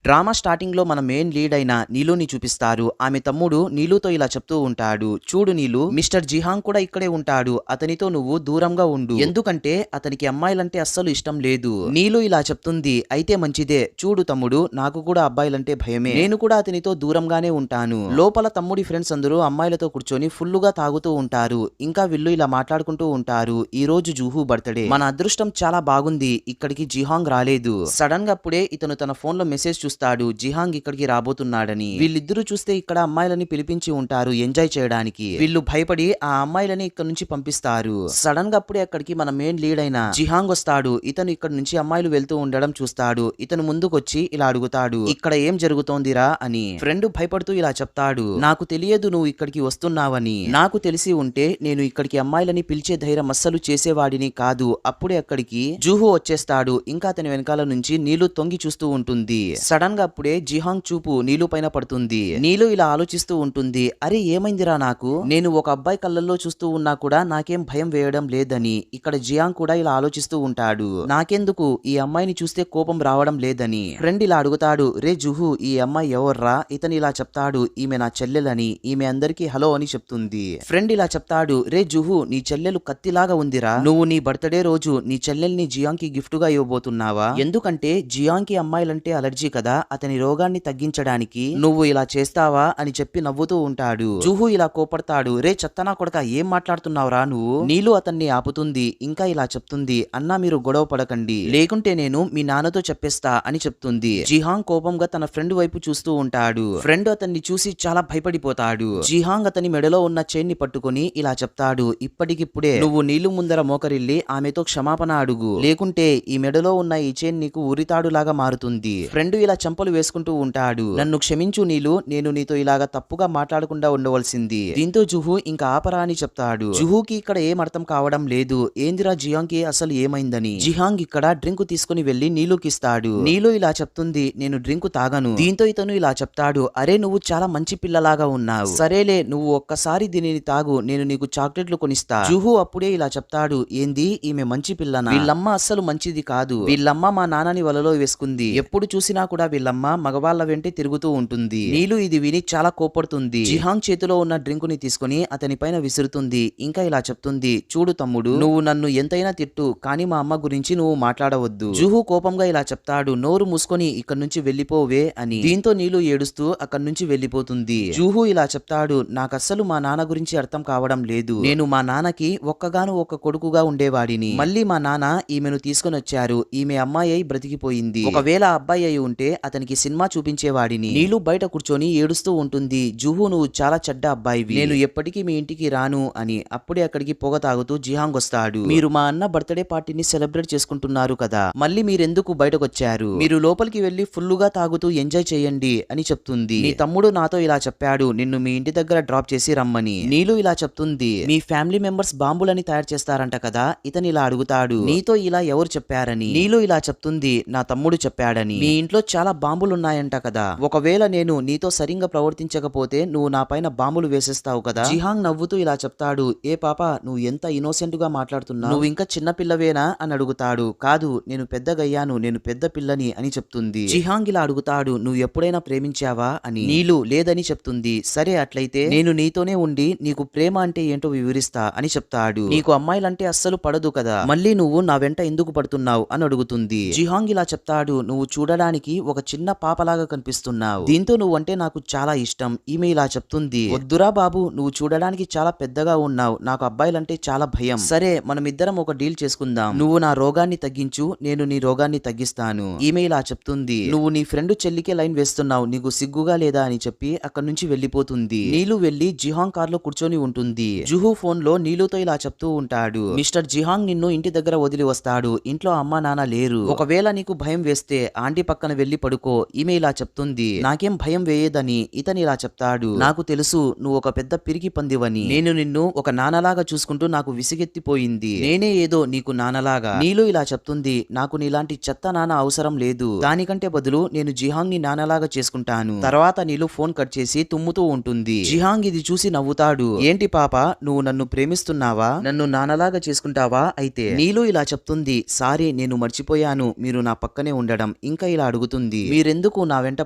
Drama starting లో మన main lead అయిన నీలుని చూపిస్తారు. ఆమె తమ్ముడు నీలుతో ఇలా చెప్తూ ఉంటాడు, చూడు నీలు, మిస్టర్ జిహాంగ్ కూడా ఇక్కడే ఉంటాడు, అతనితో నువ్వు దూరంగా ఉండు, ఎందుకంటే అతనికి అమ్మాయిలంటే అస్సలు ఇష్టం లేదు. నీలు ఇలా చెప్తుంది, అయితే మంచిదే, చూడు తమ్ముడు, నాకు కూడా అబ్బాయిలంటే భయమే, నేను కూడా అతనితో దూరంగానే ఉంటాను. లోపల తమ్ముడి ఫ్రెండ్స్ అందరూ అమ్మాయిలతో కూర్చొని ఫుల్లుగా తాగుతూ ఉంటారు. ఇంకా వీళ్ళు ఇలా మాట్లాడుకుంటూ ఉంటారు, ఈ రోజు జూహు బర్త్డే, మన అదృష్టం చాలా బాగుంది, ఇక్కడికి జిహాంగ్ రాలేదు. సడన్ గా అప్పుడే ఇతను తన ఫోన్ లో మెసేజ్ చూస్తాడు, జిహాంగ్ ఇక్కడికి రాబోతున్నాడని. వీళ్ళిద్దరూ చూస్తే ఇక్కడ అమ్మాయిలని పిలిపించి ఉంటారు ఎంజాయ్ చేయడానికి. వీళ్ళు భయపడి ఆ అమ్మాయిలని ఇక్కడ నుంచి పంపిస్తారు. సడన్ గా అప్పుడే అక్కడికి మన మెయిన్ లీడ్ అయిన జిహాంగ్ వస్తాడు. ఇతను ఇక్కడ నుంచి అమ్మాయిలు వెళ్తూ ఉండడం చూస్తాడు. ఇతను ముందుకొచ్చి ఇలా అడుగుతాడు, ఇక్కడ ఏం జరుగుతోందిరా అని. ఫ్రెండ్ భయపడుతూ ఇలా చెప్తాడు, నాకు తెలియదు నువ్వు ఇక్కడికి వస్తున్నావని, నాకు తెలిసి ఉంటే నేను ఇక్కడికి అమ్మాయిలని పిలిచే ధైర్యం అస్సలు చేసేవాడిని కాదు. అప్పుడే అక్కడికి జూహు వచ్చేస్తాడు. ఇంకా అతని వెనకాల నుంచి నీలు తొంగి చూస్తూ ఉంటుంది. సడన్ గా అప్పుడే జిహాంగ్ చూపు నీలు పైన పడుతుంది. నీలు ఇలా ఆలోచిస్తూ ఉంటుంది, అరే ఏమైందిరా నాకు, నేను ఒక అబ్బాయి కళ్ళల్లో చూస్తూ ఉన్నా కూడా నాకేం భయం వేయడం లేదని. ఇక్కడ జిహాంగ్ కూడా ఇలా ఆలోచిస్తూ ఉంటాడు, నాకెందుకు ఈ అమ్మాయిని చూస్తే కోపం రావడం లేదని. ఫ్రెండ్ ఇలా అడుగుతాడు, రే జుహు, ఈ అమ్మాయి ఎవర్రా? ఇతను ఇలా చెప్తాడు, ఈమె నా చెల్లెలని, ఈమె అందరికీ హలో అని చెప్తుంది. ఫ్రెండ్ ఇలా చెప్తాడు, రే జుహు, నీ చెల్లెలు కత్తిలాగా ఉందిరా, నువ్వు నీ బర్త్డే రోజు నీ చెల్లెల్ని జియాంగ్ కి గిఫ్ట్ గా ఇవ్వబోతున్నావా? ఎందుకంటే జియాంగ్ కి అమ్మాయిలంటే అలర్జీ కదా, అతని రోగాన్ని తగ్గించడానికి నువ్వు ఇలా చేస్తావా అని చెప్పి నవ్వుతూ ఉంటాడు. జుహు ఇలా కోపడతాడు, రే చెత్తనా కొడక, ఏం మాట్లాడుతున్నావురా నువ్వు? నీలు అతన్ని ఆపుతుంది. ఇంకా ఇలా చెప్తుంది, అన్నా మీరు గొడవ పడకండి, లేకుంటే నేను మీ నాన్నతో చెప్పేస్తా అని చెప్తుంది. జిహాంగ్ కోపంగా తన ఫ్రెండ్ వైపు చూస్తూ ఉంటాడు. ఫ్రెండ్ అతన్ని చూసి చాలా భయపడిపోతాడు. జిహాంగ్ అతని మెడలో ఉన్న చైన్ ని పట్టుకుని ఇలా చెప్తాడు, ఇప్పటికిప్పుడే నువ్వు నీలు ముందర మోకరిల్లి ఆమెతో క్షమాపణ అడుగు, లేకుంటే ఈ మెడలో ఉన్న ఈ చైన్ నీకు ఉరితాడులాగా మారుతుంది. ఫ్రెండ్ ఇలా చంపలు వేసుకుంటూ ఉంటాడు, నన్ను క్షమించు నీలు, నేను నీతో ఇలాగా తప్పుగా మాట్లాడకుండా ఉండవలసింది. దీంతో జుహు ఇంకా ఆపరా అని చెప్తాడు. జుహుకి ఇక్కడ ఏం అర్థం కావడం లేదు, ఏందిరా జిహాంగ్ కి అసలు ఏమైందని. జిహాంగ్ ఇక్కడ డ్రింక్ తీసుకుని వెళ్లి నీలుకిస్తాడు. నీలు ఇలా చెప్తుంది, నేను డ్రింక్ తాగను. దీంతో ఇతను ఇలా చెప్తాడు, అరే నువ్వు చాలా మంచి పిల్లలాగా ఉన్నావు, సరేలే నువ్వు ఒక్కసారి దీనిని తాగు, నేను నీకు చాక్లెట్లు కొనిస్తా. జుహు అప్పుడే ఇలా చెప్తాడు, ఏంది ఈమె మంచి పిల్లనా? వీళ్ళమ్మ అస్సలు మంచిది కాదు, వీళ్ళమ్మ మా నాన్నని వలలో వేసుకుంది, ఎప్పుడు చూసినా కూడా వీళ్ళమ్మ మగవాళ్ళ వెంటే తిరుగుతూ ఉంటుంది. నీలు ఇది విని చాలా కోపడుతుంది. జిహాంగ్ చేతిలో ఉన్న డ్రింక్ ని తీసుకుని అతని పైన విసురుతుంది. ఇంకా ఇలా చెప్తుంది, చూడు తమ్ముడు, నువ్వు నన్ను ఎంతైనా తిట్టు, కానీ మా అమ్మ గురించి నువ్వు మాట్లాడవద్దు. జుహు కోపంగా ఇలా చెప్తాడు, నోరు మూసుకొని ఇక్కడి నుంచి వెళ్లిపోవే అని. దీంతో నీలు ఏడుస్తూ అక్కడి నుంచి వెళ్లిపోతుంది. జుహు ఇలా చెప్తాడు, నాకస్సలు మా నాన్న గురించి అర్థం కావడం లేదు, నేను మా నాన్నకి ఒక్కగాను ఒక కొడుకుగా ఉండేవాడిని, మళ్ళీ మా నాన్న ఈమెను తీసుకుని వచ్చారు, ఈమె అమ్మాయి అయి బ్రతికిపోయింది, ఒకవేళ అబ్బాయి అయి ఉంటే అతనికి సినిమా చూపించేవాడిని. నీలు బయట కూర్చొని ఏడుస్తూ ఉంటుంది, జుహు నువ్వు చాలా చెడ్డ అబ్బాయివి, నేను ఎప్పటికీ మీ ఇంటికి రాను అని. అప్పుడే అక్కడికి పొగ తాగుతూ జిహాంగ్ వస్తాడు. మీరు మా అన్న బర్త్డే పార్టీని సెలబ్రేట్ చేసుకుంటున్నారు కదా, మళ్ళీ మీరెందుకు బయటకు వచ్చారు? మీరు లోపలికి వెళ్లి ఫుల్లుగా తాగుతూ ఎంజాయ్ చేయండి అని చెప్తుంది. నీ తమ్ముడు నాతో ఇలా చెప్పాడు, నిన్ను మీ ఇంటి దగ్గర డ్రాప్ చేసి రమ్మని. నీలు ఇలా చెప్తుంది, మీ ఫ్యామిలీ మెంబర్స్ బాంబులని తయారు చేస్తారంట కదా, ఇతను ఇలా అడుగుతాడు, నీతో ఇలా ఎవరు చెప్పారని. నీలు ఇలా చెప్తుంది, నా తమ్ముడు చెప్పాడని. మీ ఇంట్లో చాలా బాంబులున్నాయంట కదా, ఒకవేళ నేను నీతో సరిగ్గా ప్రవర్తించకపోతే నువ్వు నా పైన బాంబులు వేసేస్తావు కదా. జిహాంగ్ నవ్వుతూ ఇలా చెప్తాడు, ఏ పాప, నువ్వు ఎంత ఇన్నోసెంట్ గా మాట్లాడుతున్నావు, నువ్వు ఇంకా చిన్న పిల్లవేనా అని అడుగుతాడు. కాదు, నేను పెద్దగయ్యాను, నేను పెద్ద పిల్లని అని చెప్తుంది. జిహాంగ్ ఇలా అడుగుతాడు, నువ్వు ఎప్పుడైనా ప్రేమించావా అని. నీలు లేదని చెప్తుంది. సరే అట్లయితే నేను నీతోనే ఉండి నీకు ప్రేమ అంటే ఏంటో వివరిస్తా అని చెప్తాడు. నీకు అమ్మాయిలంటే అస్సలు పడదు కదా, మళ్ళీ నువ్వు నా వెంట ఎందుకు పడుతున్నావు అని అడుగుతుంది. జిహాంగ్ ఇలా చెప్తాడు, నువ్వు చూడడానికి ఒక చిన్న పాపలాగా కనిపిస్తున్నావు, దీంతో నువ్వంటే నాకు చాలా ఇష్టం. ఈమె ఇలా చెప్తుంది, వద్దురా బాబు, నువ్వు చూడడానికి చాలా పెద్దగా ఉన్నావు, నాకు అబ్బాయిలంటే చాలా భయం. సరే మనమిద్దరం ఒక డీల్ చేసుకుందాం, నువ్వు నా రోగాన్ని తగ్గించు, నేను నీ రోగాన్ని తగ్గిస్తాను. ఈమె ఇలా చెప్తుంది, నువ్వు నీ ఫ్రెండ్ చెల్లికే లైన్ వేస్తున్నావు, నీకు సిగ్గుగా లేదా అని చెప్పి అక్కడి నుంచి వెళ్లిపోతుంది. నీలు వెళ్లి జిహాంగ్ కార్ లో కూర్చొని ఉంటుంది. జుహు ఫోన్ లో నీలుతో ఇలా చెప్తూ ఉంటాడు, మిస్టర్ జిహాంగ్ నిన్ను ఇంటి దగ్గర వదిలి వస్తాడు, ఇంట్లో అమ్మా నాన్న లేరు, ఒకవేళ నీకు భయం వేస్తే ఆంటీ పక్కన వెళ్లి పడుకో. ఈమె ఇలా చెప్తుంది, నాకేం భయం వేయదని. ఇతను ఇలా చెప్తాడు, నాకు తెలుసు నువ్వు ఒక పెద్ద పిరికి పందివని, నేను నిన్ను ఒక నాన్నలాగా చూసుకుంటూ నాకు విసిగెత్తిపోయింది, నేనే ఏదో నీకు నాన్నలాగా. నీలు ఇలా చెప్తుంది, నాకు నీలాంటి చెత్త నాన్న అవసరం లేదు, దానికంటే బదులు నేను జిహాంగ్ ని నాన్నలాగా చేసుకుంటాను. తర్వాత నీలు ఫోన్ కట్ చేసి తుమ్ముతూ ఉంటుంది. జిహాంగ్ ఇది చూసి నవ్వుతాడు, ఏంటి పాప, నువ్వు నన్ను ప్రేమిస్తున్నావా, నన్ను నాన్నలాగా చేసుకుంటావా అయితే. నీలు ఇలా చెప్తుంది, సారీ నేను మర్చిపోయాను మీరు నా పక్కనే ఉండడం. ఇంకా ఇలా అడుగుతుంది, చెప్తుంది. మీరెందుకు నా వెంట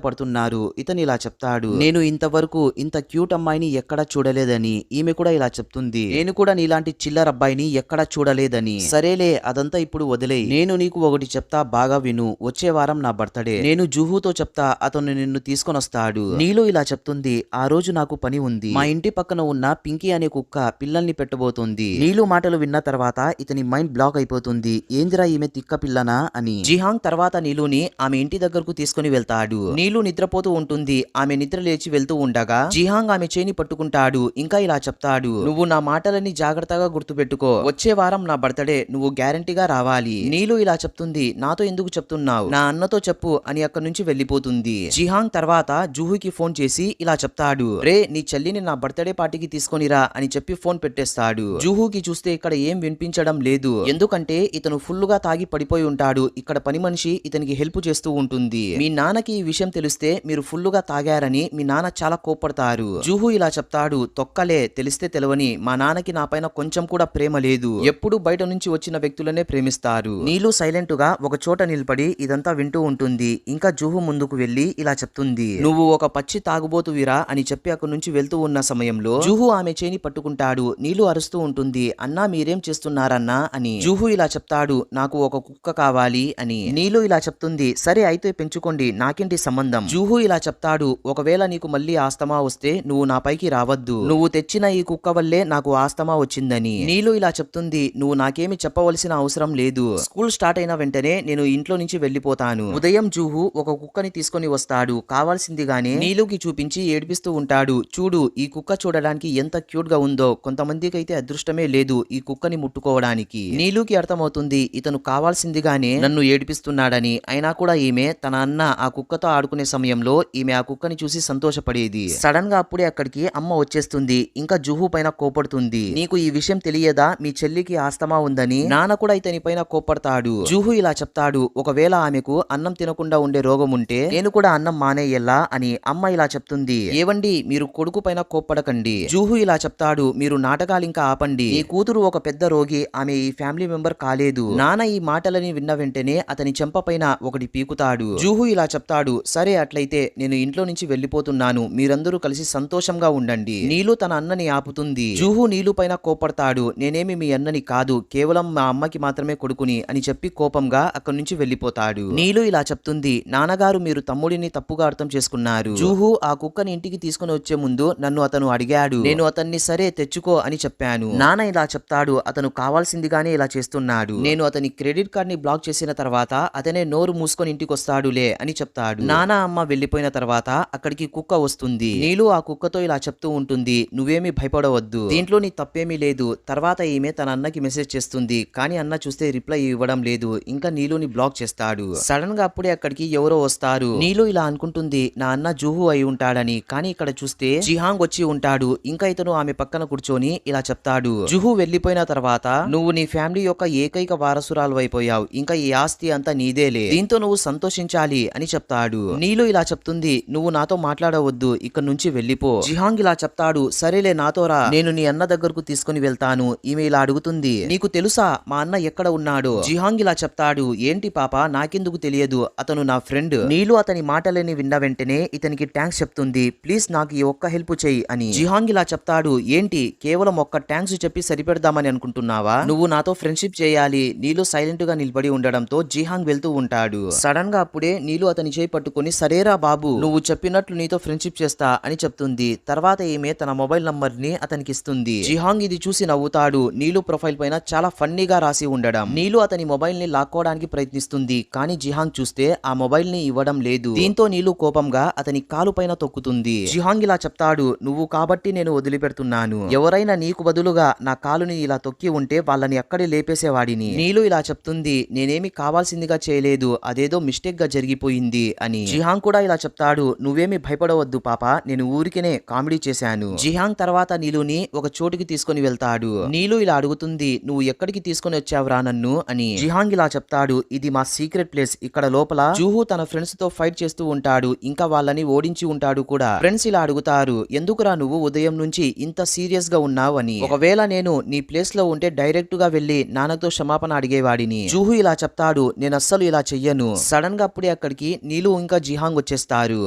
పడుతున్నారు? ఇతను ఇలా చెప్తాడు, నేను ఇంతవరకు ఇంత క్యూట్ అమ్మాయిని ఎక్కడా చూడలేదని. ఈమె కూడా ఇలా చెప్తుంది, నేను కూడా నీలాంటి చిల్లర అబ్బాయిని ఎక్కడా చూడలేదని. సరేలే అదంతా ఇప్పుడు వదిలేయ్, నేను నీకు ఒకటి చెప్తా బాగా విను. వచ్చే వారం నా బర్త్డే, నేను జుహుతో చెప్తా, అతను నిన్ను తీసుకొనొస్తాడు. నీలు ఇలా చెప్తుంది, ఆ రోజు నాకు పని ఉంది. మా ఇంటి పక్కన ఉన్న పింకీ అనే కుక్క పిల్లల్ని పెట్టబోతోంది. నీలు మాటలు విన్న తర్వాత ఇతని మైండ్ బ్లాక్ అయిపోతుంది. ఏందిరా ఈమె తిక్క పిల్లనా అని. జిహాంగ్ తర్వాత నీలుని ఆమె ఇంటి దగ్గరకు తీసుకుని వెళ్తాడు. నీలు నిద్రపోతూ ఉంటుంది. ఆమె నిద్ర లేచి వెళ్తూ ఉండగా జిహాంగ్ ఆమె చేని పట్టుకుంటాడు. ఇంకా ఇలా చెప్తాడు, నువ్వు నా మాటలని జాగ్రత్తగా గుర్తుపెట్టుకో. వచ్చే వారం నా బర్త్డే, నువ్వు గ్యారంటీగా రావాలి. నీలు ఇలా చెప్తుంది, నాతో ఎందుకు చెప్తున్నావు? నా అన్నతో చెప్పు అని అక్కడి నుంచి వెళ్లిపోతుంది. జిహాంగ్ తర్వాత జుహుకి ఫోన్ చేసి ఇలా చెప్తాడు, రే నీ చెల్లిని నా బర్త్డే పార్టీకి తీసుకొనిరా అని చెప్పి ఫోన్ పెట్టేస్తాడు. జుహుకి చూస్తే ఇక్కడ ఏం వినిపించడం లేదు. ఎందుకంటే ఇతను ఫుల్ గా తాగి పడిపోయి ఉంటాడు. ఇక్కడ పని మనిషి ఇతనికి హెల్ప్ చేస్తూ ఉంటుంది. మీ నాన్నకి ఈ విషయం తెలిస్తే మీరు ఫుల్ గా తాగారని మీ నాన్న చాలా కోప్పడతారు. జుహు ఇలా చెప్తాడు, తొక్కలే, తెలిస్తే తెలవని, మా నాన్నకి నా పైన కొంచెం కూడా ప్రేమ లేదు. ఎప్పుడు బయట నుంచి వచ్చిన వ్యక్తులనే ప్రేమిస్తారు. నీలు సైలెంట్ గా ఒక చోట నిలబడి ఇదంతా వింటూ ఉంటుంది. ఇంకా జుహు ముందుకు వెళ్లి ఇలా చెప్తుంది, నువ్వు ఒక పచ్చి తాగుబోతువిరా అని చెప్పి అక్కడి నుంచి వెళ్తూ ఉన్న సమయంలో జుహు ఆమె చేని పట్టుకుంటాడు. నీలు అరుస్తూ ఉంటుంది, అన్నా మీరేం చేస్తున్నారన్నా అని. జుహు ఇలా చెప్తాడు, నాకు ఒక కుక్క కావాలి అని. నీలు ఇలా చెప్తుంది, సరే అయితే పెంచుకోండి, నాకేంటి సంబంధం. జుహు ఇలా చెప్తాడు, ఒకవేళ నీకు మళ్ళీ ఆస్తమా వస్తే నువ్వు నా పైకి రావద్దు. నువ్వు తెచ్చిన ఈ కుక్క వల్లే నాకు ఆస్తమా వచ్చిందని. నీలు ఇలా చెప్తుంది, నువ్వు నాకేమి చెప్పవలసిన అవసరం లేదు. స్కూల్ స్టార్ట్ అయిన వెంటనే నేను ఇంట్లో నుంచి వెళ్లిపోతాను. ఉదయం జుహు ఒక కుక్కని తీసుకొని వస్తాడు. కావాల్సిందిగానే నీలుకి చూపించి ఏడిపిస్తూ ఉంటాడు. చూడు, ఈ కుక్క చూడడానికి ఎంత క్యూట్ గా ఉందో. కొంతమందికి అయితే అదృష్టమే లేదు ఈ కుక్కని ముట్టుకోవడానికి. నీలుకి అర్థమవుతుంది ఇతను కావాల్సిందిగానే నన్ను ఏడిపిస్తున్నాడని. అయినా కూడా ఈమె తన అన్న ఆ కుక్కతో ఆడుకునే సమయంలో ఈమె ఆ కుక్కని చూసి సంతోషపడేది. సడన్ గా అప్పుడే అక్కడికి అమ్మ వచ్చేస్తుంది. ఇంకా జుహు పైన కోపడుతుంది, నీకు ఈ విషయం తెలియదా? మీ చెల్లికి ఆస్తమా ఉందని. నాన్న కూడా ఇతని పైన కోపడతాడు. జుహు ఇలా చెప్తాడు, ఒకవేళ ఆమెకు అన్నం తినకుండా ఉండే రోగం ఉంటే నేను కూడా అన్నం మానేయల్లా అని. అమ్మ ఇలా చెప్తుంది, ఏవండి మీరు కొడుకు పైన కోప్పడకండి. జుహు ఇలా చెప్తాడు, మీరు నాటకాలు ఇంకా ఆపండి. ఈ కూతురు ఒక పెద్ద రోగి, ఆమె ఈ ఫ్యామిలీ మెంబర్ కాలేదు. నాన్న ఈ మాటలని విన్న వెంటనే అతని చెంప పైన ఒకటి పీకుతాడు. జుహు ఇలా చెప్తాడు, సరే అట్లయితే నేను ఇంట్లో నుంచి వెళ్లిపోతున్నాను, మీరందరూ కలిసి సంతోషంగా ఉండండి. నీలు తన అన్నని ఆపుతుంది. జుహు నీలు పైన కోపడతాడు, నేనేమి మీ అన్నని కాదు, కేవలం మా అమ్మకి మాత్రమే కొడుకుని అని చెప్పి కోపంగా అక్కడి నుంచి వెళ్లిపోతాడు. నీలు ఇలా చెప్తుంది, నాన్నగారు మీరు తమ్ముడిని తప్పుగా అర్థం చేసుకున్నారు. జుహు ఆ కుక్కని ఇంటికి తీసుకుని వచ్చే ముందు నన్ను అతను అడిగాడు, నేను అతన్ని సరే తెచ్చుకో అని చెప్పాను. నాన్న ఇలా చెప్తాడు, అతను కావాల్సిందిగానే ఇలా చేస్తున్నాడు. నేను అతని క్రెడిట్ కార్డ్ ని బ్లాక్ చేసిన తర్వాత అతనే నోరు మూసుకొని ఇంటికి వస్తాడులే అని చెప్తాడు. నాన్న అమ్మ వెళ్లిపోయిన తర్వాత అక్కడికి కుక్క వస్తుంది. నీలు ఆ కుక్కతో ఇలా చెప్తూ ఉంటుంది, నువ్వేమీ భయపడవద్దు, దీంట్లో నీ తప్పేమీ లేదు. తర్వాత ఈమె తన అన్నకి మెసేజ్ చేస్తుంది. కానీ అన్న చూస్తే రిప్లై ఇవ్వడం లేదు. ఇంకా నీలుని బ్లాక్ చేస్తాడు. సడన్ గా అప్పుడే అక్కడికి ఎవరో వస్తారు. నీలు ఇలా అనుకుంటుంది, నా అన్న జుహు అయి ఉంటాడని. కానీ ఇక్కడ చూస్తే జిహాంగ్ వచ్చి ఉంటాడు. ఇంకా ఇతను ఆమె పక్కన కూర్చొని ఇలా చెప్తాడు, జుహు వెళ్లిపోయిన తర్వాత నువ్వు నీ ఫ్యామిలీ యొక్క ఏకైక వారసురాలు అయిపోయావు. ఇంకా ఈ ఆస్తి అంతా నీదేలే, దీంతో నువ్వు సంతోషించాలి అని చెప్తాడు. నీలు ఇలా చెప్తుంది, నువ్వు నాతో మాట్లాడవద్దు, ఇక్కడ నుంచి వెళ్లిపో. జిహాంగ్ ఇలా చెప్తాడు, సరేలే నాతో రా, నేను నీ అన్న దగ్గరకు తీసుకుని వెళ్తాను. ఈమె ఇలా అడుగుతుంది, నీకు తెలుసా మా అన్న ఎక్కడ ఉన్నాడో? జిహాంగ్ ఇలా చెప్తాడు, ఏంటి పాప, నాకెందుకు తెలియదు, అతను నా ఫ్రెండ్. నీలు అతని మాటలని విన్న వెంటనే ఇతనికి థ్యాంక్స్ చెప్తుంది. ప్లీజ్ నాకు ఈ ఒక్క హెల్ప్ చెయ్యి అని. జిహాంగ్ ఇలా చెప్తాడు, ఏంటి కేవలం ఒక్క థ్యాంక్స్ చెప్పి సరిపెడదామని అనుకుంటున్నావా? నువ్వు నాతో ఫ్రెండ్షిప్ చేయాలి. నీలు సైలెంట్ గా నిలబడి ఉండడంతో జిహాంగ్ వెళ్తూ ఉంటాడు. సడన్ గా అప్పుడే నీలు అతని చేయి పట్టుకుని, సరేరా బాబు, నువ్వు చెప్పినట్లు నీతో ఫ్రెండ్షిప్ చేస్తా అని చెప్తుంది. తర్వాత ఈమె తన మొబైల్ నంబర్ ని అతనికి ఇస్తుంది. జిహాంగ్ ఇది చూసి నవ్వుతాడు. నీలు ప్రొఫైల్ పైన చాలా ఫన్నీగా రాసి ఉండడం. నీలు అతని మొబైల్ ని లాక్కోవడానికి ప్రయత్నిస్తుంది. కానీ జిహాంగ్ చూస్తే ఆ మొబైల్ ని ఇవ్వడం లేదు. దీంతో నీలు కోపంగా అతని కాలు పైన తొక్కుతుంది. జిహాంగ్ ఇలా చెప్తాడు, నువ్వు కాబట్టి నేను వదిలిపెడుతున్నాను. ఎవరైనా నీకు బదులుగా నా కాలుని ఇలా తొక్కి ఉంటే వాళ్ళని అక్కడే లేపేసేవాడిని. నీలు ఇలా చెప్తుంది, నేనేమి కావాల్సిందిగా చేయలేదు, అదేదో మిస్టేక్ గా జరిగిపోయింది అని. జిహాంగ్ కూడా ఇలా చెప్తాడు, నువ్వేమి భయపడవద్దు పాప, నేను ఊరికేనే కామెడీ చేశాను. జిహాంగ్ తర్వాత నీలుని ఒక చోటుకి తీసుకుని వెళ్తాడు. నీలు ఇలా అడుగుతుంది, నువ్వు ఎక్కడికి తీసుకుని వచ్చావురా నన్ను అని. జిహాంగ్ ఇలా చెప్తాడు, ఇది మా సీక్రెట్ ప్లేస్. ఇక్కడ లోపల జుహు తన ఫ్రెండ్స్ తో ఫైట్ చేస్తూ ఉంటాడు. ఇంకా వాళ్ళని ఓడించి ఉంటాడు కూడా. ఫ్రెండ్స్ ఇలా అడుగుతారు, ఎందుకురా నువ్వు ఉదయం నుంచి ఇంత సీరియస్ గా ఉన్నావు అని. ఒకవేళ నేను నీ ప్లేస్ లో ఉంటే డైరెక్ట్ గా వెళ్లి నాన్నతో క్షమాపణ అడిగేవాడిని. జుహు ఇలా చెప్తాడు, నేను అస్సలు ఇలా చెయ్యను. సడన్ గా అప్పుడే అక్కడికి నీలు ఇంకా జిహాంగ్ వచ్చేస్తారు.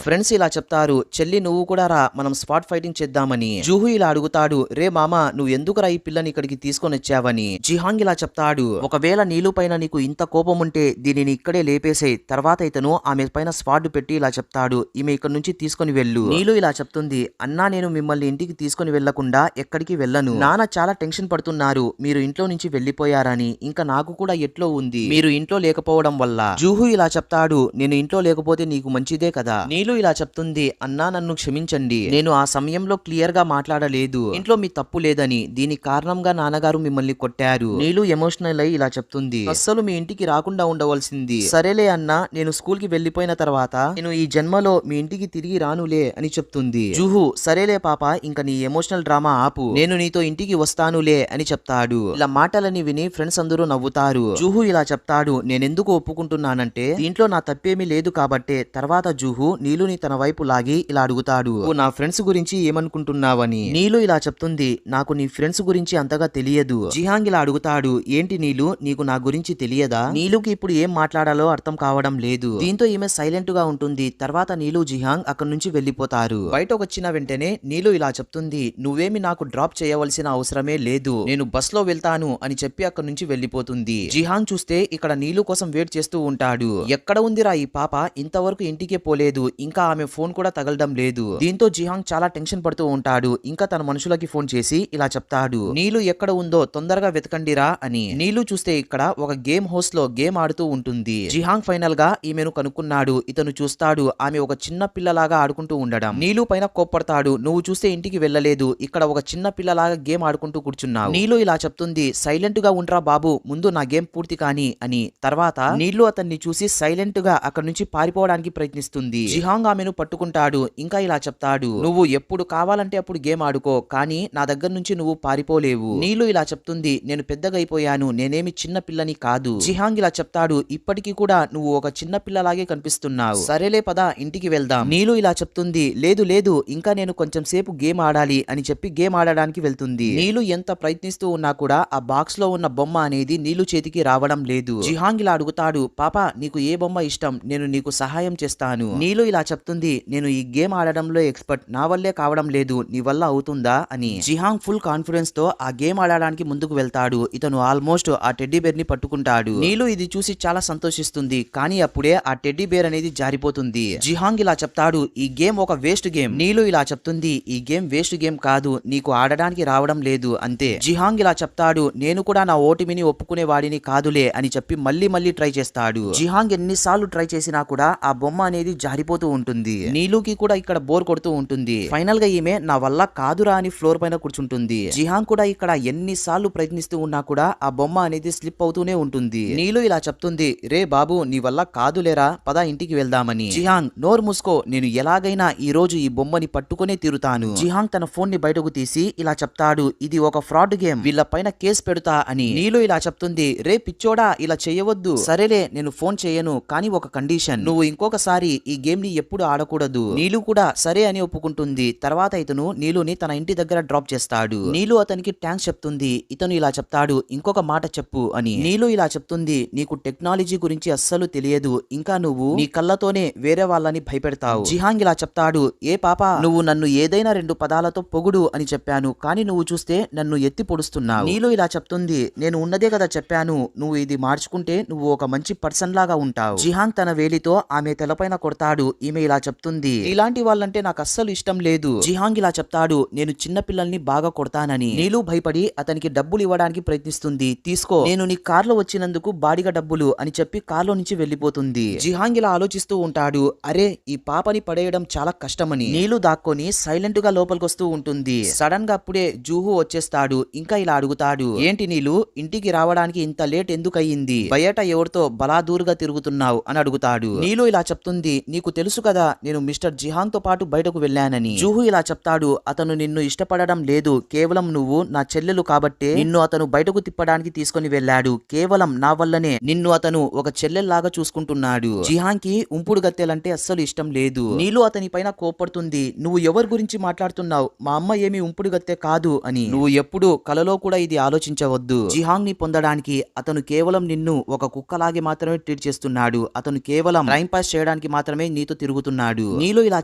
ఫ్రెండ్స్ ఇలా చెప్తారు, చెల్లి నువ్వు కూడా రా, మనం స్పాట్ ఫైటింగ్ చేద్దామని. జూహు ఇలా అడుగుతాడు, రే మామ నువ్వు ఎందుకురా ఈ పిల్లని ఇక్కడికి తీసుకొని వచ్చావని. జిహాంగ్ ఇలా చెప్తాడు, ఒకవేళ నీలు పైన నీకు ఇంత కోపం ఉంటే దీనిని ఇక్కడే లేపేసేయ్. తర్వాత ఇతను ఆమె పైన స్పాట్ పెట్టి ఇలా చెప్తాడు, ఈమె ఇక్కడ నుంచి తీసుకొని వెళ్ళు. నీలు ఇలా చెప్తుంది, అన్నా నేను మిమ్మల్ని ఇంటికి తీసుకొని వెళ్లకుండా ఎక్కడికి వెళ్ళను. నాన్న చాలా టెన్షన్ పడుతున్నారు మీరు ఇంట్లో నుంచి వెళ్లిపోయారని. ఇంకా నాకు కూడా ఎట్లో ఉంది మీరు ఇంట్లో లేకపోవడం వల్ల. జూహు ఇలా చెప్తాడు, నేను ఇంట్లో లేకపోతే నీకు మంచిదే కదా. నీలు ఇలా చెప్తుంది, అన్నా నన్ను క్షమించండి, నేను ఆ సమయంలో క్లియర్ గా మాట్లాడలేదు. ఇంట్లో మీ తప్పు లేదని, దీని కారణంగా నాన్నగారు మిమ్మల్ని కొట్టారు. నీలు ఎమోషనల్ అయి ఇలా చెప్తుంది, అస్సలు మీ ఇంటికి రాకుండా ఉండవలసింది. సరేలే అన్నా, నేను స్కూల్ కి వెళ్లిపోయిన తర్వాత నేను ఈ జన్మలో మీ ఇంటికి తిరిగి రానులే అని చెప్తుంది. జూహు సరేలే పాప, ఇంకా నీ ఎమోషనల్ డ్రామా ఆపు, నేను నీతో ఇంటికి వస్తానులే అని చెప్తాడు. ఇలా మాటలని విని ఫ్రెండ్స్ అందరూ నవ్వుతారు. జూహు ఇలా చెప్తాడు, నేనెందుకు ఒప్పుకుంటున్నానంటే దీంట్లో నా తప్పేమీ లేదు కాబట్టే. తర్వాత జూహు నీలుని తన వైపు లాగి ఇలా అడుగుతాడు, నా ఫ్రెండ్స్ గురించి ఏమనుకుంటున్నావని. నీలు ఇలా చెప్తుంది, నాకు నీ ఫ్రెండ్స్ గురించి అంతగా తెలియదు. జిహాంగ్ ఇలా అడుగుతాడు, ఏంటి నీలు నీకు నా గురించి తెలియదా. నీలుకి ఇప్పుడు ఏం మాట్లాడాలో అర్థం కావడం లేదు. దీంతో ఈమె సైలెంట్ గా ఉంటుంది. తర్వాత నీలు జిహాంగ్ అక్కడి నుంచి వెళ్లిపోతారు. బయటకు వచ్చిన వెంటనే నీలు ఇలా చెప్తుంది, నువ్వేమి నాకు డ్రాప్ చేయవలసిన అవసరమే లేదు, నేను బస్ లో వెళ్తాను అని చెప్పి అక్కడి నుంచి వెళ్లిపోతుంది. జిహాంగ్ చూస్తే ఇక్కడ నీలు కోసం వెయిట్ చేస్తూ ఉంటాడు. ఎక్కడ ఉందిరా ఈ పాప, ఇంతవరకు ఇంటికే పోలేదు, ఇంకా ఆమె ఫోన్ కూడా తగలడం లేదు. దీంతో జిహాంగ్ చాలా టెన్షన్ పడుతూ ఉంటాడు. ఇంకా తన మనుషులకి ఫోన్ చేసి ఇలా చెప్తాడు, నీలు ఎక్కడ ఉందో తొందరగా వెతకండిరా అని. నీలు చూస్తే ఇక్కడ ఒక గేమ్ హౌస్ లో గేమ్ ఆడుతూ ఉంటుంది. జిహాంగ్ ఫైనల్ గా ఈమెను కనుక్కున్నాడు. ఇతను చూస్తాడు ఆమె ఒక చిన్న పిల్లలాగా ఆడుకుంటూ ఉండడం. నీలు పైన కోప్పడతాడు, నువ్వు చూస్తే ఇంటికి వెళ్ళలేదు, ఇక్కడ ఒక చిన్న పిల్లలాగా గేమ్ ఆడుకుంటూ కూర్చున్నావు. నీలు ఇలా చెప్తుంది, సైలెంట్ గా ఉండ్రా బాబు, ముందు నా గేమ్ పూర్తి కాని అని. తర్వాత నీలు అతన్ని చూసి సైలెంట్ గా అక్కడి నుంచి పారిపోవడానికి ప్రయత్నిస్తుంది. జిహాంగ్ ఆమెను పట్టుకుంటాడు. ఇంకా ఇలా చెప్తాడు, నువ్వు ఎప్పుడు కావాలంటే అప్పుడు గేమ్ ఆడుకో, కానీ నా దగ్గర నుంచి నువ్వు పారిపోలేవు. నీలు ఇలా చెప్తుంది, నేను పెద్దగా అయిపోయాను, నేనేమి చిన్న పిల్లని కాదు. జిహాంగ్ ఇలా చెప్తాడు, ఇప్పటికీ కూడా నువ్వు ఒక చిన్న పిల్లలాగే కనిపిస్తున్నావు, సరేలే పద ఇంటికి వెళ్దాం. నీలు ఇలా చెప్తుంది, లేదు లేదు, ఇంకా నేను కొంచెం సేపు గేమ్ ఆడాలి అని చెప్పి గేమ్ ఆడడానికి వెళ్తుంది. నీలు ఎంత ప్రయత్నిస్తూ ఉన్నా కూడా ఆ బాక్స్ లో ఉన్న బొమ్మ అనేది నీలు చేతికి రావడం లేదు. జిహాంగ్ ఇలా అడుగుతాడు, పాప నీకు ఏ బొమ్మ ఇష్టం, నేను నీకు సహాయం చేస్తాను. నీలు ఇలా చెప్తుంది, నేను ఈ గేమ్ ఆడడంలో ఎక్స్పర్ట్, నా వల్లే కావడం లేదు, నీ వల్ల అవుతుందా అని. జిహాంగ్ ఫుల్ కాన్ఫిడెన్స్ తో ఆ గేమ్ ఆడడానికి ముందుకు వెళ్తాడు. ఇతను ఆల్మోస్ట్ ఆ టెడ్డీ బేర్ ని పట్టుకుంటాడు. నీలు ఇది చూసి చాలా సంతోషిస్తుంది. కానీ అప్పుడే ఆ టెడ్డీ బేర్ అనేది జారిపోతుంది. జిహాంగ్ ఇలా చెప్తాడు, ఈ గేమ్ ఒక వేస్ట్ గేమ్. నీలు ఇలా చెప్తుంది, ఈ గేమ్ వేస్ట్ గేమ్ కాదు, నీకు ఆడడానికి రావడం లేదు అంతే. జిహాంగ్ ఇలా చెప్తాడు, నేను కూడా నా ఓటమిని ఒప్పుకునే వాడిని కాదులే అని చెప్పి మళ్ళీ ట్రై చేస్తాడు. జిహాంగ్ ఎన్నిసార్లు ట్రై చేసినా కూడా ఆ బొమ్మ అనేది జారిపోతూ ఉంటుంది. నీలుకి కూడా ఇక్కడ బోర్ కొడుతూ ఉంటుంది. ఫైనల్ గా ఈమె నా వల్ల కాదురా అని ఫ్లోర్ పైన కూర్చుంటుంది. జిహాంగ్ కూడా ఇక్కడ ఎన్నిసార్లు ప్రయత్నిస్తూ ఉన్నా కూడా ఆ బొమ్మ అనేది స్లిప్ అవుతూనే ఉంటుంది. నీలు ఇలా చెప్తుంది, రే బాబు నీ వల్ల కాదులేరా, పద ఇంటికి వెళ్దామని. జిహాంగ్ నోరు మూసుకో, నేను ఎలాగైనా ఈ రోజు ఈ బొమ్మని పట్టుకునే తీరుతాను. జిహాంగ్ తన ఫోన్ ని బయటకు తీసి ఇలా చెప్తాడు, ఇది ఒక ఫ్రాడ్ గేమ్, వీళ్ళ పైన కేసు పెడతా అని. నీలు ఇలా చెప్తుంది, రే పిచ్చోడా ఇలా చేయవద్దు. సరేలే నేను ఫోన్ చేయను, కానీ ఒక కండిషన్, నువ్వు ఇంకొకసారి ఈ గేమ్ ని ఎప్పుడు ఆడకూడదు. నీలు కూడా సరే అని ఒప్పుకుంటుంది. తర్వాత ఇతను నీలుని తన ఇంటి దగ్గర డ్రాప్ చేస్తాడు. నీలు అతనికి థ్యాంక్స్ చెప్తుంది. ఇతను ఇలా చెప్తాడు, ఇంకొక మాట చెప్పు అని. నీలు ఇలా చెప్తుంది, నీకు టెక్నాలజీ గురించి అస్సలు తెలియదు, ఇంకా నువ్వు నీ కళ్ళతోనే వేరే వాళ్ళని భయపెడతావు. జిహాంగ్ ఇలా చెప్తాడు, ఏ పాప నువ్వు నన్ను ఏదైనా 2 పదాలతో పొగుడు అని చెప్పాను, కానీ నువ్వు చూస్తే నన్ను ఎత్తి పొడుస్తున్నావు. నీలు ఇలా చెప్తుంది, నేను ఉన్నదే కదా చెప్పాను, నువ్వు ఇది మార్చుకుంటే నువ్వు ఒక మంచి పర్సన్ లాగా ఉంటావు. జిహాంగ్ తన వేలితో ఆమె తలపైన కొడతాడు. ఈమె ఇలా చెప్తుంది, ఇలాంటి వాళ్ళంటే నాకు అస్సలు ఇష్టం లేదు. జిహాంగ్ ఇలా చెప్తాడు, నేను చిన్న పిల్లల్ని బాగా కొడతానని. నీలు భయపడి అతనికి డబ్బులు ఇవ్వడానికి ప్రయత్నిస్తుంది. తీసుకో, నేను నీ కార్లో వచ్చినందుకు బాడిగ డబ్బులు అని చెప్పి కార్లో నుంచి వెళ్లిపోతుంది. జిహాంగ్ ఇలా ఆలోచిస్తూ ఉంటాడు, అరే ఈ పాపని పడేయడం చాలా కష్టమని. నీలు దాక్కొని సైలెంట్ గా లోపలికొస్తూ ఉంటుంది. సడన్ గా అప్పుడే జూహు వచ్చేస్తాడు. ఇంకా ఇలా అడుగుతాడు, ఏంటి నీలు ఇంటికి రావడానికి ఇంత లేట్ ఎందుకు అయ్యింది, బయట ఎవరితో బలాదూరుగా తిరుగుతున్నావు అని అడుగుతాడు. నీలు ఇలా చెప్తుంది, నీకు తెలుసు కదా నేను మిస్టర్ జిహాంగ్ తో పాటు బయటకు వెళ్ళానని. జూహు ఇలా చెప్తాడు, అతను నిన్ను ఇష్టపడడం లేదు, కేవలం నువ్వు నా చెల్లెలు కాబట్టే నిన్ను అతను బయటకు తిప్పడానికి తీసుకుని వెళ్ళాడు, కేవలం నా వల్లనే నిన్ను అతను ఒక చెల్లెల్లాగా చూసుకుంటున్నాడు. జిహాంగ్ కి ఉంపుడు గత్తెలంటే అస్సలు ఇష్టం లేదు. నీలు అతని పైన కోపడుతుంది, నువ్వు ఎవరి గురించి మాట్లాడుతున్నావు, మా అమ్మ ఏమి ఉంపుడు గత్తె కాదు అని. నువ్వు ఎప్పుడు కలలో కూడా ఇది ఆలోచించవద్దు. జిహాంగ్ ని పొందడానికి అతను కేవలం నిన్ను ఒక కుక్కలాగే మాత్రమే ట్రీట్ చేస్తున్నాడు, అతను కేవలం టైం పాస్ చేయడానికి మాత్రమే నీతో తిరుగుతున్నాడు. నీలు ఇలా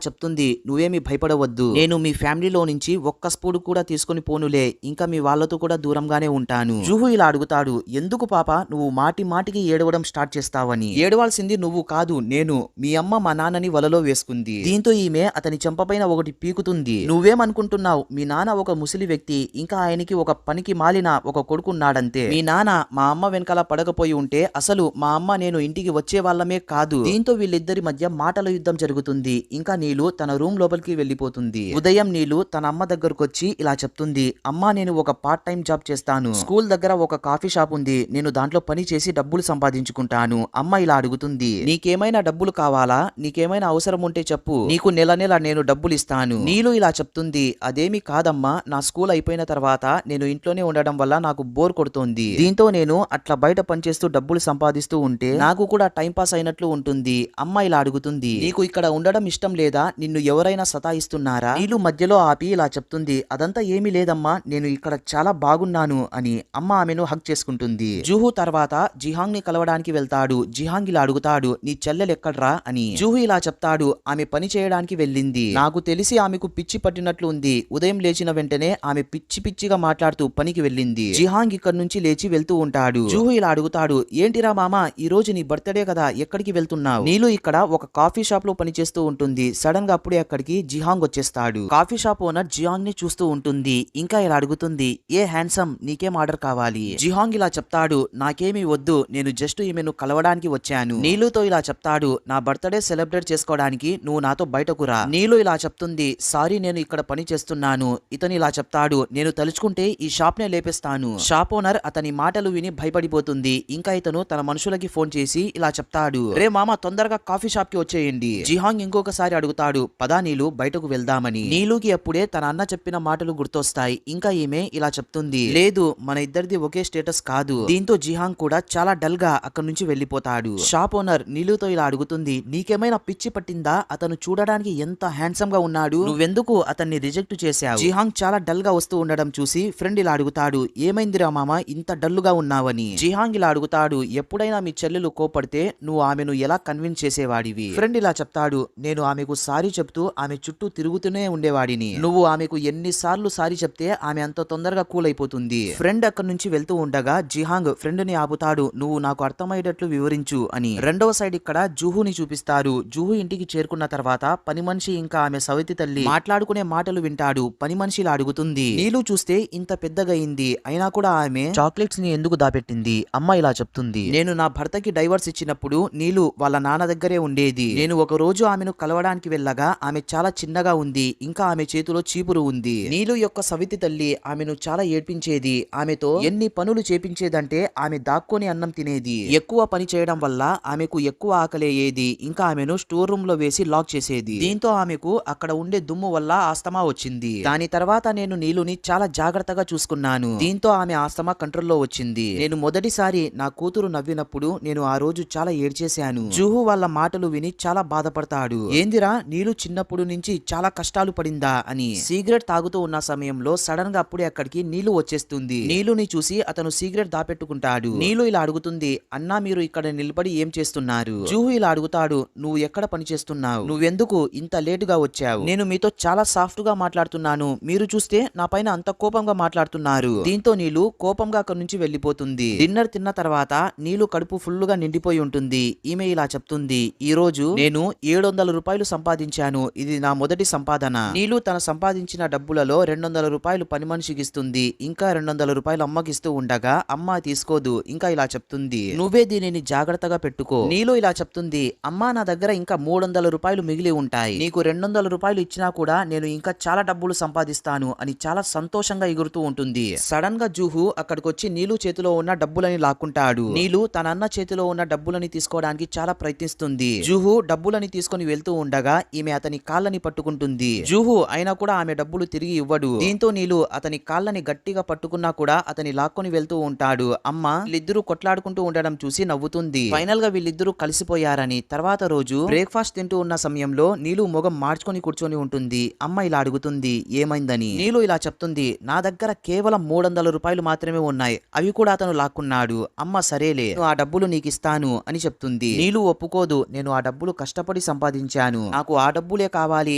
చెప్తుంది, నువ్వేమి భయపడవద్దు, నేను మీ ఫ్యామిలీలో నుంచి ఒక్క స్పూన్ కూడా తీసుకొని పోనులే, ఇంకా మీ వాళ్ళతో కూడా దూరంగానే ఉంటాను. జుహు ఇలా అడుగుతాడు, ఎందుకు పాప నువ్వు మాటి మాటికి ఏడవడం స్టార్ట్ చేస్తావని. ఏడవాల్సింది నువ్వు కాదు నేను, మీ అమ్మ మా నాన్నని వలలో వేసుకుంది, దీంతో ఈమె అతని చెంపపైన ఒకటి పీకుతుంది. నువ్వేమనుకుంటున్నావు, మీ నాన్న ఒక ముసలి వ్యక్తి, ఇంకా ఆయనకి ఒక పనికి మాలిన ఒక కొడుకున్నాడంతే. మీ నాన్న మా అమ్మ వెనకాల పడకపోయి ఉంటే అసలు మా అమ్మ నేను ఇంటికి వచ్చే వాళ్ళమే కాదు. దీంతో వీళ్ళిద్దరి మధ్య మాటల యుద్ధం జరుగుతుంది. ఇంకా నీలు తన రూమ్ లోపలికి వెళ్లిపోతుంది. ఉదయం నీలు తన అమ్మ దగ్గరకు వచ్చి ఇలా చెప్తుంది, అమ్మా నేను ఒక పార్ట్ టైం జాబ్ చేస్తాను, స్కూల్ దగ్గర ఒక కాఫీ షాప్ ఉంది, నేను దాంట్లో పని చేసి డబ్బులు సంపాదించుకుంటాను. అమ్మ ఇలా అడుగుతుంది, నీకేమైనా డబ్బులు కావాలా, నీకేమైనా అవసరం ఉంటే చెప్పు, నీకు నెల నెల నేను డబ్బులు ఇస్తాను. నీలు ఇలా చెప్తుంది, అదేమి కాదమ్మా, నా స్కూల్ అయిపోయిన తర్వాత నేను ఇంట్లోనే ఉండడం వల్ల నాకు బోర్ కొడుతోంది, దీంతో నేను అట్లా బయట పనిచేస్తూ డబ్బులు సంపాదిస్తూ ఉంటే నాకు కూడా టైం పాస్ అయినట్లు ఉంటుంది. అమ్మ ఇలా అడుగుతుంది, నీకు ఇక్కడ ఉండడం ఇష్టం లేదా, నిన్ను ఎవరైనా సతాయిస్తున్నారా? నీలు మధ్యలో ఆపి ఇలా చెప్తుంది, అదంతా ఏమీ లేదమ్మా, నేను ఇక్కడ చాలా బాగున్నాను అని. అమ్మ ఆమెను హగ్ చేసుకుంటుంది. జుహు తర్వాత జిహాంగ్ ని కలవడానికి వెళ్తాడు. జిహాంగ్ ఇలా అడుగుతాడు, నీ చెల్లెలు ఎక్కడ్రా అని. జుహు ఇలా చెప్తాడు, ఆమె పని చేయడానికి వెళ్ళింది, నాకు తెలిసి ఆమెకు పిచ్చి పట్టినట్లు ఉంది, ఉదయం లేచిన వెంటనే ఆమె పిచ్చి పిచ్చిగా మాట్లాడుతూ పనికి వెళ్ళింది. జిహాంగ్ ఇక్కడ నుంచి లేచి వెళ్తూ ఉంటాడు. జుహు ఇలా అడుగుతాడు, ఏంటిరా మామ, ఈ రోజు నీ బర్త్డే కదా, ఎక్కడికి వెళ్తున్నావు? నీలు ఇక్కడ ఒక కాఫీ షాప్ లో పనిచేస్తూ ఉంటుంది. సడన్ గా అప్పుడే అక్కడికి జిహాంగ్ వచ్చేస్తాడు. కాఫీ షాప్ ఓనర్ జిహాంగ్ ని చూస్తూ ఉంటుంది. ఇంకా ఇలా అడుగుతుంది, ఏ హ్యాండ్సమ్, నీకేం ఆర్డర్ కావాలి? జిహాంగ్ ఇలా చెప్తాడు, నాకేమీ వద్దు, నేను జస్ట్ ఈమెను కలవడానికి వచ్చాను. నీలుతో ఇలా చెప్తాడు, నా బర్త్డే సెలబ్రేట్ చేసుకోవడానికి నువ్వు నాతో బయటకు రా. నీలు ఇలా చెప్తుంది, సారీ నేను ఇక్కడ పని చేస్తున్నాను. ఇతను ఇలా చెప్తాడు, నేను తలుచుకుంటే ఈ షాప్ నే లేపేస్తాను. షాప్ ఓనర్ అతని మాటలు విని భయపడిపోతుంది. ఇంకా ఇతను తన మనుషులకి ఫోన్ చేసి ఇలా చెప్తాడు, రే మామ తొందరగా కాఫీ షాప్ కి వచ్చేయండి. జిహాంగ్ ఇంకొకసారి అడుగుతాడు, పదా నీలు బయటకు వెళ్దామని. నీలుకి అప్పుడే తన అన్న చెప్పిన మాటలు గుర్తొస్తాయి. ఇంకా ఈమె ఇలా చెప్తుంది, లేదు మన ఇద్దరిది ఒకే స్టేటస్ కాదు. దీంతో జిహాంగ్ కూడా చాలా డల్ గా అక్కడి నుంచి వెళ్లిపోతాడు. షాప్ ఓనర్ నీలుతో ఇలా అడుగుతుంది, నీకేమైనా పిచ్చి పట్టిందా, అతను చూడడానికి ఎంత హ్యాండ్సమ్ గా ఉన్నాడు, నువ్వెందుకు అతన్ని రిజెక్ట్ చేశావు? జిహాంగ్ చాలా డల్ గా వస్తూ ఉండడం చూసి ఫ్రెండ్ ఇలా అడుగుతాడు, ఏమైందిరా మామ ఇంత డల్లుగా ఉన్నావని. జిహాంగ్ ఇలా అడుగుతాడు, ఎప్పుడైనా మీ చెల్లెలు కోపడితే నువ్వు ఆమెను ఎలా కన్విన్స్ చేసేవాడివి? ఫ్రెండ్ ఇలా చెప్తాడు, నేను ఆమెకు సారీ చెప్తూ ఆమె చుట్టూ తిరుగుతూనే ఉండేవాడిని, నువ్వు ఆమెకు ఎన్నిసార్లు సారీ చెప్తే ఆమె అంత తొందరగా కూల్ అయిపోతుంది. ఫ్రెండ్ అక్కడి నుంచి వెళ్తూ ఉండగా జిహాంగ్ ఫ్రెండ్ ని ఆపుతాడు, నువ్వు నాకు అర్థమయ్యేటట్లు వివరించు అని. రెండవ సైడ్ ఇక్కడ జుహుని చూపిస్తారు. జుహు ఇంటికి చేరుకున్న తర్వాత పని మనిషి ఇంకా ఆమె సవితి తల్లి మాట్లాడుకునే మాటలు వింటాడు. పని మనిషి ఇలా అడుగుతుంది, నీలు చూస్తే ఇంత పెద్దగా అయింది, అయినా కూడా ఆమె చాక్లెట్స్ ని ఎందుకు దాపెట్టింది? అమ్మ ఇలా చెప్తుంది, నేను నా భర్తకి డైవర్స్ ఇచ్చినప్పుడు నీలు వాళ్ళ నాన్న దగ్గరే ఉండేది. నేను ఒక రోజు ఆమెను కలవడానికి వెళ్ళగా ఆమె చాలా చిన్నగా ఉంది, ఇంకా ఆమె చేతిలో చీపురు ఉంది. నీలు యొక్క సవితి తల్లి ఆమెను చాలా ఏడ్పించేది, ఆమెతో ఎన్ని పనులు చేపించేదంటే ఆమె దాక్కొని అన్నం తినేది. ఎక్కువ పని చేయడం వల్ల ఆమెకు ఎక్కువ ఆకలేయేది. ఇంకా ఆమెను స్టోర్ రూమ్ లో వేసి లాక్ చేసేది. దీంతో ఆమెకు అక్కడ ఉండే దుమ్ము వల్ల ఆస్తమా వచ్చింది. దాని తర్వాత నేను నీలుని చాలా జాగ్రత్తగా చూసుకున్నాను. దీంతో ఆమె ఆస్తమా కంట్రోల్లో వచ్చింది. నేను మొదటిసారి నా కూతురు నవ్వినప్పుడు నేను ఆ రోజు చాలా ఏడ్చేశాను. జుహు వాళ్ళ మాటలు విని చాలా బాధపడతాడు. ఏందిరా నీలు చిన్నప్పుడు నుంచి చాలా కష్టాలు పడిందా అని. సిగరెట్ తాగుతూ ఉన్న సమయంలో సడన్ గా అప్పుడే అక్కడికి నీలు వచ్చేస్తుంది. నీలుని చూసి అతను సిగరెట్ దాపెట్టుకుంటాడు. నీలు ఇలా అడుగుతుంది, అన్నా మీరు ఇక్కడ నిలబడి ఏం చేస్తున్నారు? జుహు ఇలా అడుగుతాడు, నువ్వు ఎక్కడ పని చేస్తున్నావు, నువ్వెందుకు ఇంత లేట్ గా వచ్చావు? నేను మీతో చాలా సాఫ్ట్ గా మాట్లాడుతున్నాను, మీరు చూస్తే నా పైన అంత కోపంగా మాట్లాడుతున్నారు. దీంతో నీలు కోపంగా అక్కడి నుంచి వెళ్లిపోతుంది. డిన్నర్ తిన్న తర్వాత నీలు కడుపు ఫుల్ గా నిండిపోయి ఉంటుంది. ఈమె ఇలా చెప్తుంది, ఈ రోజు నేను 700 రూపాయలు సంపాదించాను, ఇది నా మొదటి సంపాదన. నీలు తన సంపాదించిన డబ్బులలో 200 రూపాయలు పని మనిషికి ఇస్తుంది. ఇంకా 200 రూపాయలు అమ్మకిస్తూ ఉండగా అమ్మ తీసుకోదు. ఇంకా ఇలా చెప్తుంది, నువ్వే దీనిని జాగ్రత్తగా పెట్టుకో. నీలు ఇలా చెప్తుంది, అమ్మా నా దగ్గర ఇంకా 300 రూపాయలు మిగిలి ఉంటాయి, నీకు 200 రూపాయలు ఇచ్చినా కూడా నేను ఇంకా చాలా డబ్బులు సంపాదిస్తాను అని చాలా సంతోషంగా ఎగురుతూ ఉంటుంది. సడన్ గా జుహు అక్కడికొచ్చి నీలు చేతిలో ఉన్న డబ్బులని లాక్కుంటాడు. నీలు తన అన్న చేతిలో ఉన్న డబ్బులని తీసుకోవడానికి చాలా ప్రయత్నిస్తుంది. జుహు డబ్బులని తీసుకుని వెళ్తూ ఉండగా ఈమె అతని కాళ్ళని పట్టుకుంటుంది. జుహు అయినా కూడా ఆమె డబ్బులు తిరిగి ఇవ్వడు. దీంతో నీలు అతని కాళ్ళని గట్టిగా పట్టుకున్నా కూడా అతని లాక్కొని వెళ్తూ ఉంటాడు. అమ్మ వీళ్ళిద్దరూ కొట్లాడుకుంటూ ఉండడం చూసి నవ్వుతుంది. ఫైనల్ గా వీళ్ళిద్దరూ కలిసిపోయారని. తర్వాత రోజు బ్రేక్ఫాస్ట్ తింటూ ఉన్న సమయంలో నీలు మొగం మార్చుకొని కూర్చొని ఉంటుంది. అమ్మ ఇలా అడుగుతుంది, ఏమైందని. నీలు ఇలా చెప్తుంది, నా దగ్గర కేవలం 300 రూపాయలు మాత్రమే ఉన్నాయి, అవి కూడా అతను లాక్కున్నాడు. అమ్మ సరేలే, ఆ డబ్బులు నీకు ఇస్తాను అని చెప్తుంది. చెప్తుంది. నీలు ఒప్పుకోదు. నేను ఆ డబ్బులు కష్టపడి సంపాదించాను, నాకు ఆ డబ్బులే కావాలి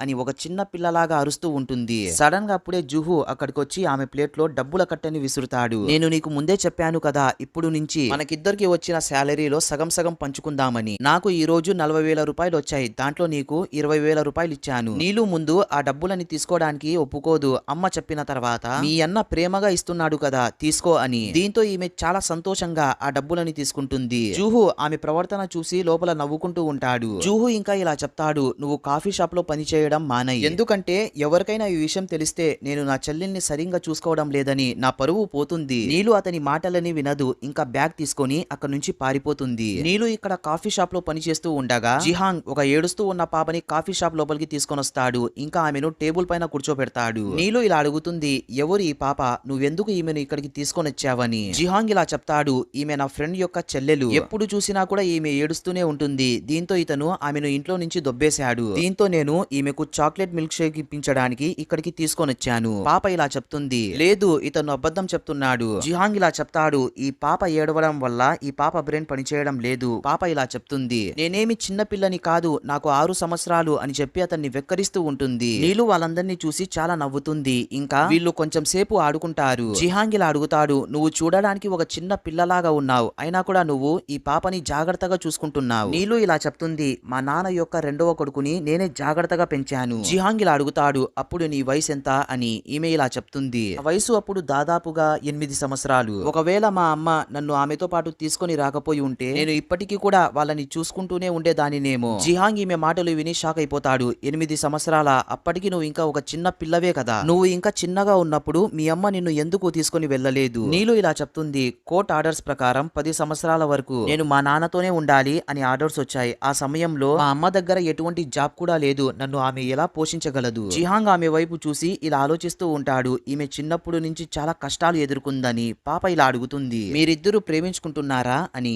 అని ఒక చిన్న పిల్లలాగా అరుస్తూ ఉంటుంది. సడన్ గా అప్పుడే జుహు అక్కడికొచ్చి ఆమె ప్లేట్ లో డబ్బుల కట్టని విసురుతాడు. నేను నీకు ముందే చెప్పాను కదా, ఇప్పుడు నుంచి మనకిద్దరికి వచ్చిన శాలరీలో సగం సగం పంచుకుందామని. నాకు ఈ రోజు 40,000 రూపాయలు వచ్చాయి, దాంట్లో నీకు 20,000 రూపాయలు ఇచ్చాను. నీలు ముందు ఆ డబ్బులని తీసుకోవడానికి ఒప్పుకోదు. అమ్మ చెప్పిన తర్వాత మీ అన్న ప్రేమగా ఇస్తున్నాడు కదా, తీసుకో అని. దీంతో ఈమె చాలా సంతోషంగా ఆ డబ్బులని తీసుకుంటుంది. జూహు ఆమె ప్రవర్తన చూసి లోపల నవ్వుకుంటూ ఉంటాడు. జూహు ఇంకా ఇలా చెప్తాడు, నువ్వు కాఫీ షాప్ లో పని చేయడం మానేయ్, ఎందుకంటే ఎవరికైనా ఈ విషయం తెలిస్తే నేను నా చెల్లెల్ని సరిగ్గా చూసుకోవడం లేదని నా పరువు పోతుంది. నీలు అతని మాటలని వినదు. ఇంకా బ్యాగ్ తీసుకొని అక్కడి నుంచి పారిపోతుంది. నీలు ఇక్కడ కాఫీ షాప్ లో పని చేస్తూ ఉండగా జిహాంగ్ ఒక ఏడుస్తూ ఉన్న పాపని కాఫీ షాప్ లోపలికి తీసుకొని వస్తాడు. ఇంకా ఆమెను టేబుల్ పైన కూర్చోబెడతాడు. నీలు ఇలా అడుగుతుంది, ఎవరు ఈ పాప, నువ్వెందుకు ఈమెను ఇక్కడికి తీసుకొని వచ్చావని. జిహాంగ్ ఇలా చెప్తాడు, ఈమె నా ఫ్రెండ్ యొక్క చెల్లెలు, ఎప్పుడు చూసినా కూడా ఈమె ఏడుస్తూనే ఉంటుంది. దీంతో ఇతను ఆమెను ఇంట్లో నుంచి దొబ్బేశాడు. దీంతో నేను ఈమెకు చాక్లెట్ మిల్క్ షేక్ ఇప్పించడానికి ఇక్కడికి తీసుకొని వచ్చాను. పాప ఇలా చెప్తుంది. లేదు, ఇతను అబద్ధం చెప్తున్నాడు. జిహాంగ్ ఇలా చెప్తాడు, ఈ పాప ఏడవడం వల్ల ఈ పాప బ్రెయిన్ పనిచేయడం లేదు. పాప ఇలా చెప్తుంది, నేనేమి చిన్న పిల్లని కాదు, నాకు 6 సంవత్సరాలు అని చెప్పి అతన్ని వెక్కరిస్తూ ఉంటుంది. నీలు వాళ్ళందరినీ చూసి చాలా నవ్వుతుంది. ఇంకా వీళ్ళు కొంచెం సేపు ఆడుకుంటారు. జిహాంగ్ ఇలా అడుగుతాడు, నువ్వు చూడడానికి ఒక చిన్న పిల్లలాగా ఉన్నావు, అయినా కూడా నువ్వు ఈ పాపని జాగ్రత్తగా చూసుకుంటున్నావు. నీలు ఇలా చెప్తుంది, మా నాన్న యొక్క రెండవ కొడుకుని నేనే జాగ్రత్తగా పెంచాను. జిహాంగ్ ఇలా అడుగుతాడు, అప్పుడు నీ వయసు ఎంత అని. ఈమె ఇలా చెప్తుంది, వయసు అప్పుడు దాదాపుగా 8 సంవత్సరాలు. ఒకవేళ మా అమ్మ నన్ను ఆమెతో పాటు తీసుకొని రాకపోయి ఉంటే నేను ఇప్పటికీ కూడా వాళ్ళని చూసుకుంటూనే ఉండేదానినేమో. జిహాంగ్ ఈమె మాటలు విని షాక్ అయిపోతాడు. 8 సంవత్సరాల, అప్పటికి నువ్వు ఇంకా ఒక చిన్న పిల్లవే కదా, నువ్వు ఇంకా చిన్నగా ఉన్నప్పుడు మీ అమ్మ నిన్ను ఎందుకు తీసుకొని వెళ్ళలేదు. నీలు ఇలా చెప్తుంది, కోర్ట్ ఆర్డర్స్ ప్రకారం 10 సంవత్సరాల వరకు నేను మా నాన్నతోనే ఉండాలి అని ఆర్డర్స్ వచ్చాయి. ఆ సమయంలో మా అమ్మ దగ్గర ఎటువంటి జాబ్ కూడా లేదు, నన్ను ఆమె ఎలా పోషించగలదు. జిహాంగ్ ఆమె వైపు చూసి ఇలా ఆలోచిస్తూ ఉంటాడు. ఈమె చిన్నప్పుడు నుంచి చాలా కష్టాలు ఎదుర్కొందని. పాప ఇలా అడుగుతుంది, మీరిద్దరూ ప్రేమించుకుంటున్నారా అని.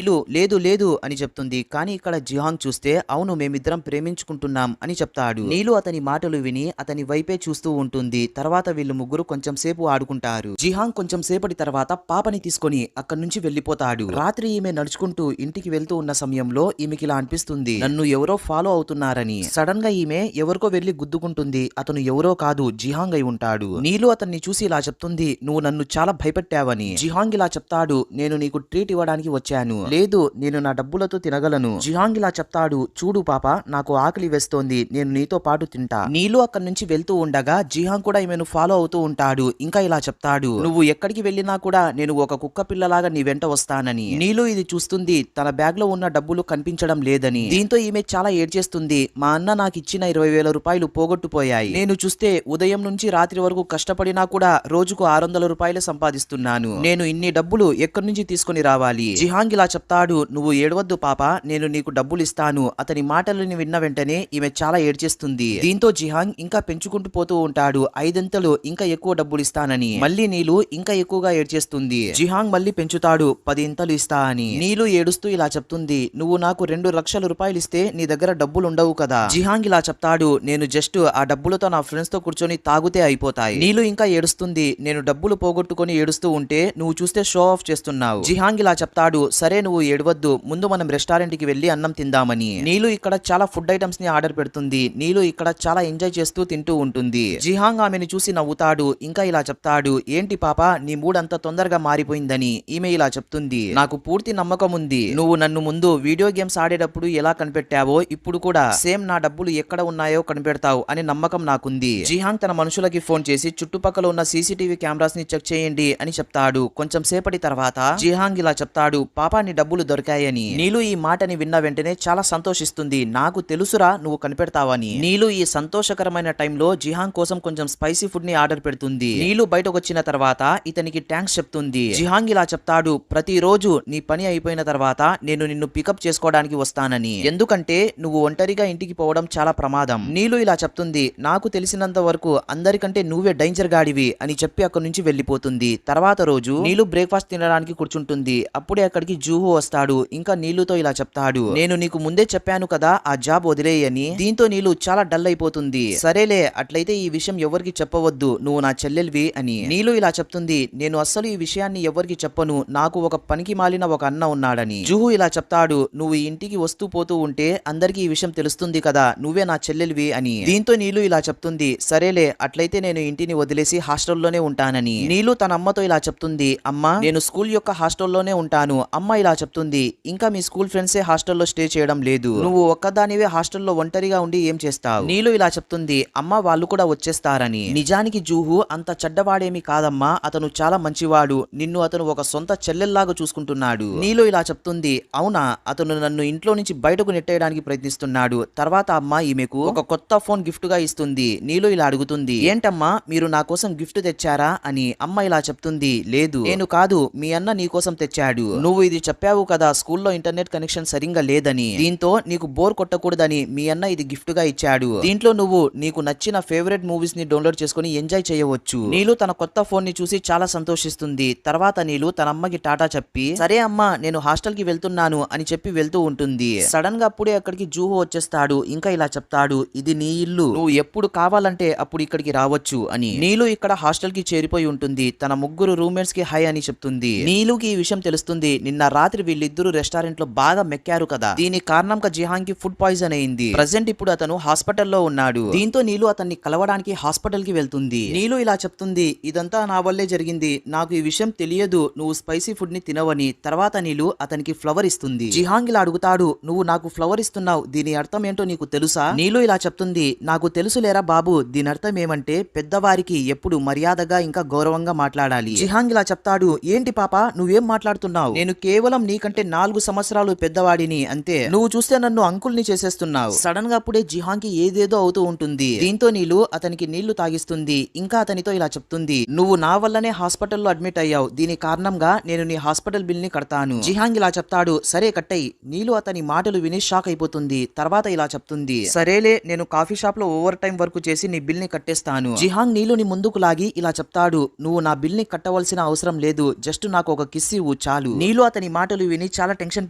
లేదు లేదు అని చెప్తుంది. కానీ ఇక్కడ జిహాంగ్ చూస్తే అవును మేమిద్దరం ప్రేమించుకుంటున్నాం అని చెప్తాడు. నీలు అతని మాటలు విని అతని వైపే చూస్తూ ఉంటుంది. తర్వాత వీళ్ళు ముగ్గురు కొంచెం సేపు ఆడుకుంటారు. జిహాంగ్ కొంచెం సేపటి తర్వాత పాపని తీసుకొని అక్కడి నుంచి వెళ్లిపోతాడు. రాత్రి ఈమె నడుచుకుంటూ ఇంటికి వెళ్తూ ఉన్న సమయంలో ఈమెకి ఇలా అనిపిస్తుంది, నన్ను ఎవరో ఫాలో అవుతున్నారని. సడన్ గా ఈమె ఎవరికో వెళ్లి గుద్దుకుంటుంది. అతను ఎవరో కాదు, జిహాంగ్ అయి ఉంటాడు. నీలు అతన్ని చూసి ఇలా చెప్తుంది, నువ్వు నన్ను చాలా భయపెట్టావని. జిహాంగ్ ఇలా చెప్తాడు, నేను నీకు ట్రీట్ ఇవ్వడానికి వచ్చాను, లేదు నేను నా డబ్బులతో తినగలను. జిహాంగ్ ఇలా చెప్తాడు, చూడు పాప, నాకు ఆకలి వేస్తోంది, నేను నీతో పాటు తింటా. నీలు అక్కడి నుంచి వెళ్తూ ఉండగా జిహాంగ్ కూడా ఈమెను ఫాలో అవుతూ ఉంటాడు. ఇంకా ఇలా చెప్తాడు, నువ్వు ఎక్కడికి వెళ్ళినా కూడా నేను ఒక కుక్క పిల్లలాగా నీ వెంట వస్తానని. నీలు ఇది చూస్తుంది, తన బ్యాగ్ లో ఉన్న డబ్బులు కనిపించడం లేదని. దీంతో ఈమె చాలా ఏడ్చేస్తుంది, మా అన్న నాకు ఇచ్చిన 20,000 రూపాయలు పోగొట్టుపోయాయి. నేను చూస్తే ఉదయం నుంచి రాత్రి వరకు కష్టపడినా కూడా రోజుకు 600 రూపాయలు సంపాదిస్తున్నాను. నేను ఇన్ని డబ్బులు ఎక్కడి నుంచి తీసుకొని రావాలి. జిహాంగ్ ఇలా చెప్తాడు, నువ్వు ఏడవద్దు పాప, నేను నీకు డబ్బులు ఇస్తాను. అతని మాటలని విన్న వెంటనే ఈమె చాలా ఏడ్చేస్తుంది. దీంతో జిహాంగ్ ఇంకా పెంచుకుంటూ పోతూ ఉంటాడు. 5 ఇంకా ఎక్కువ డబ్బులు ఇస్తానని. మళ్ళీ నీలు ఇంకా ఎక్కువగా ఏడ్చేస్తుంది. జిహాంగ్ మళ్ళీ పెంచుతాడు, 10 ఇస్తా అని. నీలు ఏడుస్తూ ఇలా చెప్తుంది, నువ్వు నాకు 2 లక్షల రూపాయలు ఇస్తే నీ దగ్గర డబ్బులు ఉండవు కదా. జిహాంగ్ ఇలా చెప్తాడు, నేను జస్ట్ ఆ డబ్బులతో నా ఫ్రెండ్స్ తో కూర్చొని తాగుతే అయిపోతాయి. నీలు ఇంకా ఏడుస్తుంది, నేను డబ్బులు పోగొట్టుకొని ఏడుస్తూ ఉంటే నువ్వు చూస్తే షో ఆఫ్ చేస్తున్నావు. జిహాంగ్ ఇలా చెప్తాడు, సరే నువ్వు ఏడవద్దు, ముందు మనం రెస్టారెంట్ కి వెళ్లి అన్నం తిందామని. నీలు ఇక్కడ చాలా ఫుడ్ ఐటమ్స్ ని ఆర్డర్ పెడుతుంది. నీలు ఇక్కడ చాలా ఎంజాయ్ చేస్తూ తింటూ ఉంటుంది. జిహాంగ్ ఆమెను చూసి నవ్వుతాడు. ఇంకా ఇలా చెప్తాడు, ఏంటి పాప నీ మూడ్ అంత తొందరగా మారిపోయిందని. ఈమె ఇలా చెప్తుంది, నాకు పూర్తి నమ్మకం ఉంది, నువ్వు నన్ను ముందు వీడియో గేమ్స్ ఆడేటప్పుడు ఎలా కనిపెట్టావో ఇప్పుడు కూడా సేమ్ నా డబ్బులు ఎక్కడ ఉన్నాయో కనిపెడతావు అని నమ్మకం నాకుంది. జిహాంగ్ తన మనుషులకి ఫోన్ చేసి చుట్టుపక్కల ఉన్న సీసీటీవీ కెమెరాస్ ని చెక్ చేయండి అని చెప్తాడు. కొంచెం సేపటి తర్వాత జిహాంగ్ ఇలా చెప్తాడు, పాపా నీ డబ్బులు దొరికాయని. నీలు ఈ మాటని విన్న వెంటనే చాలా సంతోషిస్తుంది. నాకు తెలుసురా నువ్వు కనిపెడతావని. నీలు ఈ సంతోషకరమైన టైంలో జిహాంగ్ కోసం కొంచెం స్పైసీ ఫుడ్ ని ఆర్డర్ పెడుతుంది. నీలు బయటకు వచ్చిన తర్వాత ఇతనికి థ్యాంక్స్ చెప్తుంది. జిహాంగ్ ఇలా చెప్తాడు, ప్రతిరోజు నీ పని అయిపోయిన తర్వాత నేను నిన్ను పికప్ చేసుకోవడానికి వస్తానని, ఎందుకంటే నువ్వు ఒంటరిగా ఇంటికి పోవడం చాలా ప్రమాదం. నీలు ఇలా చెప్తుంది, నాకు తెలిసినంత వరకు అందరికంటే నువ్వే డేంజర్ గాడివి అని చెప్పి అక్కడి నుంచి వెళ్లిపోతుంది. తర్వాత రోజు నీలు బ్రేక్ఫాస్ట్ తినడానికి కూర్చుంటుంది. అప్పుడే అక్కడికి జూహు వస్తాడు. ఇంకా నీలుతో ఇలా చెప్తాడు, నేను నీకు ముందే చెప్పాను కదా ఆ జాబ్ వదిలేయని. దీంతో నీలు చాలా డల్ అయిపోతుంది. సరేలే అట్లయితే ఈ విషయం ఎవరికి చెప్పవద్దు, నువ్వు నా చెల్లెల్వి అని. నీలు ఇలా చెప్తుంది, నేను అస్సలు ఈ విషయాన్ని ఎవరికి చెప్పను, నాకు ఒక పనికి మాలిన ఒక అన్న ఉన్నాడని. జూహు ఇలా చెప్తాడు, నువ్వు ఈ ఇంటికి వస్తూ పోతూ ఉంటే అందరికీ ఈ విషయం తెలుస్తుంది కదా, నువ్వే నా చెల్లెలివి అని. దీంతో నీలు ఇలా చెప్తుంది, సరేలే అట్లయితే నేను ఇంటిని వదిలేసి హాస్టల్లోనే ఉంటానని. నీలు తన అమ్మతో ఇలా చెప్తుంది, అమ్మా నేను స్కూల్ యొక్క హాస్టల్లోనే ఉంటాను. అమ్మ ఇలా చెప్తుంది, ఇంకా మీ స్కూల్ ఫ్రెండ్సే హాస్టల్లో స్టే చేయడం లేదు, నువ్వు ఒక్కదానివే హాస్టల్లో ఒంటరిగా ఉండి ఏం చేస్తావు. నీలు ఇలా చెప్తుంది, అమ్మ వాళ్ళు కూడా వచ్చేస్తారని. నిజానికి జూహు అంత చెడ్డవాడేమి కాదమ్మా, అతను చాలా మంచివాడు, నిన్ను అతను ఒక సొంత చెల్లెల్లాగా చూసుకుంటున్నాడు. నీలు ఇలా చెప్తుంది, అవునా, అతను నన్ను ఇంట్లో నుంచి బయటకు నెట్టేయడానికి ప్రయత్నిస్తున్నాడు. తర్వాత అమ్మ ఈమెకు ఒక కొత్త ఫోన్ గిఫ్ట్ గా ఇస్తుంది. నీలు ఇలా అడుగుతుంది, ఏంటమ్మా మీరు నా కోసం గిఫ్ట్ తెచ్చారా అని. అమ్మ ఇలా చెప్తుంది, లేదు నేను కాదు, మీ అన్న నీ కోసం తెచ్చాడు. నువ్వు ఇది చెప్పావు కదా స్కూల్లో ఇంటర్నెట్ కనెక్షన్ సరిగ్గా లేదని, దీంతో నీకు బోర్ కొట్టకూడదని మీ అన్న ఇది గిఫ్ట్ గా ఇచ్చాడు. దీంట్లో నువ్వు నీకు నచ్చిన ఫేవరెట్ మూవీస్ ని డౌన్లోడ్ చేసుకుని ఎంజాయ్ చేయవచ్చు. నీలు తన కొత్త ఫోన్ ని చూసి చాలా సంతోషిస్తుంది. తర్వాత నీలు తన అమ్మకి టాటా చెప్పి, సరే అమ్మా నేను హాస్టల్ కి వెళ్తున్నాను అని చెప్పి వెళ్తూ ఉంటుంది. సడన్ గా అప్పుడే అక్కడికి జూహు వచ్చేస్తాడు. ఇంకా ఇలా చెప్తాడు, ఇది నీ ఇల్లు, నువ్వు ఎప్పుడు కావాలంటే అప్పుడు ఇక్కడికి రావచ్చు అని. నీలు ఇక్కడ హాస్టల్ కి చేరిపోయి ఉంటుంది. తన ముగ్గురు రూమ్మేట్స్ కి హై అని చెప్తుంది. నీలుకి ఈ విషయం తెలుస్తుంది, నిన్న రాత్రి వీళ్ళిద్దరూ రెస్టారెంట్ లో బాగా మెక్కారు కదా, దీనికి కారణంగా జిహాంగ్ కి ఫుడ్ పాయిజన్ అయింది. ప్రజెంట్ ఇప్పుడు అతను హాస్పిటల్లో ఉన్నాడు. దీంతో నీలు అతన్ని కలవడానికి హాస్పిటల్ కి వెళ్తుంది. నీలు ఇలా చెప్తుంది, ఇదంతా నా వల్లే జరిగింది, నాకు ఈ విషయం తెలియదు నువ్వు స్పైసీ ఫుడ్ ని తినవని. తర్వాత నీలు అతనికి ఫ్లవర్ ఇస్తుంది. జిహాంగ్ ఇలా అడుగుతాడు, నువ్వు నాకు ఫ్లవర్ ఇస్తున్నావు, దీని అర్థం ఏంటో నీకు తెలుసా. నీలు ఇలా చెప్తుంది, నాకు తెలుసులేరా బాబు, దీని అర్థం ఏమంటే పెద్దవారికి ఎప్పుడు మర్యాదగా ఇంకా గౌరవంగా మాట్లాడాలి. జిహాంగ్ ఇలా చెప్తాడు, ఏంటి పాప నువ్వేం మాట్లాడుతున్నావు, నేను కేవలం నీకంటే 4 సంవత్సరాలు పెద్దవాడిని అంతే, నువ్వు చూస్తే నన్ను అంకుల్ని చేసేస్తున్నావు. సడన్ గా అప్పుడే జిహాంగ్ కి ఏదేదో అవుతూ ఉంటుంది. దీంతో నీలు అతనికి నీళ్లు తాగిస్తుంది. ఇంకా అతనితో ఇలా చెప్తుంది, నువ్వు నా వల్లనే హాస్పిటల్లో అడ్మిట్ అయ్యావు, దీని కారణంగా నేను నీ హాస్పిటల్ బిల్ ని కడతాను. జిహాంగ్ ఇలా చెప్తాడు, సరే కట్టయి. నీలు అతని మాటలు విని షాక్ అయిపోతుంది. తర్వాత ఇలా చెప్తుంది, సరేలే నేను కాఫీ షాప్ లో ఓవర్ టైం వర్క్ చేసి నీ బిల్ ని కట్టేస్తాను. జిహాంగ్ నీలుని ముందుకు లాగి ఇలా చెప్తాడు, నువ్వు నా బిల్ ని కట్టవలసిన అవసరం లేదు, జస్ట్ నాకు ఒక కిస్ ఇవ్వు చాలు. నీలు అతని మాటలు విని చాలా టెన్షన్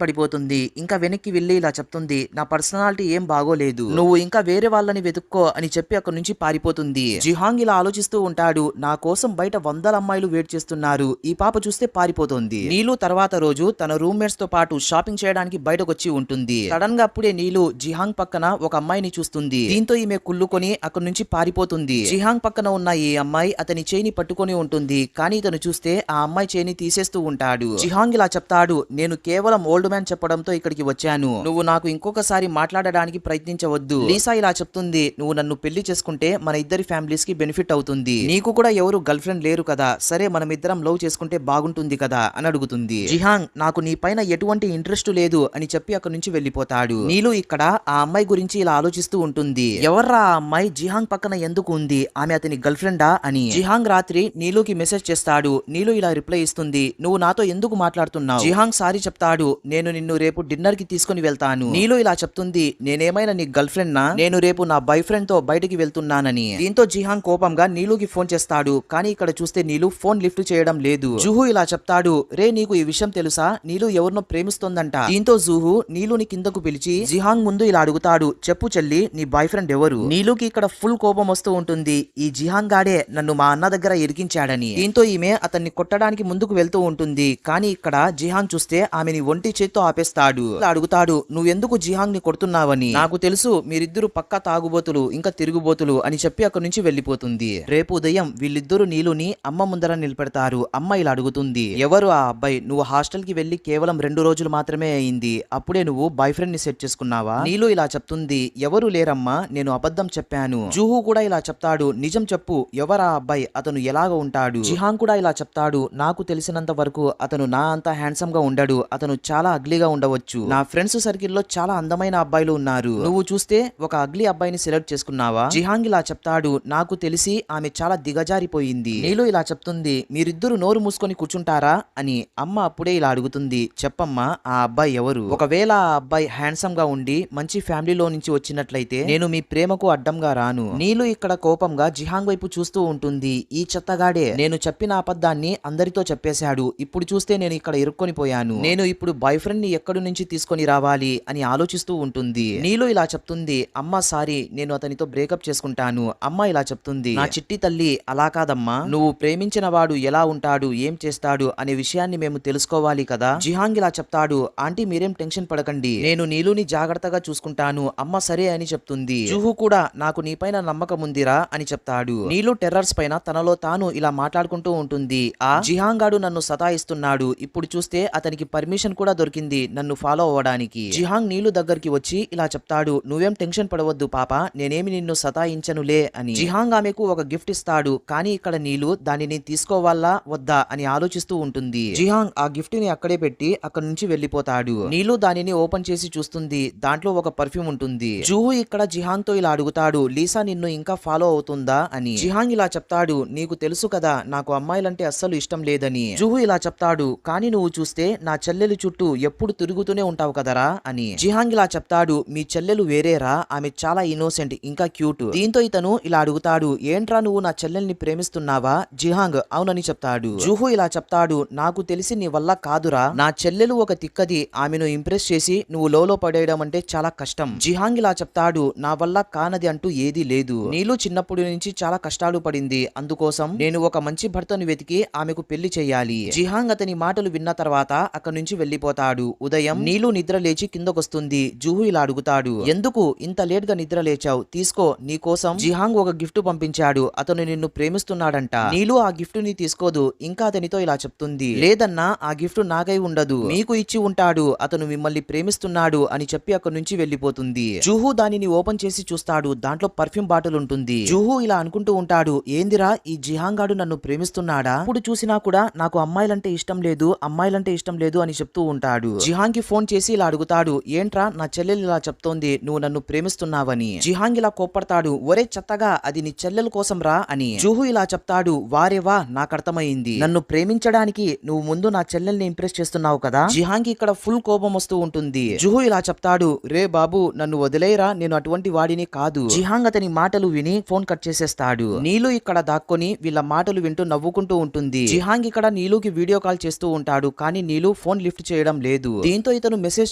పడిపోతుంది. ఇంకా వెనక్కి వెళ్లి ఇలా చెప్తుంది, నా పర్సనాలిటీ ఏం బాగోలేదు, నువ్వు ఇంకా వేరే వాళ్ళని వెతుక్కో అని చెప్పి అక్కడి నుంచి పారిపోతుంది. జిహాంగ్ ఇలా ఆలోచిస్తూ ఉంటాడు, నా కోసం బయట 100 అమ్మాయిలు వెయిట్ చేస్తున్నారు, ఈ పాప చూస్తే పారిపోతుంది. నీలు తర్వాత రోజు తన రూమ్మేట్స్ తో పాటు షాపింగ్ చేయడానికి బయటకు వచ్చి ఉంటుంది. సడన్ గా అప్పుడే నీలు జిహాంగ్ పక్కన ఒక అమ్మాయిని చూస్తుంది. దీంతో ఈమె కుళ్ళుకొని అక్కడి నుంచి పారిపోతుంది. జిహాంగ్ పక్కన ఉన్న ఈ అమ్మాయి అతని చేయిని పట్టుకొని ఉంటుంది. కానీ ఇతను చూస్తే ఆ అమ్మాయి చేయిని తీసేస్తూ ఉంటాడు. జిహాంగ్ ఇలా చెప్తాడు, నేను కేవలం ఓల్డ్ మ్యాన్ చెప్పడంతో ఇక్కడికి వచ్చాను, నువ్వు నాకు ఇంకొకసారి మాట్లాడడానికి ప్రయత్నించవద్దు. లీసా ఇలా చెప్తుంది, నువ్వు నన్ను పెళ్లి చేసుకుంటే మన ఇద్దరి ఫ్యామిలీస్ కి బెనిఫిట్ అవుతుంది, నీకు కూడా ఎవరు గర్ల్ ఫ్రెండ్ లేరు కదా, సరే మనం ఇద్దరం లవ్ చేసుకుంటే బాగుంటుంది కదా అని అడుగుతుంది. జిహాంగ్ నాకు నీ పైన ఎటువంటి ఇంట్రెస్ట్ లేదు అని చెప్పి అక్కడి నుంచి వెళ్లిపోతాడు. నీలు ఇక్కడ ఆ అమ్మాయి గురించి ఇలా ఆలోచిస్తూ ఉంటుంది, ఎవర్రా ఆ అమ్మాయి జిహాంగ్ పక్కన ఎందుకు ఉంది, ఆమె అతని గర్ల్ ఫ్రెండా అని. జిహాంగ్ రాత్రి నీలుకి మెసేజ్ చేస్తాడు. నీలు ఇలా రిప్లై ఇస్తుంది, నువ్వు నాతో ఎందుకు మాట్లాడుతున్నావు. జిహాంగ్ సారీ చెప్తాడు, నేను నిన్ను రేపు డిన్నర్ కి తీసుకుని వెళ్తాను. నీలు ఇలా చెప్తుంది, నేనేమైనా నీ గర్ల్ ఫ్రెండ్ నా, నేను రేపు నా బాయ్ ఫ్రెండ్ తో బయటికి వెళ్తున్నానని. దీంతో జిహాంగ్ కోపంగా నీలుకి ఫోన్ చేస్తాడు. కానీ ఇక్కడ చూస్తే నీలు ఫోన్ లిఫ్ట్ చేయడం లేదు. జుహు ఇలా చెప్తాడు, రే నీకు ఈ విషయం తెలుసా, నీలు ఎవరినో ప్రేమిస్తోందంట. దీంతో జుహు నీలుని కిందకు పిలిచి జిహాంగ్ ముందు ఇలా అడుగుతాడు, చెప్పు చెల్లి నీ బాయ్ ఫ్రెండ్ ఎవరు. నీలుకి ఇక్కడ ఫుల్ కోపం వస్తూ ఉంటుంది, ఈ జిహాంగ్ గాడే నన్ను మా అన్న దగ్గర ఇరికించాడని. దీంతో ఈమె అతన్ని కొట్టడానికి ముందుకు వెళ్తూ ఉంటుంది. కానీ ఇక్కడ జిహాంగ్ చూస్తే ఆమెని ఒంటి చేత్తో ఆపేస్తాడు. ఇలా అడుగుతాడు, నువ్వెందుకు జిహాంగ్ ని కొడుతున్నావని. నాకు తెలుసు మీరిద్దరు పక్కా తాగుబోతులు ఇంకా తిరుగుబోతులు అని చెప్పి అక్కడి నుంచి వెళ్లిపోతుంది. రేపు ఉదయం వీళ్ళిద్దరూ నీలుని అమ్మ ముందర నిలబెడతారు. అమ్మ ఇలా అడుగుతుంది, ఎవరు ఆ అబ్బాయి, నువ్వు హాస్టల్ కి వెళ్లి కేవలం 2 రోజులు మాత్రమే అయింది, అప్పుడే నువ్వు బాయ్ ఫ్రెండ్ ని సెట్ చేసుకున్నావా. నీలు ఇలా చెప్తుంది, ఎవరు లేరమ్మా, నేను అబద్ధం చెప్పాను. జూహు కూడా ఇలా చెప్తాడు, నిజం చెప్పు, ఎవరా అబ్బాయి, అతను ఎలాగ ఉంటాడు. జిహాంగ్ కూడా ఇలా చెప్తాడు, నాకు తెలిసినంత వరకు అతను నా అంత హ్యాండ్సమ్ గా ఉండడు, అతను చాలా అగ్లీగా ఉండవచ్చు, నా ఫ్రెండ్స్ సర్కిల్ లో చాలా అందమైన అబ్బాయిలు ఉన్నారు, నువ్వు చూస్తే ఒక అగ్లీ అబ్బాయిని సెలెక్ట్ చేసుకున్నావా. జిహాంగ్ ఇలా చెప్తాడు, నాకు తెలిసి ఆమె చాలా దిగజారిపోయింది. నీలు ఇలా చెప్తుంది, మీరిద్దరు నోరు మూసుకొని కూర్చుంటారా అని. అమ్మ అప్పుడే ఇలా అడుగుతుంది, చెప్పమ్మా ఆ అబ్బాయి ఎవరు. ఒకవేళ ఆ అబ్బాయి హ్యాండ్సమ్ గా ఉండి మంచి ఫ్యామిలీలో నుంచి వచ్చినట్లయితే నేను మీ ప్రేమకు అడ్డంగా రాను. నీలు ఇక్కడ కోపంగా జిహాంగ్ వైపు చూస్తూ ఉంటుంది, ఈ చెత్తగాడే నేను చెప్పిన అబద్ధాన్ని అందరితో చెప్పేశాడు, ఇప్పుడు చూస్తే నేను ఇక్కడ ఇరుక్కొని పోయాను, నేను ఇప్పుడు బాయ్ ఫ్రెండ్ ని ఎక్కడి నుంచి తీసుకొని రావాలి అని ఆలోచిస్తూ ఉంటుంది. నీలు ఇలా చెప్తుంది, అమ్మ సారీ నేను అతనితో బ్రేకప్ చేసుకుంటాను. అమ్మ ఇలా చెప్తుంది, నా చిట్టి తల్లి అలా కాదమ్మా, నువ్వు ప్రేమించిన వాడు ఎలా ఉంటాడు ఏం చేస్తాడు అనే విషయాన్ని మేము తెలుసుకోవాలి కదా. జిహాంగ్ ఇలా చెప్తాడు, ఆంటీ మీరేం టెన్షన్ పడకండి, నేను నీలుని జాగ్రత్తగా చూసుకుంటాను, అమ్మ సరే అని చెప్తుంది. జుహు కూడా నాకు నీపైన నమ్మకం ఉందిరా అని చెప్తాడు. నీలు టెర్రర్స్ పైన తనలో తాను ఇలా మాట్లాడుకుంటూ ఉంటుంది. ఆ జిహాంగ్ గాడు నన్ను సతాయిస్తున్నాడు, ఇప్పుడు చూస్తే అతనికి పర్మిషన్ కూడా దొరికింది నన్ను ఫాలో అవ్వడానికి. జిహాంగ్ నీలు దగ్గరికి వచ్చి ఇలా చెప్తాడు, నువ్వేం టెన్షన్ పడవద్దు పాప, నేనేమి నిన్ను సతాయించనులే అని. జిహాంగ్ ఆమెకు ఒక గిఫ్ట్ ఇస్తాడు, కానీ ఇక్కడ నీలు దానిని తీసుకోవాలా వద్దా అని ఆలోచిస్తూ ఉంటుంది. జిహాంగ్ ఆ గిఫ్ట్ ని అక్కడే పెట్టి అక్కడి నుంచి వెళ్లిపోతాడు. నీలు దానిని ఓపెన్ చేసి చూస్తుంది, దాంట్లో ఒక పర్ఫ్యూమ్ ఉంటుంది. జుహు ఇక్కడ జిహాంగ్ తో ఇలా అడుగుతాడు, లీసా నిన్ను ఇంకా ఫాలో అవుతుందా అని. జిహాంగ్ ఇలా చెప్తాడు, నీకు తెలుసు కదా నాకు అమ్మాయిలంటే అస్సలు ఇష్టం లేదని. జుహు ఇలా చెప్తాడు, కానీ నువ్వు చూస్తే నా చెల్లెలు చుట్టూ ఎప్పుడు తిరుగుతూనే ఉంటావు కదరా అని. జిహాంగ్ ఇలా చెప్తాడు, మీ చెల్లెలు వేరేరా, ఆమె చాలా ఇన్నోసెంట్ ఇంకా క్యూట్. దీంతో ఇతను ఇలా అడుగుతాడు, ఏంట్రా నువ్వు నా చెల్లెల్ని ప్రేమిస్తున్నావా? జిహాంగ్ అవునని చెప్తాడు. జుహు ఇలా చెప్తాడు, నాకు తెలిసి నీ వల్ల కాదురా, నా చెల్లెలు ఒక తిక్కది, ఆమెను ఇంప్రెస్ చేసి నువ్వు లోలో పడేయడం అంటే చాలా కష్టం. జిహాంగ్ ఇలా చెప్తాడు, నా వల్ల కానది అంటూ ఏదీ లేదు, నీలు చిన్నప్పటి నుంచి చాలా కష్టాలు పడింది, అందుకోసం నేను ఒక మంచి భర్తను వెతికి ఆమెకు పెళ్లి చేయాలి. జిహాంగ్ అతని మాటలు విన్న తర్వాత అక్కడి నుంచి వెళ్లిపోతాడు. ఉదయం నీలు నిద్ర లేచి కిందకొస్తుంది. జుహు ఇలా అడుగుతాడు, ఎందుకు ఇంత లేట్ గా నిద్ర లేచావు? తీసుకో, నీ కోసం జిహాంగ్ ఒక గిఫ్ట్ పంపించాడు, అతను నిన్ను ప్రేమిస్తున్నాడంట. నీలు ఆ గిఫ్ట్ ని తీసుకోదు, ఇంకా అతనితో ఇలా చెప్తుంది, లేదన్నా ఆ గిఫ్ట్ నాకై ఉండదు, మీకు ఇచ్చి ఉంటాడు, అతను మిమ్మల్ని ప్రేమిస్తున్నాడు అని చెప్పి అక్కడి నుంచి వెళ్లిపోతుంది. జుహు దానిని ఓపెన్ చేసి చూస్తాడు, దాంట్లో పర్ఫ్యూమ్ బాటిల్ ఉంటుంది. జుహు ఇలా అనుకుంటూ ఉంటాడు, ఏందిరా ఈ జిహాంగ్ గాడు నన్ను ప్రేమిస్తున్నాడా? ఇప్పుడు చూసినా కూడా నాకు అమ్మాయిలంటే ఇష్టం లేదు, అమ్మాయిలంటే ఇష్టం లేదు అని చెప్తూ ఉంటాడు. జిహాంగ్ కి ఫోన్ చేసి ఇలా అడుగుతాడు, ఏంట్రా నా చెల్లెలు ఇలా చెప్తోంది నువ్వు నన్ను ప్రేమిస్తున్నావని. జిహాంగ్ ఇలా కోప్పడతాడు, ఒరే చెత్తగా అది నీ చెల్లెల కోసం రా అని. జుహు ఇలా చెప్తాడు, వారేవా నాకు అర్థమైంది, నన్ను ప్రేమించడానికి నువ్వు ముందు నా చెల్లెల్ని ఇంప్రెస్ చేస్తున్నావు కదా. జిహాంగ్ ఇక్కడ ఫుల్ కోపం వస్తూ ఉంటుంది. జుహు ఇలా చెప్తాడు, రే బాబు నన్ను వదిలేరా, నేను అటువంటి వాడిని కాదు. జిహాంగ్ అతని మాటలు విని ఫోన్ కట్ చేసేస్తాడు. నీలు ఇక్కడ దాక్కొని వీళ్ళ మాటలు వింటూ నవ్వుకుంటూ ఉంటుంది. జిహాంగ్ ఇక్కడ నీలుకి వీడియో కాల్ చేస్తూ ఉంటాడు, కానీ నీలు ఫోన్ లిఫ్ట్ చేయడం లేదు. దీంతో ఇతను మెసేజ్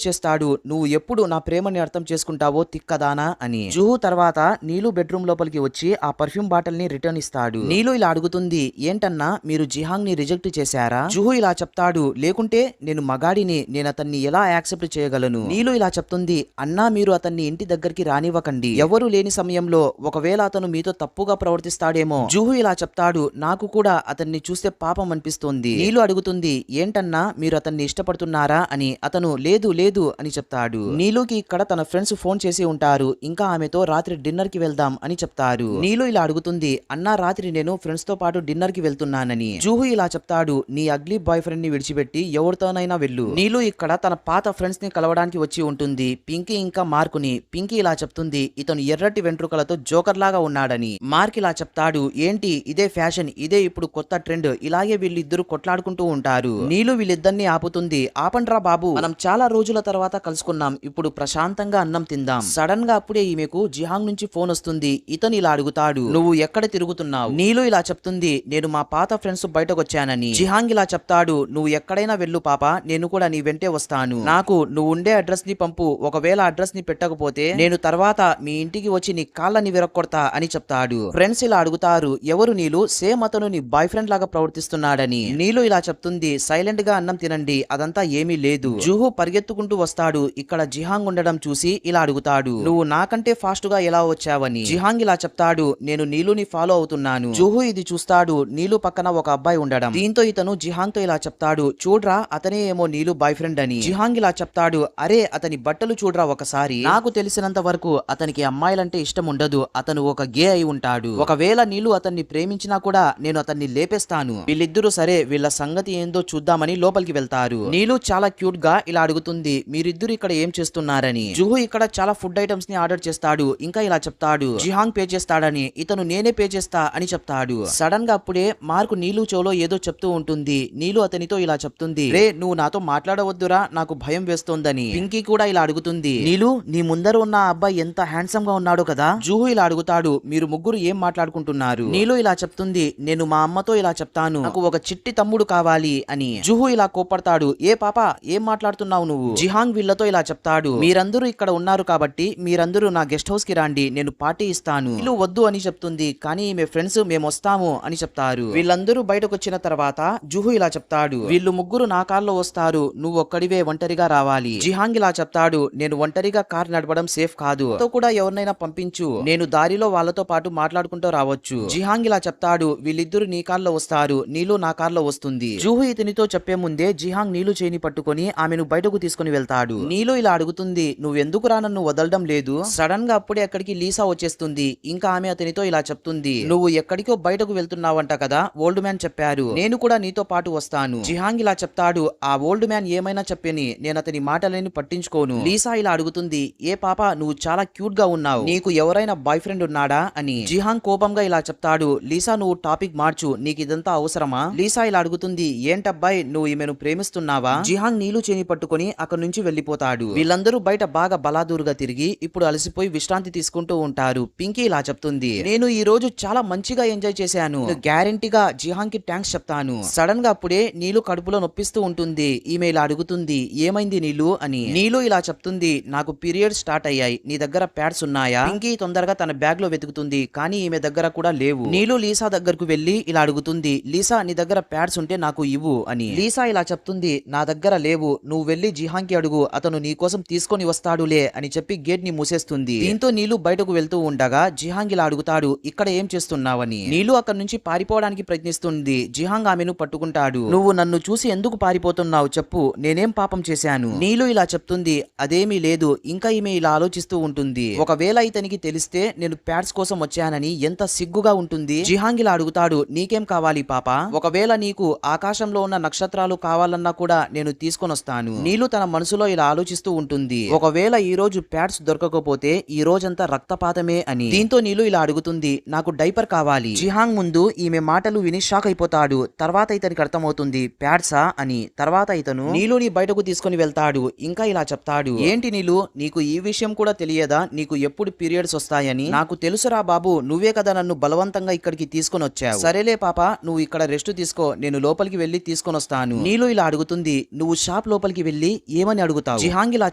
చేస్తాడు, నువ్వు ఎప్పుడు నా ప్రేమని అర్థం చేసుకుంటావో తిక్కదానా అని. జుహు తర్వాత నీలు బెడ్రూమ్ లోపలికి వచ్చి ఆ పర్ఫ్యూమ్ బాటిల్ ని రిటర్న్ ఇస్తాడు. నీలు ఇలా అడుగుతుంది, ఏంటన్నా మీరు జిహాంగ్ ని రిజెక్ట్ చేశారా? జుహు ఇలా చెప్తాడు, లేకుంటే నేను మగాడిని, నేను అతన్ని ఎలా యాక్సెప్ట్ చేయగలను? నీలు ఇలా చెప్తుంది, అన్నా మీరు అతన్ని ఇంటి దగ్గరికి రానివ్వకండి, ఎవరు లేని సమయంలో ఒకవేళ అతను మీతో తప్పుగా ప్రవర్తిస్తాడేమో. జుహు ఇలా చెప్తాడు, నాకు కూడా అతన్ని చూస్తే పాపం అనిపిస్తోంది. నీలు అడుగుతుంది, ఏంటన్నా మీరు అతన్ని ఇష్టపడుతున్నారా అని. అతను లేదు లేదు అని చెప్తాడు. నీలుకి ఇక్కడ తన ఫ్రెండ్స్ ఫోన్ చేసి ఉంటారు, ఇంకా ఆమెతో రాత్రి డిన్నర్ కి వెళ్దాం అని చెప్తారు. నీలు ఇలా అడుగుతుంది, అన్నా రాత్రి నేను ఫ్రెండ్స్ తో పాటు డిన్నర్ కి వెళ్తున్నానని. జుహు ఇలా చెప్తాడు, నీ అగ్లీ బాయ్ ఫ్రెండ్ ని విడిచిపెట్టి ఎవరితోనైనా వెళ్ళు. నీలు ఇక్కడ తన పాత ఫ్రెండ్స్ ని కలవడానికి వచ్చి ఉంటుంది, పింకీ ఇంకా మార్కుని. పింకీ ఇలా చెప్తుంది, ఇతను ఎర్రటి వెంట్రుకలతో జోకర్ లాగా ఉన్నాడని. మార్క్ ఇలా చెప్తాడు, ఏంటి ఇదే ఫ్యాషన్, ఇదే ఇప్పుడు కొత్త ట్రెండ్, ఇలాగే వీళ్ళిద్దరు కొట్లాడుకుంటూ ఉంటారు. నీలు వీళ్ళిద్దరిని ఆపుతుంది, ఆపండ్రా బాబు, మనం చాలా రోజుల తర్వాత కలుసుకున్నాం, ఇప్పుడు ప్రశాంతంగా అన్నం తిందాం. సడన్ గా అప్పుడే ఈమెకు జిహాంగ్ నుంచి ఫోన్ వస్తుంది. ఇతను ఇలా అడుగుతాడు, నువ్వు ఎక్కడ తిరుగుతున్నావు? నీలు ఇలా చెప్తుంది, నేను మా పాత ఫ్రెండ్స్ బయటకు వచ్చానని. జిహాంగ్ ఇలా చెప్తాడు, నువ్వు ఎక్కడైనా వెళ్ళు పాప, నేను కూడా నీ వెంటే వస్తాను, నాకు నువ్వు ఉండే అడ్రస్ ని పంపు, ఒకవేళ అడ్రస్ ని పెట్టకపోతే నేను తర్వాత మీ ఇంటికి వచ్చి నీ కాళ్ళని విరక్కొడతా అని చెప్తాడు. ఫ్రెండ్స్ ఇలా అడుగుతారు, ఎవరు నీలు, సేమ్ అతను నీ బాయ్ ఫ్రెండ్ లాగా ప్రవర్తిస్తున్నాడని. నీలు ఇలా చెప్తుంది, సైలెంట్ గా అన్నం తినండి, అదంతా ఏమీ లేదు. జుహు పరిగెత్తుకుంటూ వస్తాడు. ఇక్కడ జిహాంగ్ ఉండడం చూసి ఇలా అడుగుతాడు, నువ్వు నాకంటే ఫాస్ట్ గా ఎలా వచ్చావని. జిహాంగ్ ఇలా చెప్తాడు, నేను నీలుని ఫాలో అవుతున్నాను. జుహు ఇది చూస్తాడు, నీలు పక్కన ఒక అబ్బాయి ఉండడం. దీంతో ఇతను జిహాంగ్ తో ఇలా చెప్తాడు, చూడ్రా అతనే ఏమో నీలు బాయ్ ఫ్రెండ్ అని. జిహాంగ్ ఇలా చెప్తాడు, అరే అతని బట్టలు చూడ్రా ఒకసారి, నాకు తెలిసినంత వరకు అతనికి అమ్మాయిలంటే ఇష్టం ఉండదు, అతను ఒక గే అయి ఉంటాడు, ఒకవేళ నీలు అతన్ని ప్రేమించినా కూడా నేను అతన్ని లేపేస్తాను. వీళ్ళిద్దరూ సరే వీళ్ళ సంగతి ఏందో చూద్దామని లోపలికి వెళ్తారు. నీలు చాలా క్యూట్ గా ఇలా అడుగుతుంది, మీరిద్దరు ఇక్కడ ఏం చేస్తున్నారని. జుహు ఇక్కడ చాలా ఫుడ్ ఐటమ్స్ ని ఆర్డర్ చేస్తాడు, ఇంకా ఇలా చెప్తాడు, జిహాంగ్ పే చేస్తాడని. ఇతను నేనే పే చేస్తా అని చెప్తాడు. సడన్ గా అప్పుడే మార్కు నీలు చెవులో ఏదో చెప్తూ ఉంటుంది. నీలు అతనితో ఇలా చెప్తుంది, రే నువ్వు నాతో మాట్లాడవద్దురా, నాకు భయం వేస్తోందని. పింకీ కూడా ఇలా అడుగుతుంది, నీలు నీ ముందర ఉన్న ఆ అబ్బాయి ఎంత హ్యాండ్సమ్ గా ఉన్నాడో కదా. జుహు ఇలా అడుగుతాడు, మీరు ముగ్గురు ఏం మాట్లాడుకుంటున్నారు? నీలు ఇలా చెప్తుంది, నేను మా అమ్మతో ఇలా చెప్తాను, నాకు ఒక చిట్టి తమ్ముడు కావాలి అని. జుహు ఇలా కోప్పడతాడు, ఏ పాప ఏం మాట్లాడుతున్నావు నువ్వు? జిహాంగ్ వీళ్ళతో ఇలా చెప్తాడు, మీరందరూ ఇక్కడ ఉన్నారు కాబట్టి మీరందరూ నా గెస్ట్ హౌస్ కి రండి, నేను పార్టీ ఇస్తాను. వీళ్ళు వద్దు అని చెప్తుంది, కానీ ఈమె ఫ్రెండ్స్ మేము వస్తాము అని చెప్తారు. వీళ్ళందరూ బయటకు వచ్చిన తర్వాత జుహు ఇలా చెప్తాడు, వీళ్ళు ముగ్గురు నా కార్లో వస్తారు, నువ్వు ఒక్కడివే ఒంటరిగా రావాలి. జిహాంగ్ ఇలా చెప్తాడు, నేను ఒంటరిగా కార్ నడపడం సేఫ్ కాదు, తో కూడా ఎవరినైనా పంపించు, నేను దారిలో వాళ్ళతో పాటు మాట్లాడుకుంటూ రావచ్చు. జిహాంగ్ ఇలా చెప్తాడు, వీళ్ళిద్దరు నీ కార్లో వస్తారు, నీలు నా కార్లో వస్తుంది. జూహు ఇతనితో చెప్పే ముందే జిహాంగ్ నీలు చేయిని పట్టుకొని ఆమెను బయటకు తీసుకుని వెళ్తాడు. నీలు ఇలా అడుగుతుంది, నువ్వెందుకురా నన్ను వదలడం లేదు? సడన్ గా అప్పుడే అక్కడికి లీసా వచ్చేస్తుంది. ఇంకా ఆమె అతనితో ఇలా చెప్తుంది, నువ్వు ఎక్కడికో బయటకు వెళ్తున్నావంట కదా, ఓల్డ్ మ్యాన్ చెప్పారు, నేను కూడా నీతో పాటు వస్తాను. జిహాంగ్ ఇలా చెప్తాడు, ఆ ఓల్డ్ మ్యాన్ ఏమైనా చెప్పని నేను అతని మాటలని పట్టించుకోను. లీసా ఇలా అడుగుతుంది, ఏ పాప నువ్వు చాలా క్యూట్ గా ఉన్నావు, నీకు ఎవరైనా బాయ్ ఫ్రెండ్ ఉన్నాడా అని. జిహాంగ్ కోపంగా ఇలా చెప్తాడు, లీసా నువ్వు టాపిక్ మార్చు, నీకు ఇదంతా అవసరమా? లీసా ఇలా అడుగుతుంది, ఏంటబ్బాయ్ నువ్వు ఈమెను ప్రేమిస్తున్నావా? జిహాంగ్ నీలు చేని పట్టుకొని అక్కడి నుంచి వెళ్లిపోతాడు. వీళ్ళందరూ బయట బాగా బలాదూరుగా తిరిగి ఇప్పుడు అలసిపోయి విశ్రాంతి తీసుకుంటూ ఉంటారు. పింకీ ఇలా చెప్తుంది, నేను ఈ రోజు చాలా మంచిగా ఎంజాయ్ చేశాను, గ్యారెంటీగా జిహాంగ్ కి థ్యాంక్స్ చెప్తాను. సడన్ గా అప్పుడే నీలు కడుపులో నొప్పిస్తూ ఉంటుంది. ఈమె ఇలా అడుగుతుంది, ఏమైంది నీలు అని. నీలు ఇలా చెప్తుంది, నాకు పీరియడ్ స్టార్ట్ అయ్యాయి, నీ దగ్గర ప్యాడ్స్ ఉన్నాయా? పింకీ తొందరగా తన బ్యాగ్ లో వెతుకుతుంది, కానీ ఈమె దగ్గర కూడా లేవు. నీలు లీసా దగ్గరకు వెళ్లి ఇలా అడుగుతుంది, లీసా నీ దగ్గర ప్యాడ్స్ ఉంటే నాకు ఇవ్వు అని. లీసా ఇలా చెప్తుంది, నా దగ్గర లేవు, నువ్వు వెళ్లి జిహాంగ్ కి అడుగు, అతను నీ కోసం తీసుకొని వస్తాడులే అని చెప్పి గేట్ ని మూసేస్తుంది. దీంతో నీలు బయటకు వెళ్తూ ఉండగా జిహాంగ్ ఇలా అడుగుతాడు, ఇక్కడ ఏం చేస్తున్నావని. నీలు అక్కడి నుంచి పారిపోవడానికి ప్రయత్నిస్తుంది. జిహాంగ్ ఆమెను పట్టుకుంటాడు, నువ్వు నన్ను చూసి ఎందుకు పారిపోతున్నావు చెప్పు, నేనేం పాపం చేశాను? నీలు ఇలా చెప్తుంది, అదేమీ లేదు. ఇంకా ఈమె ఇలా ఆలోచిస్తూ ఉంటుంది, ఒకవేళ ఇతనికి తెలిస్తే నేను ప్యాడ్స్ కోసం వచ్చానని ఎంత సిగ్గుగా ఉంటుంది. జిహాంగ్ ఇలా అడుగుతాడు, నీకేం కావాలి పాప? ఒకవేళ నీకు ఆకాశంలో ఉన్న నక్షత్రాలు కావాలన్నా కూడా నేను తీసుకొని వస్తాను. నీలు తన మనసులో ఇలా ఆలోచిస్తూ ఉంటుంది, ఒకవేళ ఈ రోజు ప్యాడ్స్ దొరకకపోతే ఈ రోజంతా రక్తపాతమే అని. దీంతో నీలు ఇలా అడుగుతుంది, నాకు డైపర్ కావాలి. జిహాంగ్ ముందు ఈమె మాటలు విని షాక్ అయిపోతాడు. తర్వాత ఇతనికి అర్థమవుతుంది, ప్యాడ్సా అని. తర్వాత ఇతను నీలుని బయటకు తీసుకుని వెళ్తాడు. ఇంకా ఇలా చెప్తాడు, ఏంటి నీలు, నీకు ఈ విషయం కూడా తెలియదా, నీకు ఎప్పుడు పీరియడ్స్ వస్తాయని? నాకు తెలుసురా బాబు, నువ్వే కదా నన్ను బలవంతంగా ఇక్కడికి తీసుకొని వచ్చావు. సరేలే పాప, నువ్వు ఇక్కడ రెస్ట్ తీసుకో, నేను లోపలికి వెళ్లి తీసుకొని వస్తాను. నీలు ఇలా అడుగుతుంది, నువ్వు షాప్ లోపలికి వెళ్లి ఏమని అడుగుతావు? జిహాంగ్ ఇలా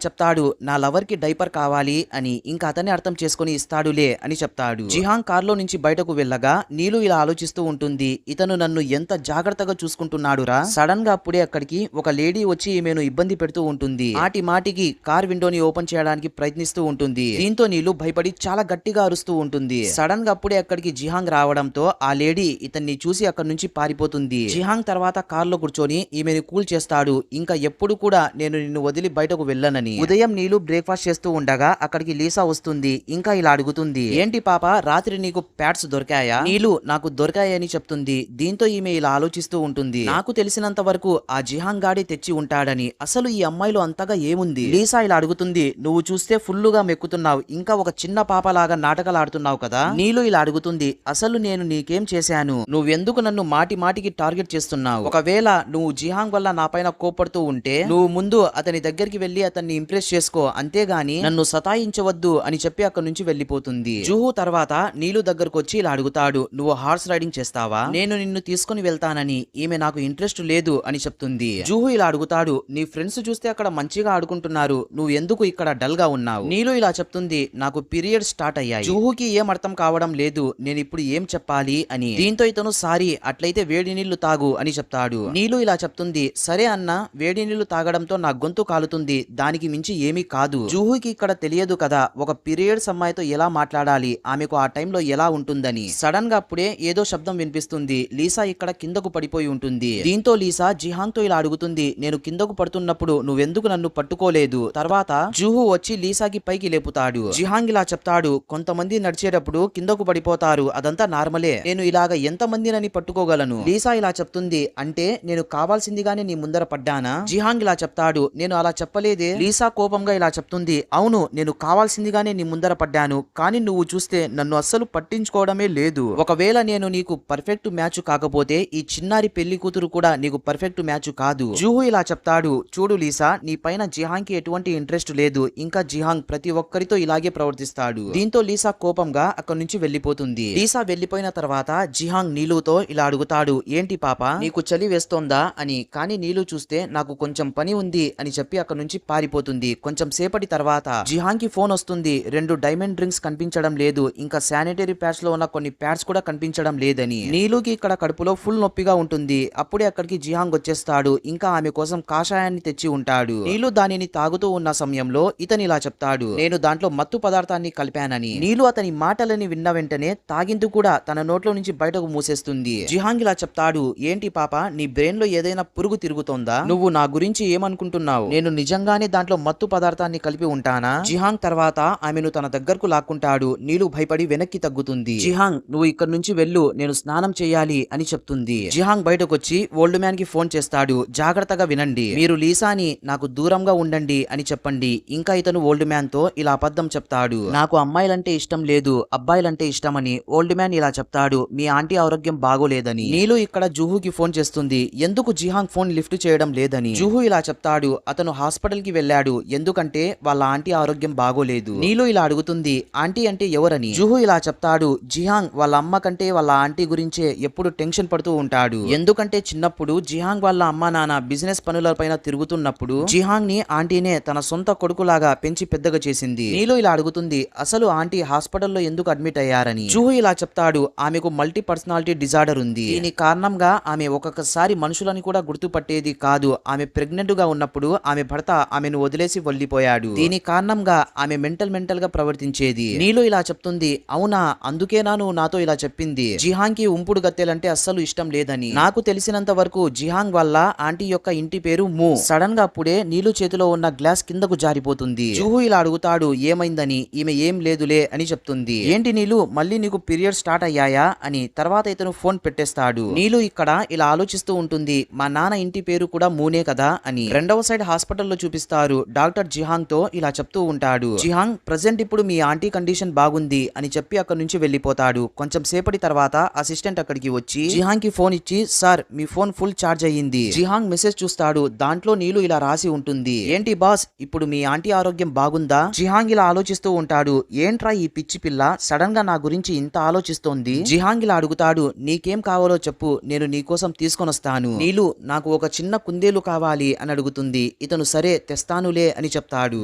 చెప్తాడు, నా లవర్ కి డైపర్ కావాలి అని. ఇంకా అతనే అర్థం చేసుకుని ఇస్తాడులే అని చెప్తాడు. జిహాంగ్ కార్లో నుంచి బయటకు వెళ్ళగా నీలు ఇలా ఆలోచిస్తూ ఉంటుంది, ఇతను నన్ను ఎంత జాగ్రత్తగా చూసుకుంటున్నాడురా. సడన్ గా అప్పుడే అక్కడికి ఒక లేడీ వచ్చి ఈమెను ఇబ్బంది పెడుతూ ఉంటుంది. మాటి మాటికి కార్ విండోని ఓపెన్ చేయడానికి ప్రయత్నిస్తూ ఉంటుంది. దీంతో నీలు భయపడి చాలా గట్టిగా అరుస్తూ ఉంటుంది. సడన్ గా అప్పుడే అక్కడికి జిహాంగ్ రావడంతో ఆ లేడీ ఇతన్ని చూసి అక్కడి నుంచి పారిపోతుంది. జిహాంగ్ తర్వాత కార్లో కూర్చొని ఈమెను కూల్ చేస్తాడు. ఇంకా ఎప్పుడు కూడా నేను నిన్ను వదిలి బయటకు వెళ్ళనని. ఉదయం నీలు బ్రేక్ఫాస్ట్ చేస్తూ ఉండగా అక్కడికి లీసా వస్తుంది. ఇంకా ఇలా అడుగుతుంది, ఏంటి పాప, రాత్రి నీకు ప్యాడ్స్ దొరికాయా? నీలు నాకు దొరికాయని చెప్తుంది. దీంతో ఈమె ఇలా ఆలోచిస్తూ ఉంటుంది, నాకు తెలిసినంత వరకు ఆ జిహాంగ్ గాడి తెచ్చి ఉంటాడని. అసలు ఈ అమ్మాయిలో అంతగా ఏముంది? లీసా ఇలా అడుగుతుంది, నువ్వు చూస్తే ఫుల్లుగా మెక్కుతున్నావు, ఇంకా ఒక చిన్న పాపలాగా నాటకాలాడుతున్నావు కదా. నీలు ఇలా అడుగుతుంది, అసలు నేను నీకేం చేశాను? నువ్వెందుకు నన్ను మాటి మాటికి టార్గెట్ చేస్తున్నావు? ఒకవేళ నువ్వు జిహాంగ్ వల్ల నా పైన కోపడుతూ ఉంటే నువ్వు ముందు అతని దగ్గరికి వెళ్లి అతన్ని ఇంప్రెస్ చేసుకో, అంతేగాని నన్ను సతాయించవద్దు అని చెప్పి అక్కడి నుంచి వెళ్లిపోతుంది. జూహు తర్వాత నీలు దగ్గరకు వచ్చి ఇలా అడుగుతాడు, నువ్వు హార్స్ రైడింగ్ చేస్తావా? నేను నిన్ను తీసుకుని వెళ్తానని. ఈమె నాకు ఇంట్రెస్ట్ లేదు అని చెప్తుంది. జూహు ఇలా అడుగుతాడు, నీ ఫ్రెండ్స్ చూస్తే అక్కడ మంచిగా ఆడుకుంటున్నారు, నువ్వు ఎందుకు ఇక్కడ డల్ గా ఉన్నావు? నీలు ఇలా చెప్తుంది, నాకు పీరియడ్ స్టార్ట్ అయ్యాయి. జూహుకి ఏం అర్థం కావడం లేదు, నేను ఇప్పుడు ఏం చెప్పాలి అని. దీంతో ఇతను సారీ, అట్లయితే వేడి నీళ్లు తాగు అని చెప్తాడు. నీలు ఇలా చెప్తుంది, సరే అన్న, వేడి నీళ్లు తాగడంతో నా గొంతు కాలుతుంది, దానికి మించి ఏమీ కాదు. జూహుకి ఇక్కడ తెలియదు కదా ఒక పీరియడ్స్ అమ్మాయితో ఎలా మాట్లాడాలి, ఆమెకు ఆ టైంలో ఎలా ఉంటుందని. సడన్ గా అప్పుడే ఏదో శబ్దం వినిపిస్తుంది. లీసా ఇక్కడ కిందకు పడిపోయి ఉంటుంది. దీంతో లీసా జిహాంగ్ తో ఇలా అడుగుతుంది, నేను కిందకు పడుతున్నప్పుడు నువ్వెందుకు నన్ను పట్టుకోలేదు? తర్వాత జూహు వచ్చి లీసాకి పైకి లేపుతాడు. జిహాంగ్ ఇలా చెప్తాడు, కొంతమంది నడిచేటప్పుడు కిందకు పడిపోతారు, అదంతా నార్మలే, నేను ఇలాగ ఎంత మందినని పట్టుకోగలను. లీసా ఇలా చెప్తుంది, అంటే నేను కావాల్సిందిగానే నీ ముందర పడ్డానా? జిహాంగ్ ఇలా చెప్తాడు, నేను అలా చెప్పలేదే. లీసా కోపంగా ఇలా చెప్తుంది, అవును నేను కావాల్సిందిగానే నీ ముందర పడ్డాను, కానీ నువ్వు చూస్తే నన్ను అస్సలు పట్టించుకోవడమే లేదు. ఒకవేళ నేను నీకు పర్ఫెక్ట్ మ్యాచ్ కాకపోతే ఈ చిన్నారి పెళ్లి కూతురు కూడా నీకు పర్ఫెక్ట్ మ్యాచ్ కాదు. జూహు ఇలా చెప్తాడు, చూడు లీసా, నీ పైన జిహాంగ్ కి ఎటువంటి ఇంట్రెస్ట్ లేదు, ఇంకా జిహాంగ్ ప్రతి ఒక్కరితో ఇలాగే ప్రవర్తిస్తాడు. దీంతో లీసా కోపంగా అక్కడి నుంచి వెళ్లిపోతుంది. లీసా వెళ్లిపోయిన తర్వాత జిహాంగ్ నీలుతో ఇలా అడుగుతాడు, ఏంటి పాప, నీకు చలి వేస్తోందా అని. కానీ నీలు చూస్తే నాకు కొంచెం పని ఉంది అని చెప్పి అక్కడి నుంచి పారిపోతుంది. కొంచెం సేపటి తర్వాత జిహాంగ్ కి ఫోన్ వస్తుంది. 2 డైమండ్ డ్రింక్స్ కనిపించడం లేదు, ఇంకా శానిటరీ ప్యాడ్స్ లో ఉన్న కొన్ని ప్యాడ్స్ కూడా కనిపించడం లేదని. నీలుకి ఇక్కడ కడుపులో ఫుల్ నొప్పిగా ఉంటుంది. అప్పుడే అక్కడికి జిహాంగ్ వచ్చేస్తాడు. ఇంకా ఆమె కోసం కాషాయాన్ని తెచ్చి ఉంటాడు. నీలు దానిని తాగుతూ ఉన్న సమయంలో ఇతను ఇలా చెప్తాడు, నేను దాంట్లో మత్తు పదార్థాన్ని కలిపానని. నీలు అతని మాటలని విన్న వెంటనే తాగిందు కూడా తన నోట్లో నుంచి బయటకు మూసేస్తుంది. జిహాంగ్ ఇలా చెప్తాడు, ఏంటి పాప, నీ బ్రెయిన్ లో ఏదైనా పురుగు తిరుగుతోందా? నువ్వు నా గురించి ఏమనుకుంటున్నావు? నేను నిజంగానే దాంట్లో మత్తు పదార్థాన్ని కలిపి ఉంటానా? జిహాంగ్ తర్వాత ఆమెను తన దగ్గరకు లాక్కుంటాడు. నీలు భయపడి వెనక్కి తగ్గుతుంది. జిహాంగ్, నువ్వు ఇక్కడ నుంచి వెళ్ళు, నేను స్నానం చేయాలి అని చెప్తుంది. జిహాంగ్ బయటకొచ్చి ఓల్డ్ మ్యాన్ కి ఫోన్ చేస్తాడు. జాగ్రత్తగా వినండి, మీరు లీసాని నాకు దూరంగా ఉండండి అని చెప్పండి. ఇంకా ఇతను ఓల్డ్ మ్యాన్ తో ఇలా అబద్ధం చెప్తాడు. నాకు అమ్మాయిలంటే ఇష్టం లేదు, అబ్బాయిలంటే ఇష్టమని. ఓల్డ్ మ్యాన్ ఇలా చెప్తాడు, మీ ఆంటీ ఆరోగ్యం బాగోలేదని. నీలు ఇక్కడ జూహుకి ఫోన్ చేస్తుంది, ఎందుకు జిహాంగ్ ఫోన్ లిఫ్ట్ చేయడం లేదని. జూహు ఇలా చెప్తాడు, అతను హాస్పిటల్ కి వెళ్ళాడు, ఎందుకంటే వాళ్ళ ఆంటీ ఆరోగ్యం బాగోలేదు. నీలు ఇలా అడుగుతుంది, ఆంటీ అంటే ఎవరని. జూహు ఇలా చెప్తాడు, జిహాంగ్ వాళ్ళ అమ్మ కంటే వాళ్ళ ఆంటీ గురించే ఎప్పుడు టెన్షన్ పడుతూ ఉంటాడు. ఎందుకంటే చిన్నప్పుడు జిహాంగ్ వాళ్ళ అమ్మ నాన్న బిజినెస్ పనులపైన తిరుగుతున్నప్పుడు జిహాంగ్ ని ఆంటీనే తన సొంత కొడుకులాగా పెంచి పెద్దగా చేసింది. నీలు ఇలా అడుగుతుంది, అసలు ఆంటీ హాస్పిటల్లో ఎందుకు అడ్మిట్ అయ్యారని. జూహు ఇలా చెప్తాడు, ఆమెకు మల్టీ పర్సనాలిటీ డిజార్డర్ ఉంది. దీని కారణంగా ఆమె ఒక్కొక్కసారి మనుషులని కూడా గుర్తుపట్టేది కాదు. ఆమె ప్రెగ్నెంట్ గా ఉన్నప్పుడు ఆమె భర్త ఆమెను వదిలేసి వెళ్లిపోయాడు. దీని కారణంగా ఆమె మెంటల్ గా ప్రవర్తించేది. నీలు ఇలా చెప్తుంది, అవునా, అందుకేనా నువ్వు నాతో ఇలా చెప్పింది. జిహాంగ్ కి ఉంపుడు గత్తెలంటే అస్సలు ఇష్టం లేదని. నాకు తెలిసినంత వరకు జిహాంగ్ వల్ల ఆంటీ యొక్క ఇంటి పేరు ము. సడన్ గా అప్పుడే నీలు చేతిలో ఉన్న గ్లాస్ కిందకు జారిపోతుంది. జూహు ఇలా అడుగుతాడు, ఏమైందని. ఈమె ఏం లేదులే అని చెప్తుంది. ఏంటి నీలు, మళ్ళీ నీకు పీరియడ్ స్టార్ట్ అయ్యాయా అని. తర్వాత ఇతను ఫోన్ పెట్టేస్తాడు. నీలు ఇక్కడ ఇలా ఆలోచిస్తూ ఉంటుంది, మా నాన్న ఇంటి పేరు కూడా మూనే కదా అని. రెండవ సైడ్ హాస్పిటల్లో చూపిస్తారు. డాక్టర్ జిహాంగ్ తో ఇలా చెప్తూ ఉంటాడు, జిహాంగ్ ప్రెసెంట్ ఇప్పుడు మీ ఆంటీ కండిషన్ బాగుంది అని చెప్పి అక్కడి నుంచి వెళ్లిపోతాడు. కొంచెం సేపటి తర్వాత అసిస్టెంట్ అక్కడికి వచ్చి జిహాంగ్ కి ఫోన్ ఇచ్చి, సార్ మీ ఫోన్ ఫుల్ ఛార్జ్ అయ్యింది. జిహాంగ్ మెసేజ్ చూస్తాడు. దాంట్లో నీలు ఇలా రాసి ఉంటుంది, ఏంటి బాస్, ఇప్పుడు మీ ఆంటీ ఆరోగ్యం బాగుందా? జిహాంగ్ ఇలా ఆలోచిస్తూ ఉంటాడు, ఏంట్రా ఈ పిచ్చి పిల్ల సడన్ గా నా గురించి ఇంత ఆలోచిస్తోంది. జిహాంగ్ ఇలా అడుగుతాడు, నీకేం కావాలో చెప్పు, నేను నీకోసం తీసుకొనొస్తాను. నీలు, నాకు ఒక చిన్న కుందేలు కావాలి అని అడుగుతుంది. ఇతను సరే తెస్తానులే అని చెప్తాడు.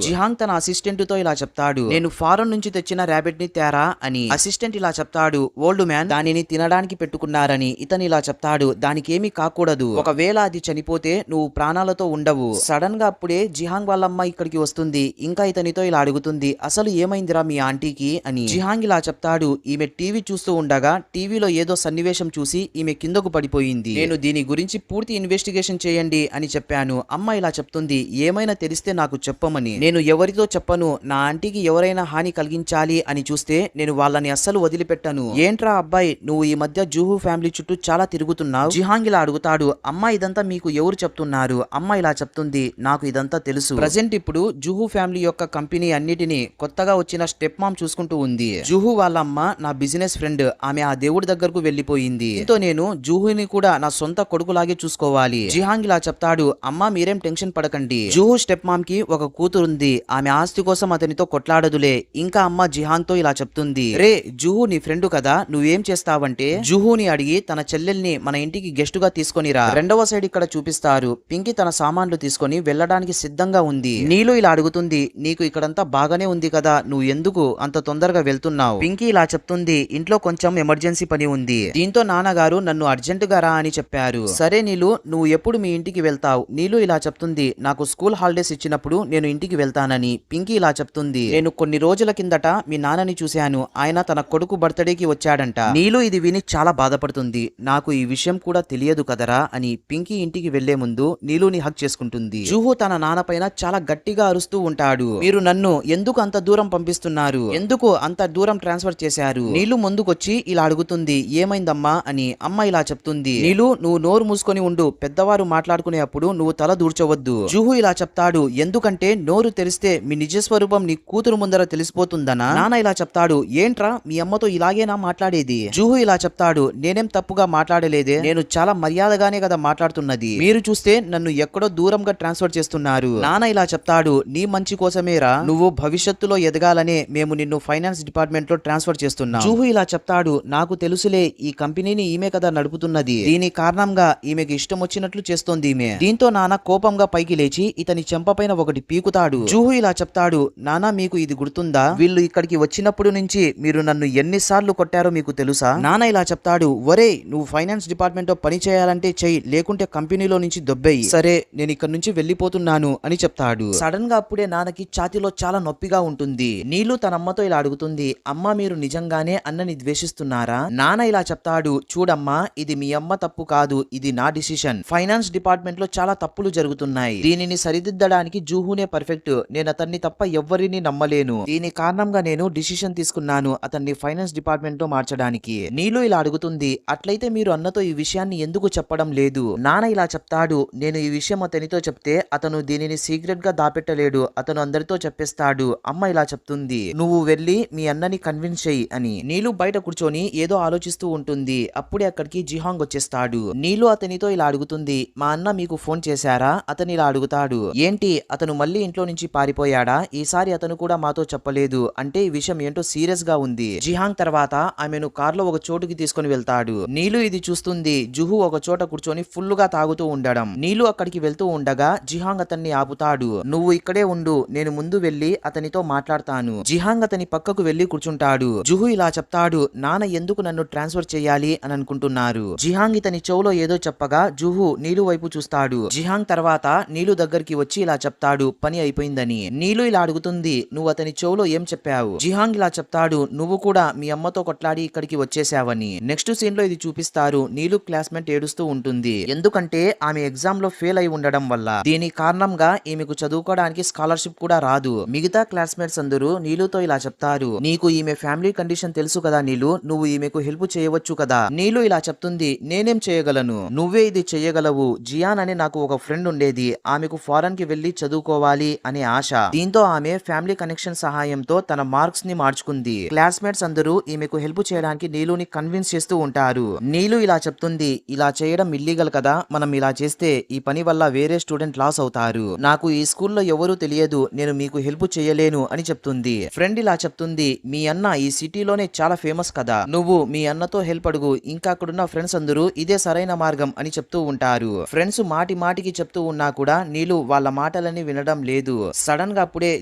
జిహాంగ్ తన అసిస్టెంట్ తో ఇలా చెప్తాడు, నేను ఫారెన్ నుంచి తెచ్చిన ర్యాబిట్ ని తేరా అని. అసిస్టెంట్ ఇలా చెప్తాడు, ఓల్డ్ మ్యాన్ దానిని తినడానికి పెట్టుకున్నారని. ఇతను ఇలా చెప్తాడు, దానికేమీ కాకూడదు, ఒకవేళ అది చనిపోతే నువ్వు ప్రాణాలతో ఉండవు. సడన్ గా అప్పుడే జిహాంగ్ వాళ్ళమ్మ ఇక్కడికి వస్తుంది. ఇంకా ఇతనితో ఇలా అడుగుతుంది, అసలు ఏమైందిరా మీ ఆంటీకి అని. జిహాంగ్ ఇలా చెప్తాడు, ఈమె టీవీ చూస్తూ ఉండగా టీవీలో ఏదో సన్నివేశం చూసి ఈమె కిందకు పడిపోయింది. నేను దీని గురించి పూర్తి ఇన్వెస్టిగేషన్ చేయండి అని చెప్పాను. అమ్మ ఇలా చెప్తుంది, ఏమైనా తెలిస్తే నాకు చెప్పమని. నేను ఎవరితో చెప్పను. నా ఆంటీకి ఎవరైనా హాని కలిగించాలి అని చూస్తే నేను వాళ్ళని అస్సలు వదిలిపెట్టను. ఏంట్రా అబ్బాయి, నువ్వు ఈ మధ్య జూహు ఫ్యామిలీ చుట్టూ చాలా తిరుగుతున్నావు. జిహాంగ్ ఇలా అడుగుతాడు, అమ్మ ఇదంతా మీకు ఎవరు చెప్తున్నారు? అమ్మ ఇలా చెప్తుంది, నాకు ఇదంతా తెలుసు. ప్రజెంట్ ఇప్పుడు జూహు ఫ్యామిలీ యొక్క కంపెనీ అన్నిటిని కొత్తగా వచ్చిన స్టెప్ మామ్ చూసుకుంటూ ఉంది. జూహు వాళ్ళ అమ్మ నా బిజినెస్ ఫ్రెండ్, ఆమె ఆ దేవుడి దగ్గరకు వెళ్లిపోయింది. దీంతో నేను జూహుని కూడా నా సొంత కొడుకులాగే చూసుకోవాలి. జిహాంగ్ ఇలా చెప్తాడు, అమ్మ మీరేం టెన్షన్ పడకండి. జూహు స్టెప్ మామ్ కి ఒక కూతురుంది, ఆమె ఆస్తి కోసం అతనితో కొట్లాడదులే. ఇంకా అమ్మ జిహాంగ్ తో ఇలా చెప్తుంది, రే జూహు నీ ఫ్రెండ్ కదా, నువ్వేం చేస్తావంటే జూహుని అడిగి తన చెల్లెల్ని మన ఇంటికి గెస్ట్ గా తీసుకొనిరా. రెండవ సైడ్ ఇక్కడ చూపిస్తారు. పింకీ తన సామాన్లు తీసుకొని వెళ్ళడానికి సిద్ధంగా ఉంది. నీలు ఇలా అడుగుతుంది, నీకు ఇక్కడంతా బాగానే ఉంది కదా, నువ్వు ఎందుకు అంత తొందరగా వెళ్తున్నావు? పింకీ ఇలా చెప్తుంది, ఇంట్లో కొంచెం ఎమర్జెన్సీ పని ఉంది, దీంతో నాన్నగారు నన్ను అర్జెంటుగా రా అని చెప్పారు. సరే నీలు, నువ్వు ఎప్పుడు మీ ఇంటికి వెళ్తావు? నీలు ఇలా చెప్తుంది, నాకు స్కూల్ హాలిడేస్ ఇచ్చినప్పుడు నేను ఇంటికి వెళ్తానని. పింకీ ఇలా చెప్తుంది, నేను కొన్ని రోజుల కిందట మీ నాన్నని చూశాను, ఆయన తన కొడుకు బర్త్డేకి వచ్చాడంట. నీలు ఇది విని చాలా బాధపడుతుంది. నాకు ఈ విషయం కూడా తెలియదు కదరా అని. పింకీ ఇంటికి వెళ్లే ముందు నీలుని హక్ చేసుకుంటుంది. జూహు తన నాన్న పైన చాలా గట్టిగా అరుస్తూ ఉంటాడు, మీరు నన్ను ఎందుకు అంత దూరం పంపిస్తున్నారు? ఎందుకు అంత దూరం ట్రాన్స్ఫర్ చేశారు? నీలు ముందుకొచ్చి ఇలా అడుగుతుంది, ఏమైందమ్మా అని. అమ్మ ఇలా చెప్తుంది, నీలు నువ్వు నోరు మూసుకొని ఉండు, పెద్దవారు మాట్లాడుకునే అప్పుడు నువ్వు తల దూర్చవద్దు. జూహు ఇలా చెప్తాడు, ఎందుకంటే నోరు తెరిస్తే మీ నిజ స్వరూపం నీ కూతురు ముందర తెలిసిపోతుందనా? నాన్న ఇలా చెప్తాడు, ఏంట్రా మీ అమ్మతో ఇలాగేనా మాట్లాడేది? జూహు ఇలా చెప్తాడు, నేనేం తప్పుగా మాట్లాడలేదే, నేను చాలా మర్యాదగానే కదా మాట్లాడుతున్నది, మీరు చూస్తే నన్ను ఎక్కడో దూరంగా ట్రాన్స్ఫర్ చేస్తున్నారు. నాన్న ఇలా చెప్తాడు, నీ మంచి కోసమేరా, నువ్వు భవిష్యత్తులో ఎదగాలనే మేము నిన్ను ఫైనాన్స్ డిపార్ట్మెంట్ లో ట్రాన్స్ఫర్ చేస్తున్నాం. జూహు ఇలా చెప్తాడు, నాకు తెలుసులే, ఈ కంపెనీని ఈమె కదా నడుపుతున్నది, దీని కారణంగా ఈమెకి ఇష్టం వచ్చినట్లు చేస్తోంది ఈమె. దీంతో నాన్న కోపంగా పైకి లేచి ఇతని చెంపపైన ఒకటి పీకుతాడు. జూహు ఇలా చెప్తాడు, నాన్న మీకు ఇది గుర్తుందా? వీళ్ళు ఇక్కడికి వచ్చినప్పుడు నుంచి మీరు నన్ను ఎన్నిసార్లు కొట్టారో మీకు తెలుసా? నాన్న ఇలా చెప్తాడు, ఒరే నువ్వు ఫైనాన్స్ డిపార్ట్మెంట్ లో పని చేయాలంటే చెయ్యి, లేకుంటే కంపెనీలో నుంచి దొబ్బెయ్యి. సరే నేను ఇక్కడ నుంచి వెళ్ళిపోతున్నాను అని చెప్తాడు. సడన్ గా అప్పుడే నాన్నకి ఛాతీలో చాలా నొప్పిగా ఉంటుంది. నీలు తన అమ్మతో ఇలా అడుగుతుంది, అమ్మ మీరు నిజంగానే అన్నని ద్వేషిస్తున్నారా? నాన్న ఇలా చెప్తాడు, చూడమ్మా ఇది మీ అమ్మ తప్పు కాదు, ఇది నా డిసిషన్. ఫైనాన్స్ డిపార్ట్మెంట్ లో చాలా తప్పులు జరుగుతున్నాయి. దీనిని సరిదిద్దడానికి జూహునే పర్ఫెక్ట్. నేను అతన్ని తప్ప ఎవ్వరిని నమ్మలేను. దీని కారణంగా నేను డిసిషన్ తీసుకున్నాను అతన్ని ఫైనాన్స్ డిపార్ట్మెంట్ లో మార్చడానికి. నీలు ఇలా అడుగుతుంది, అట్లయితే మీరు అన్నతో ఈ విషయాన్ని ఎందుకు చెప్పడం లేదు? నాన్న ఇలా చెప్తాడు, నేను ఈ విషయం అతనితో చెప్తే అతను దీనిని సీక్రెట్ గా దాపెట్టలేడు, అతను అందరితో చెప్పేస్తాడు. అమ్మ ఇలా చెప్తుంది, నువ్వు వెళ్ళి మీ అన్నని కన్విన్స్ చెయ్యి అని. నీలు బయట కూర్చొని ఏదో ఆలోచిస్తూ ఉంటుంది. అప్పుడే అక్కడికి జిహాంగ్ వచ్చేస్తాడు. నీలు అతనితో ఇలా అడుగుతుంది, మా అన్న మీకు ఫోన్ చేశారా? అతను ఇలా అడుగుతాడు, ఏంటి అతను మళ్ళీ ఇంట్లో నుంచి పారిపోయాడా? ఈసారి అతను కూడా మాతో చెప్పలేదు అంటే ఈ విషయం ఏంటో సీరియస్ గా ఉంది. జిహాంగ్ తర్వాత ఆమెను కార్లో ఒక చోటుకి తీసుకుని వెళ్తాడు. నీలు ఇది చూస్తుంది. జుహు ఒక చోట కూర్చొని ఫుల్ గా తాగుతూ ఉండడం. నీలు అక్కడికి వెళ్తూ ఉండగా జిహాంగ్ అతన్ని ఆపుతాడు. నువ్వు ఇక్కడే ఉండు, నేను ముందు వెళ్లి అతనితో మాట్లాడతాను. జిహాంగ్ అతని పక్కకు వెళ్లి కూర్చుంటాడు. జుహు ఇలా చెప్తాడు, నాన్న ఎందుకు నన్ను ట్రాన్స్ఫర్ చేయాలి అని అనుకుంటున్నారు? జిహాంగ్ ఇతని చెవులో ఏదో చెప్పగా జుహు నీలు వైపు చూస్తాడు. జిహాంగ్ తర్వాత నీలు దగ్గరికి వచ్చి ఇలా చెప్తాడు, పని అయిపోయిందని. నీలు ఇలా అడుగుతుంది, నువ్వు అతని చెవులో ఏం చెప్పావు? జిహాంగ్ ఇలా చెప్తాడు, నువ్వు కూడా మీ అమ్మతో కొట్లాడి ఇక్కడికి వచ్చేసావని. నెక్స్ట్ సీన్ లో ఇది చూపిస్తారు. నీలు క్లాస్మేట్ ఏడుస్తూ ఉంటుంది. ఎందుకంటే ఆమె ఎగ్జామ్ లో ఫెయిల్ అయి ఉండడం వల్ల. దీని కారణంగా ఈమెకు చదువుకోవడానికి స్కాలర్షిప్ కూడా రాదు. మిగతా క్లాస్మేట్స్ అందరూ నీలుతో ఇలా చెప్తారు, నీకు ఈమె ఫ్యామిలీ కండిషన్ తెలుసు కదా నీలు, నువ్వు ఈమెకు హెల్ప్ చేయవచ్చు కదా. నీలు ఇలా చెప్తుంది, నేనేం చేయగలను, నువ్వే ఇది చేయగలవు. జియాన్ అని నాకు ఒక ఫ్రెండ్ ఉండేది, ఆమెకు ఫారెన్ కి వెళ్లి చదువుకోవాలి అనే ఆశ. దీంతో ఆమె ఫ్యామిలీ కనెక్షన్ సహాయంతో తన మార్క్స్ ని మార్చుకుంది. క్లాస్మేట్స్ అందరూ ఈమెకు హెల్ప్ చేయడానికి నీలుని కన్విన్స్ చేస్తూ ఉంటారు. నీలు ఇలా చెప్తుంది, ఇలా చేయడం ఇల్లీగల్ కదా, మనం ఇలా చేస్తే ఈ పని వల్ల వేరే స్టూడెంట్ లాస్ అవుతారు. నాకు ఈ స్కూల్లో ఎవరూ తెలియదు, నేను మీకు హెల్ప్ చేయలేను అని చెప్తుంది. ఫ్రెండ్ ఇలా చెప్తుంది, మీ అన్న ఈ సిటీలోనే చాలా ఫేమస్ కదా, నువ్వు మీ అన్నతో హెల్ప్ అడుగు, ఇంకా అక్కడున్న ఫ్రెండ్స్ అందరూ ఇదే సరైన మార్గం అని చెప్తూ ఉంటారు. ఫ్రెండ్స్ మాటి మాటికి చెప్తూ ఉన్నా కూడా నీలు వాళ్ళ మాటలని వినడం లేదు. సడన్ గా అప్పుడే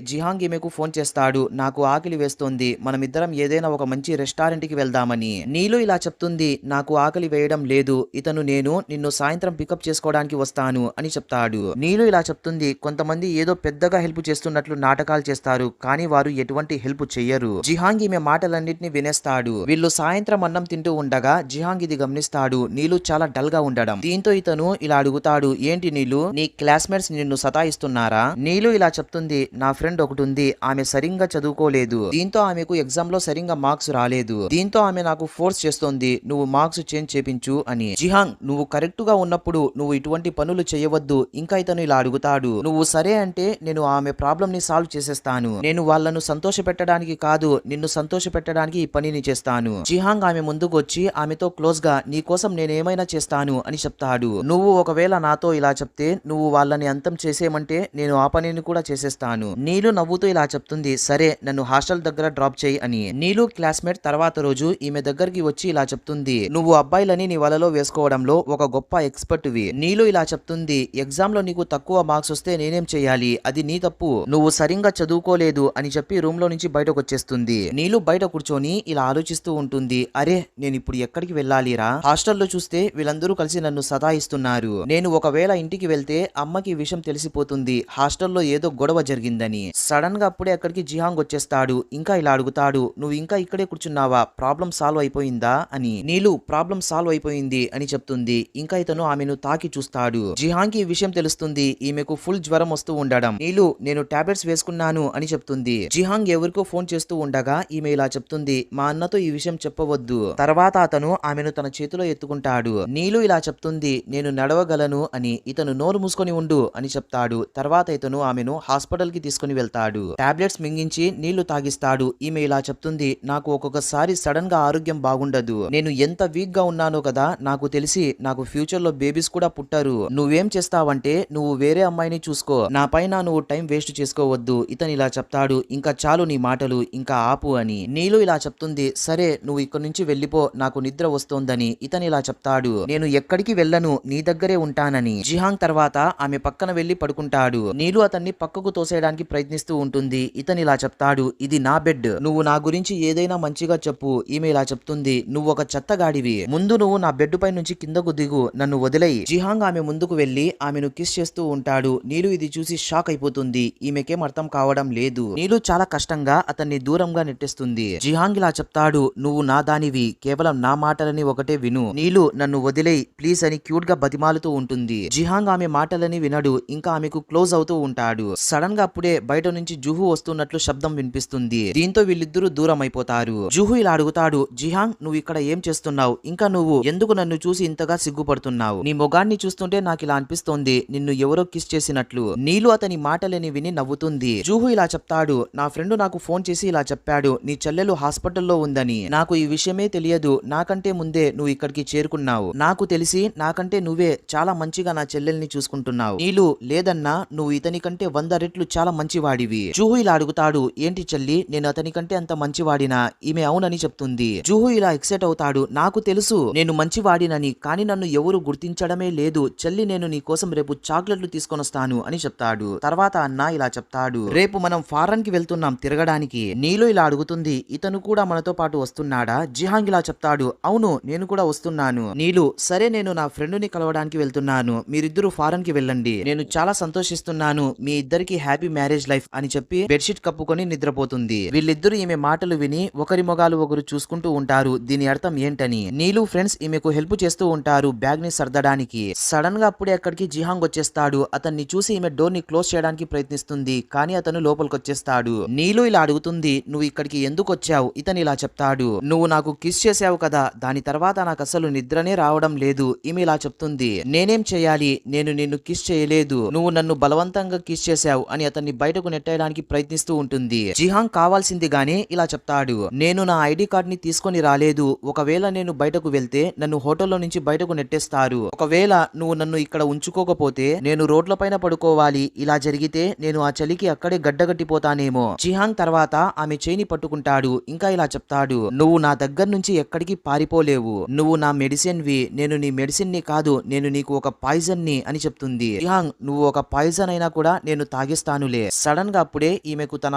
జిహాంగ్ ఈమెకు ఫోన్ చేస్తాడు, నాకు ఆకలి వేస్తోంది, మనమిద్దరం ఏదైనా ఒక మంచి రెస్టారెంట్ కి వెళ్దామని. నీలు ఇలా చెప్తుంది, నాకు ఆకలి వేయడం లేదు, ఇతను నేను నిన్ను సాయంత్రం పికప్ చేసుకోవడానికి వస్తాను అని చెప్తాడు. నీలు ఇలా చెప్తుంది, కొంతమంది ఏదో పెద్దగా హెల్ప్ చేస్తున్నట్లు నాటకాలు చేస్తారు, కానీ వారు ఎటువంటి హెల్ప్ చెయ్యరు. జిహాంగ్ ఈమె మాటలన్నింటినీ వినేస్తాడు. వీళ్ళు సాయంత్రం అన్నం తింటూ ఉండగా జిహాంగ్ ఇది గమనిస్తాడు. నీలు చాలా డల్ గా ఉండడం. దీంతో ఇతను ఇలా అడుగుతాడు, ఏంటి నీలు, నీ క్లాస్మేట్స్ నిన్ను సతాయిస్తున్నారా? నీలు ఇలా చెప్తుంది, నా ఫ్రెండ్ ఒకటి ఉంది, ఆమె సరిగ్గా చదువుకోలేదు, దీంతో ఆమెకు ఎగ్జామ్ లో సరిగ్గా మార్క్స్ రాలేదు, దీంతో ఆమె నాకు ఫోర్స్ చేస్తోంది నువ్వు మార్క్స్ చేంజ్ చేపించు అని. జిహాంగ్, నువ్వు కరెక్ట్ గా ఉన్నప్పుడు నువ్వు ఇటువంటి పనులు చేయవద్దు. ఇంకా ఇతను ఇలా అడుగుతాడు, నువ్వు సరే అంటే నేను ఆమె ప్రాబ్లం ని సాల్వ్ చేసేస్తాను, నేను వాళ్ళను సంతోష పెట్టడానికి కాదు నిన్ను సంతోష పెట్టడానికి ఈ పనిని చేస్తాను. జిహాంగ్ ఆమె ముందుకు వచ్చి ఆమెతో క్లోజ్ గా నీ కోసం నేనేమైనా చేస్తాను అని చెప్తాడు. నువ్వు ఒకవేళ నాతో ఇలా చెప్తే నువ్వు వాళ్ళని అంతం చేసేయమంటే నేను ఆ పనిని కూడా చేసేస్తాను. నీలు నవ్వుతూ ఇలా చెప్తుంది, సరే నన్ను హాస్టల్ దగ్గర డ్రాప్ చేయి అని. నీలు క్లాస్మేట్ తర్వాత రోజు ఈమె దగ్గరికి వచ్చి ఇలా చెప్తుంది, నువ్వు అబ్బాయిలని నీ వలలో వేసుకోవడంలో ఒక గొప్ప ఎక్స్పర్ట్ వి. నీలు ఇలా చెప్తుంది, ఎగ్జామ్ లో నీకు తక్కువ మార్క్స్ వస్తే నేనేం చేయాలి, అది నీ తప్పు, నువ్వు సరిగ్గా చదువుకోలేదు అని చెప్పి రూమ్ లో నుంచి బయటకు వచ్చేస్తుంది. నీలు బయట కూర్చొని ఇలా ఆలోచిస్తూ ఉంటుంది, అరే నేను ఇప్పుడు ఎక్కడికి వెళ్ళాలిరా, హాస్టల్లో చూస్తే వీళ్ళందరూ కలిసి నన్ను సతాయిస్తున్నారు, నేను ఒకవేళ ఇంటికి వెళ్తే అమ్మకి ఈ విషయం తెలిసిపోతుంది హాస్టల్లో ఏదో గొడవ జరిగిందని. సడన్ గా అప్పుడే అక్కడికి జిహాంగ్ వచ్చేస్తాడు. ఇంకా ఇలా అడుగుతాడు, నువ్వు ఇంకా ఇక్కడే కూర్చున్నావా, ప్రాబ్లం సాల్వ్ అయిపోయిందా అని. నీలు ప్రాబ్లం సాల్వ్ అయిపోయింది అని చెప్తుంది. ఇంకా ఇతను ఆమెను తాకి చూస్తాడు. జిహాంగ్ కి ఈ విషయం తెలుస్తుంది. ఈమెకు ఫుల్ జ్వరం వస్తూ ఉండడం. నీలు నేను టాబ్లెట్స్ వేసుకున్నాను అని చెప్తుంది. జిహాంగ్ ఎవరికో ఫోన్ చేస్తూ ఉండగా ఈమె ఇలా చెప్తుంది, మా అన్నతో ఈ విషయం చెప్పవద్దు. తర్వాత అతను ఆమెను తన చేతిలో ఎత్తుకుంటాడు. నీలు ఇలా చెప్తుంది, నేను నడవగలను అని. ఇతను నోరు మూసుకొని ఉండు అని చెప్తాడు. తర్వాత ఇతను ఆమెను హాస్పిటల్ కి తీసుకుని వెళ్తాడు. టాబ్లెట్స్ మింగించి నీళ్లు తాగిస్తాడు. ఈమె ఇలా చెప్తుంది, నాకు ఒక్కొక్కసారి సడన్ గా ఆరోగ్యం బాగుండదు, నేను ఎంత వీక్ గా ఉన్నానో కదా, నాకు తెలిసి నాకు ఫ్యూచర్ లో బేబీస్ కూడా పుట్టరు, నువ్వేం చేస్తావంటే నువ్వు వేరే అమ్మాయిని చూసుకో, నా పైన నువ్వు టైం వేస్ట్ చేసుకోవద్దు. ఇతను ఇలా చెప్తాడు, ఇంకా చాలు నీ మాటలు, ఇంకా ఆపు అని. నీలు ఇలా చెప్తుంది, సరే నువ్వు ఇక్కడి నుంచి వెళ్ళిపో, నాకు నిద్ర వస్తోందని. ఇతను ఇలా చెప్తాడు, నేను ఎక్కడికి వెళ్ళను, నీ దగ్గరే ఉంటానని. జిహాంగ్ తర్వాత ఆమె పక్కన వెళ్లి పడుకుంటాడు. నీలు అతన్ని పక్కకు తోసేయడానికి ప్రయత్నిస్తూ ఉంటుంది. ఇతను ఇలా చెప్తాడు, ఇది నా బెడ్, నువ్వు నా గురించి ఏదైనా మంచిగా చెప్పు. ఈమె ఇలా చెప్తుంది, నువ్వు ఒక చెత్తగాడివి, ముందు నువ్వు నా బెడ్ పై నుంచి కిందకు దిగు, నన్ను వదిలేయి. జిహాంగ్ ఆమె ముందుకు వెళ్లి ఆమెను కిస్ చేస్తూ ఉంటాడు. నీలు ఇది చూసి షాక్ అయిపోతుంది. ఈమెకేం అర్థం కావడం లేదు. నీలు చాలా కష్టంగా అతన్ని దూరంగా నెట్టేస్తుంది. జిహాంగ్ ఇలా చెప్తాడు, నువ్వు నా దానివి, కేవలం నా మాటలని ఒకటే విను. నీలు నన్ను వదిలేయ్ ప్లీజ్ అని క్యూట్ గా బతిమాలుతూ ఉంటుంది. జిహాంగ్ ఆమె మాటలని వినడు. ఇంకా ఆమెకు క్లోజ్ అవుతూ ఉంటాడు. సడన్ గా అప్పుడే బయట నుంచి జుహు వస్తున్నట్లు శబ్దం వినిపిస్తుంది. దీంతో వీళ్ళిద్దరూ దూరం అయిపోతారు. జుహు ఇలా అడుగుతాడు, జిహాంగ్ నువ్వు ఇక్కడ ఏం చేస్తున్నావు? ఇంకా నువ్వు ఎందుకు నన్ను చూసి ఇంతగా సిగ్గుపడుతున్నావు? నీ మొగాన్ని చూస్తుంటే నాకు ఇలా అనిపిస్తోంది నిన్ను ఎవరో కిస్ చేసినట్లు. నీలు అతని మాటలని విని నవ్వుతుంది. జుహు ఇలా చెప్తాడు, నా ఫ్రెండ్ నాకు ఫోన్ చేసి ఇలా చెప్పాడు, నీ చెల్లెలు హాస్పిటల్లో ఉందని. నాకు ఈ విషయమే తెలియదు. నాకంటే ముందే నువ్వు ఇక్కడికి చేరుకున్నావు. నాకు తెలిసి నాకంటే నువ్వే చాలా మంచిగా నా చెల్లెల్ని చూసుకుంటున్నావు. నీలు లేదన్నా నువ్వు ఇతని కంటే 100 రెట్లు చాలా మంచివాడివి. జుహు ఇలా అడుగుతాడు, ఏంటి చెల్లి నేను అతని కంటే అంత మంచివాడినా? ఈమె అవునని చెప్తుంది. జుహు ఇలా ఎక్సైట్ అవుతాడు, నాకు తెలుసు నేను మంచివాడినని, కానీ నన్ను ఎవరు గుర్తించడమే లేదు. చెల్లి నేను నీ కోసం రేపు చాక్లెట్లు తీసుకొనొస్తాను అని చెప్తాడు. తర్వాత అన్న ఇలా చెప్తాడు, రేపు మనం ఫారెన్ కి వెళ్తున్నాం తిరగడానికి. నీలు ఇలా అడుగుతుంది, ఇతను కూడా మనతో పాటు వస్తున్నాడా? జిహాంగ్ ఇలా చెప్తాడు, అవును నేను కూడా వస్తున్నాను. నీలు సరే నేను నా ఫ్రెండ్ ని కలవడానికి వెళ్తున్నాను, మీరిద్దరూ ఫారెన్ కి వెళ్ళండి. నేను చాలా సంతోషిస్తున్నాను, మీ ఇద్దరికి హ్యాపీ మ్యారేజ్ లైఫ్ అని చెప్పి బెడ్షీట్ కప్పుకొని నిద్రపోతుంది. వీళ్ళిద్దరూ ఈమె మాటలు విని ఒకరి మొగాలు ఒకరు చూసుకుంటూ ఉంటారు. దీని అర్థం ఏంటని. నీలు ఫ్రెండ్స్ ఈమెకు హెల్ప్ చేస్తూ ఉంటారు బ్యాగ్ ని సర్దడానికి. సడన్ గా అప్పుడే అక్కడికి జిహాంగ్ వచ్చేస్తాడు. అతన్ని చూసి ఈమె డోర్ ని క్లోజ్ చేయడానికి ప్రయత్నిస్తుంది, కానీ అతను లోపలికి వచ్చేస్తాడు. నీలు ఇలా అడుగుతుంది, నువ్వు ఇక్కడికి ఎందుకు వచ్చావు? ఇతను ఇలా చెప్తాడు, నువ్వు నాకు కిస్ చేసావు కదా, దాని తర్వాత నాకు అసలు నిద్రనే రావడం లేదు. ఈమె ఇలా చెప్తుంది, నేనేం చేయాలి? నేను నిన్ను కిస్ చేయలేదు, నువ్వు నన్ను బలవంతంగా కిస్ చేశావు అని అతన్ని బయటకు నెట్టేయడానికి ప్రయత్నిస్తూ ఉంటుంది. జిహాంగ్ కావాల్సిందిగానే ఇలా చెప్తాడు, నేను నా ఐడి కార్డ్ ని తీసుకొని రాలేదు. ఒకవేళ నేను బయటకు వెళ్తే నన్ను హోటల్లో నుంచి బయటకు నెట్టేస్తారు. ఒకవేళ నువ్వు నన్ను ఇక్కడ ఉంచుకోకపోతే నేను రోడ్ల పైన పడుకోవాలి. ఇలా జరిగితే నేను ఆ చలికి అక్కడే గడ్డగట్టిపోతానేమో. జిహాంగ్ తర్వాత ఆమె చేయిని పట్టుకుంటాడు. ఇంకా ఇలా చెప్తాడు, నువ్వు నా దగ్గర నుంచి ఎక్కడికి పారిపోలేవు. నువ్వు నా మెడిసిన్ వి. నేను నీ మెడిసిన్ ని కాదు, నేను నీకు ఒక పాయిజన్ ని అని చెప్తుంది. జిహాంగ్ నువ్వు ఒక పాయిజన్ అయినా కూడా నేను తాగిస్తానులే. సడన్ గా అప్పుడే ఈమెకు తన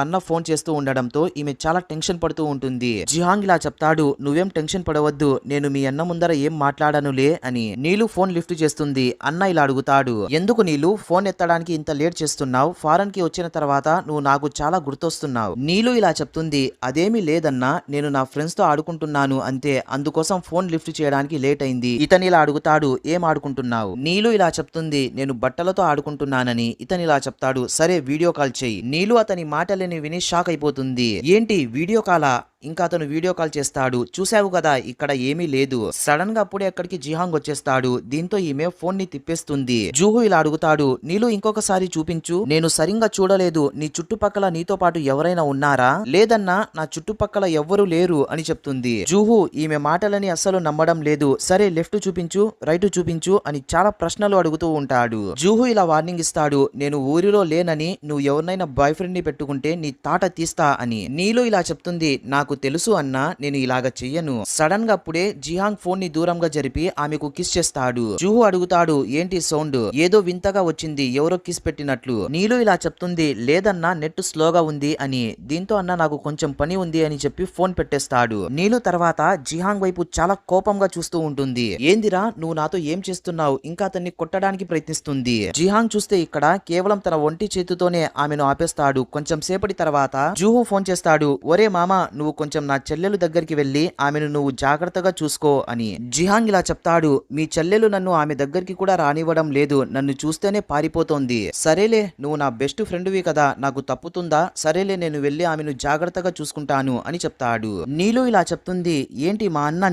అన్న ఫోన్ చేస్తూ ఉండడంతో ఈమె చాలా టెన్షన్ పడుతూ ఉంటుంది. జిహాంగ్ ఇలా చెప్తాడు, నువ్వేం టెన్షన్ పడవద్దు, నేను మీ అన్న ముందర ఏం మాట్లాడానులే అని. నీలు ఫోన్ లిఫ్ట్ చేస్తుంది. అన్న ఇలా అడుగుతాడు, ఎందుకు నీలు ఫోన్ ఎత్తడానికి ఇంత లేట్ చేస్తున్నావు? ఫారెన్ కి వచ్చిన తర్వాత నువ్వు నాకు చాలా గుర్తొస్తున్నావు. నీలు ఇలా చెప్తుంది, అదేమీ లేదన్నా, నేను నా ఫ్రెండ్స్ తో ఆడుకుంటున్నాను అంతే, అందుకోసం ఫోన్ లిఫ్ట్ చేయడానికి లేట్ అయింది. ఇతను ఇలా అడుగుతాడు, ఏం ఆడుకుంటున్నావు? నీలు ఇలా చెప్తుంది, నేను బట్టలతో ఆడుకుంటున్నానని. ఇతను ఇలా చెప్తాడు, సరే వీడియో కాల్ చెయ్యి. నీలు అతని మాటలని విని షాక్ అయిపోతుంది. ఏంటి వీడియో కాలా? ఇంకా అతను వీడియో కాల్ చేస్తాడు. చూసావు కదా ఇక్కడ ఏమీ లేదు. సడన్ గా అప్పుడే అక్కడికి జిహాంగ్ వచ్చేస్తాడు. దీంతో ఈమె ఫోన్ ని తిప్పేస్తుంది. జూహు ఇలా అడుగుతాడు, నీలు ఇంకొకసారి చూపించు. నేను సరిగ్గా చూడలేదు. నీ చుట్టుపక్కల నీతో పాటు ఎవరైనా ఉన్నారా? లేదన్నా, నా చుట్టుపక్కల ఎవ్వరూ లేరు అని చెప్తుంది. జూహు ఈమె మాటలని అస్సలు నమ్మడం లేదు. సరే లెఫ్ట్ చూపించు, రైట్ చూపించు అని చాలా ప్రశ్నలు అడుగుతూ ఉంటాడు. జూహు ఇలా వార్నింగ్ ఇస్తాడు, నేను ఊరిలో లేనని, నువ్వు ఎవరినైనా బాయ్ ఫ్రెండ్ ని పెట్టుకుంటే నీ తాట తీస్తా అని. నీలు ఇలా చెప్తుంది, నాకు తెలుసు అన్నా, నేను ఇలాగ చెయ్యను. సడన్ గా అప్పుడే జిహాంగ్ ఫోన్ ని దూరంగా జరిపి ఆమెకు కిస్ చేస్తాడు. జూహు అడుగుతాడు, ఏంటి సౌండ్? ఏదో వింతగా వచ్చింది, ఎవరో కిస్ పెట్టినట్లు. నీలు ఇలా చెప్తుంది, లేదన్నా నెట్ స్లోగా ఉంది అని. దీంతో అన్న నాకు కొంచెం పని ఉంది అని చెప్పి ఫోన్ పెట్టేస్తాడు. నీలు తర్వాత జిహాంగ్ వైపు చాలా కోపంగా చూస్తూ ఉంటుంది. ఏందిరా నువ్వు నాతో ఏం చేస్తున్నావు? ఇంకా అతన్ని కొట్టడానికి ప్రయత్నిస్తుంది. జిహాంగ్ చూస్తే ఇక్కడ కేవలం తన ఒంటి చేతితోనే ఆమెను ఆపేస్తాడు. కొంచెం సేపటి తర్వాత జూహు ఫోన్ చేస్తాడు, ఒరే మామ, నువ్వు కొంచెం నా చెల్లెలు దగ్గరికి వెళ్లి ఆమెను నువ్వు జాగ్రత్తగా చూసుకో అని. జిహాంగ్ ఇలా చెప్తాడు, మీ చెల్లెలు నన్ను ఆమె దగ్గరికి కూడా రానివ్వడం లేదు, నన్ను చూస్తేనే పారిపోతోంది. సరేలే, నువ్వు నా బెస్ట్ ఫ్రెండ్వి కదా, నాకు తప్పుతుందా? సరేలే, నేను వెళ్లి ఆమెను జాగ్రత్తగా చూసుకుంటాను అని చెప్తాడు. నీలు ఇలా చెప్తుంది, ఏంటి మా అన్న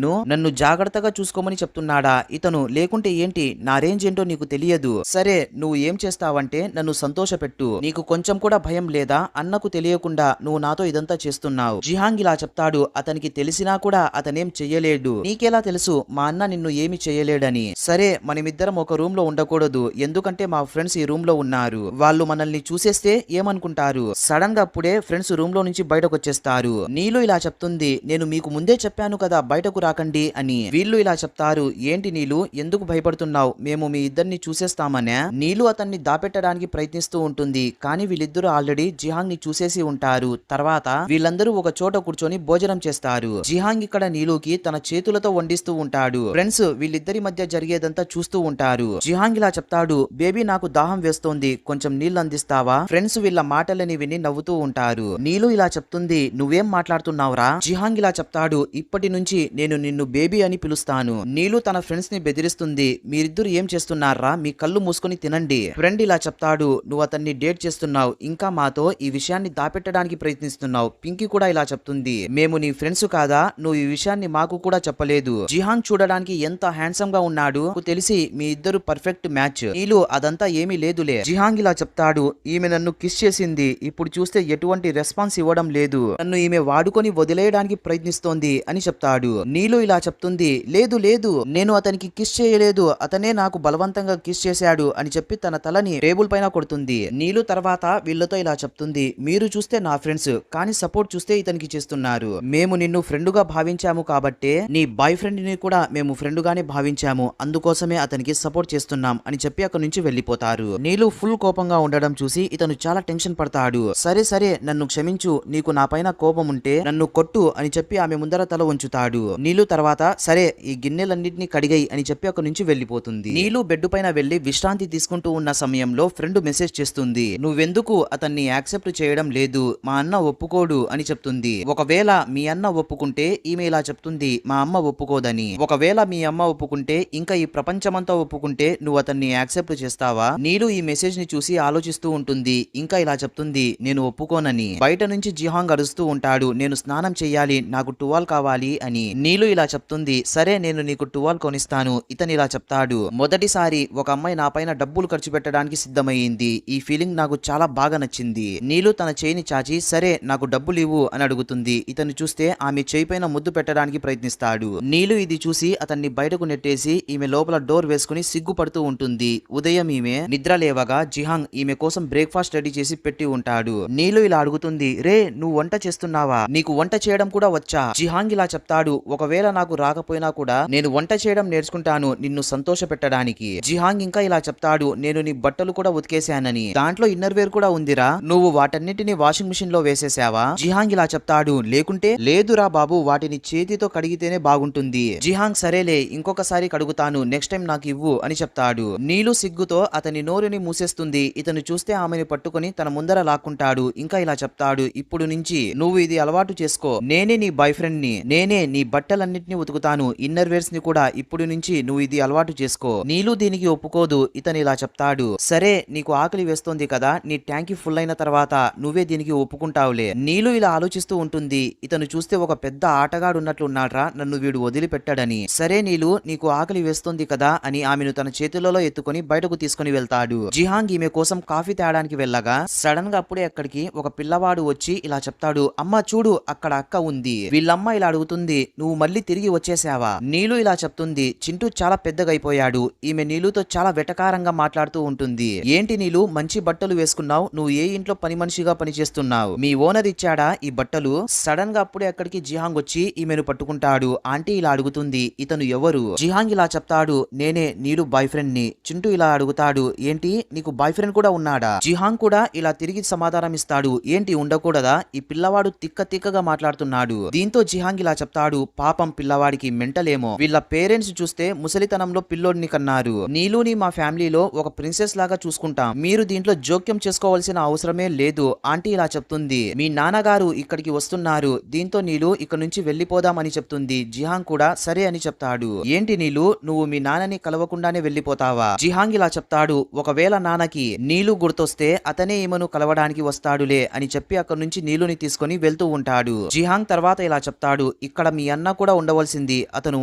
నన్ను జాగ్రత్తగా చూసుకోమని చెప్తున్నాడా? ఇతను లేకుంటే ఏంటి? నా రేంజ్ ఏంటో నీకు తెలియదు. సరే నువ్వు ఏం చేస్తావంటే నన్ను సంతోషపెట్టు. నీకు కొంచెం కూడా భయం లేదా? అన్నకు తెలియకుండా నువ్వు నాతో ఇదంతా చేస్తున్నావు. జిహాంగ్ ఇలా చెప్తాడు, అతనికి తెలిసినా కూడా అతనేం చెయ్యలేడు. నీకెలా తెలుసు మా అన్న నిన్ను ఏమి చెయ్యలేడని? సరే మనమిద్దరం ఒక రూమ్ లో ఉండకూడదు, ఎందుకంటే మా ఫ్రెండ్స్ ఈ రూమ్ లో ఉన్నారు. వాళ్ళు మనల్ని చూసేస్తే ఏమనుకుంటారు? సడన్ గా అప్పుడే ఫ్రెండ్స్ రూమ్ లో నుంచి బయటకు వచ్చేస్తారు. నీలు ఇలా చెప్తుంది, నేను మీకు ముందే చెప్పాను కదా బయటకు రాకండి అని. వీళ్ళు ఇలా చెప్తారు, ఏంటి నీలు ఎందుకు భయపడుతున్నావు? మేము మీ ఇద్దరిని చూసేస్తామనే. నీలు అతన్ని దాపెట్టడానికి ప్రయత్నిస్తూ ఉంటుంది, కానీ వీళ్ళిద్దరూ ఆల్రెడీ జిహాంగ్ ని చూసేసి ఉంటారు. తర్వాత వీళ్ళందరూ ఒక చోట కూర్చొని భోజనం చేస్తారు. జిహాంగ్ ఇక్కడ నీలుకి తన చేతులతో వండిస్తూ ఉంటాడు. ఫ్రెండ్స్ వీళ్ళిద్దరి మధ్య జరిగేదంతా చూస్తూ ఉంటారు. జిహాంగ్ ఇలా చెప్తాడు, బేబీ నాకు దాహం వేస్తోంది, కొంచెం నీళ్ళు అందిస్తావా? ఫ్రెండ్స్ వీళ్ళ మాటలని విని నవ్వుతూ ఉంటారు. నీలు ఇలా చెప్తుంది, నువ్వేం మాట్లాడుతున్నావురా? జిహాంగ్ ఇలా చెప్తాడు, ఇప్పటి నుంచి నేను నిన్ను బేబీ అని పిలుస్తాను. నీలు తన ఫ్రెండ్స్ ని బెదిరిస్తుంది, మీరిద్దరు ఏం చేస్తున్నారా? మీ కళ్ళు మూసుకొని తినండి. ఫ్రెండ్ ఇలా చెప్తాడు, నువ్వు అతన్ని డేట్ చేస్తున్నావు, ఇంకా మాతో ఈ విషయాన్ని దాపెట్టడానికి ప్రయత్నిస్తున్నావు. పింకీ కూడా ఇలా చెప్తుంది, మేము నీ ఫ్రెండ్స్ కాదా? నువ్వు ఈ విషయాన్ని మాకు కూడా చెప్పలేదు. జిహాంగ్ చూడడానికి ఎంత హ్యాండ్సమ్ గా ఉన్నాడు, తెలిసి మీ ఇద్దరు పర్ఫెక్ట్ మ్యాచ్. నీలు అదంతా ఏమీ లేదులే. జిహాంగ్ ఇలా చెప్తాడు, ఈమె నన్ను కిస్ చేసింది, ఇప్పుడు చూస్తే ఎటువంటి రెస్పాన్స్ ఇవ్వడం లేదు, నన్ను ఈమె వాడుకొని వదిలేయడానికి ప్రయత్నిస్తోంది అని చెప్తాడు. నీలు ఇలా చెప్తుంది, లేదు లేదు, నేను అతనికి కిస్ చేయలేదు, అతనే నాకు బలవంతంగా కిస్ చేశాడు అని చెప్పి తన తలని టేబుల్ పైన కొడుతుంది. నీలు తర్వాత వీళ్ళతో ఇలా చెప్తుంది, మీరు చూస్తే నా ఫ్రెండ్స్, కానీ సపోర్ట్ చూస్తే ఇతనికి చేస్తున్నారు. మేము నిన్ను ఫ్రెండ్ గా భావించాము కాబట్టే నీ బాయ్ ఫ్రెండ్ ని కూడా మేము ఫ్రెండ్ గానే భావించాము, అందుకోసమే అతనికి సపోర్ట్ చేస్తున్నాం అని చెప్పి అక్కడి నుంచి వెళ్లిపోతారు. నీలు ఫుల్ కోపంగా ఉండడం చూసి ఇతను చాలా టెన్షన్ పడతాడు. సరే సరే నన్ను క్షమించు, నీకు నా పైన కోపం ఉంటే నన్ను కొట్టు అని చెప్పి ఆమె ముందర తల ఉంచుతాడు. నీలు తర్వాత సరే ఈ గిన్నెలన్నింటినీ కడిగాయి అని చెప్పి అక్కడి నుంచి వెళ్లిపోతుంది. నీలు బెడ్ పైన వెళ్లి విశ్రాంతి తీసుకుంటూ ఉన్న సమయంలో ఫ్రెండ్ మెసేజ్ చేస్తుంది, నువ్వెందుకు అతన్ని యాక్సెప్ట్ చేయడం లేదు, మా అన్న ఒప్పుకోడు అని చెప్తుంది. ఒకవేళ మీ అన్న ఒప్పుకుంటే ఈమె ఇలా చెప్తుంది, మా అమ్మ ఒప్పుకోదని. ఒకవేళ మీ అమ్మ ఒప్పుకుంటే, ఇంకా ఈ ప్రపంచమంతా ఒప్పుకుంటే నువ్వు అతన్ని యాక్సెప్ట్ చేస్తావా? నీలు ఈ మెసేజ్ ని చూసి ఆలోచిస్తూ ఉంటుంది. ఇంకా ఇలా చెప్తుంది, నేను ఒప్పుకోనని. బయట నుంచి జిహాంగ్ అరుస్తూ ఉంటాడు, నేను స్నానం చెయ్యాలి, నాకు టువాల్ కావాలి అని. నీలు ఇలా చెప్తుంది, సరే నేను నీకు టువాల్ కొనిస్తాను. ఇతను ఇలా చెప్తాడు, మొదటిసారి ఒక అమ్మాయి నా పైన డబ్బులు ఖర్చు పెట్టడానికి సిద్ధమయ్యింది, ఈ ఫీలింగ్ నాకు చాలా బాగా నచ్చింది. నీలు తన చేయిని చాచి, సరే నాకు డబ్బులు ఇవ్వు అని అడుగుతుంది. ఇతను చూస్తే ఆమె చేయి పైన ముద్దు పెట్టడానికి ప్రయత్నిస్తాడు. నీలు ఇది చూసి అతన్ని బయటకు నెట్టేసి ఈమె లోపల డోర్ వేసుకుని సిగ్గుపడుతూ ఉంటుంది. ఉదయం ఈమె నిద్ర లేవగా జిహాంగ్ ఈమె కోసం బ్రేక్ఫాస్ట్ రెడీ చేసి పెట్టి ఉంటాడు. నీలు ఇలా అడుగుతుంది, రే నువ్వు వంట చేస్తున్నావా? నీకు వంట చేయడం కూడా వచ్చా? జిహాంగ్ ఇలా చెప్తాడు, ఒకవేళ నాకు రాకపోయినా కూడా నేను వంట చేయడం నేర్చుకుంటాను నిన్ను సంతోష పెట్టడానికి. జిహాంగ్ ఇంకా ఇలా చెప్తాడు, నేను నీ బట్టలు కూడా ఉతికేశానని, దాంట్లో ఇన్నర్ వేర్ కూడా ఉందిరా, నువ్వు వాటన్నిటిని వాషింగ్ మిషన్ లో వేసేసావా? జిహాంగ్ ఇలా చెప్తాడు, లేకుంటే లేదురా బాబు, వాటిని చేతితో కడిగితేనే బాగుంటుంది. జిహాంగ్ సరేలే ఇంకొకసారి కడుగుతాను, నెక్స్ట్ టైం నాకు ఇవ్వు అని చెప్తాడు. నీలు సిగ్గుతో అతని నోరుని మూసేస్తుంది. ఇతను చూస్తే ఆమెను పట్టుకుని తన ముందర లాక్కుంటాడు. ఇంకా ఇలా చెప్తాడు, ఇప్పుడు నుంచి నువ్వు ఇది అలవాటు చేసుకో, నేనే నీ బాయ్ ఫ్రెండ్ ని, నేనే నీ బట్టలన్నిటిని ఉతుకుతాను, ఇన్నర్ వేర్స్ ని కూడా ఇప్పుడు నుంచి నువ్వు ఇది అలవాటు చేసుకో. నీలు దీనికి ఒప్పుకోదు. ఇతను ఇలా చెప్తాడు, సరే నీకు ఆకలి వేస్తోంది కదా, నీ ట్యాంకి ఫుల్ అయిన తర్వాత నువ్వే దీనికి ఒప్పుకుంటావులే. నీలు ఇలా ఆలోచిస్తూ ఉంటుంది. ఇతను చూస్తే ఒక పెద్ద ఆటగాడు ఉన్నట్లున్నాడ్రా, నన్ను వీడు వదిలిపెట్టాడని. సరే నీలు నీకు ఆకలి వేస్తోంది కదా అని ఆమెను తన చేతులలో ఎత్తుకొని బయటకు తీసుకుని వెళ్తాడు. జిహాంగ్ ఈమె కోసం కాఫీ తేడానికి వెళ్ళగా సడన్ గా అప్పుడే అక్కడికి ఒక పిల్లవాడు వచ్చి ఇలా చెప్తాడు, అమ్మ చూడు అక్కడ అక్క ఉంది. వీళ్ళమ్మ ఇలా అడుగుతుంది, నువ్వు మళ్ళీ తిరిగి వచ్చేసావా? నీలు ఇలా చెప్తుంది, చింటూ చాలా పెద్దగా అయిపోయాడు. ఈమె నీలుతో చాలా వెటకారంగా మాట్లాడుతూ ఉంటుంది. ఏంటి నీలు మంచి బట్టలు వేసుకున్నావు, నువ్వు ఏ ఇంట్లో పని మనిషిగా పనిచేస్తున్నావు, మీ ఓనర్ ఇచ్చాడా ఈ బట్టలు? సడన్ గా అప్పుడే అక్కడికి జిహాంగ్ వచ్చి ఈమెను పట్టుకుంటాడు. ఆంటీ ఇలా అడుగుతుంది, ఇతను ఎవరు? జిహాంగ్ ఇలా చెప్తాడు, నేనే నీలు బాయ్ ఫ్రెండ్ ని. చింటూ ఇలా అడుగుతాడు, ఏంటి నీకు బాయ్ ఫ్రెండ్ కూడా ఉన్నాడా? జిహాంగ్ కూడా ఇలా తిరిగి సమాధానం ఇస్తాడు, ఏంటి ఉండకూడదా? ఈ పిల్లవాడు తిక్కగా మాట్లాడుతున్నాడు. దీంతో జిహాంగ్ ఇలా చెప్తాడు, పాపం పిల్లవాడికి మెంటలేమో, వీళ్ళ పేరెంట్స్ చూస్తే ముసలితనంలో పిల్లోడిని కన్నారు. నీలుని మా ఫ్యామిలీలో ఒక ప్రిన్సెస్ లాగా చూసుకుంటాం, మీరు దీంట్లో జోక్యం చేసుకోవాల్సిన అవసరమే లేదు. ఆంటీ ఇలా చెప్తుంది, మీ నాన్నగారు ఇక్కడికి వస్తున్నారు. దీంతో నీలు ఇక్కడ నుంచి వెళ్లిపోదాం అని చెప్తుంది. జిహాంగ్ కూడా సరే అని చెప్తాడు. ఏంటి నీలు నువ్వు మీ నాన్నని కలవకుండానే వెళ్లిపోతావా? జిహాంగ్ ఇలా చెప్తాడు, ఒకవేళ నాన్నకి నీలు గుర్తొస్తే అతనే ఈమెను కలవడానికి వస్తాడులే అని చెప్పి అక్కడి నుంచి నీలుని తీసుకుని వెళ్తూ ఉంటాడు. జిహాంగ్ తర్వాత ఇలా చెప్తాడు, ఇక్కడ మీ అన్న కూడా ఉండవలసింది, అతను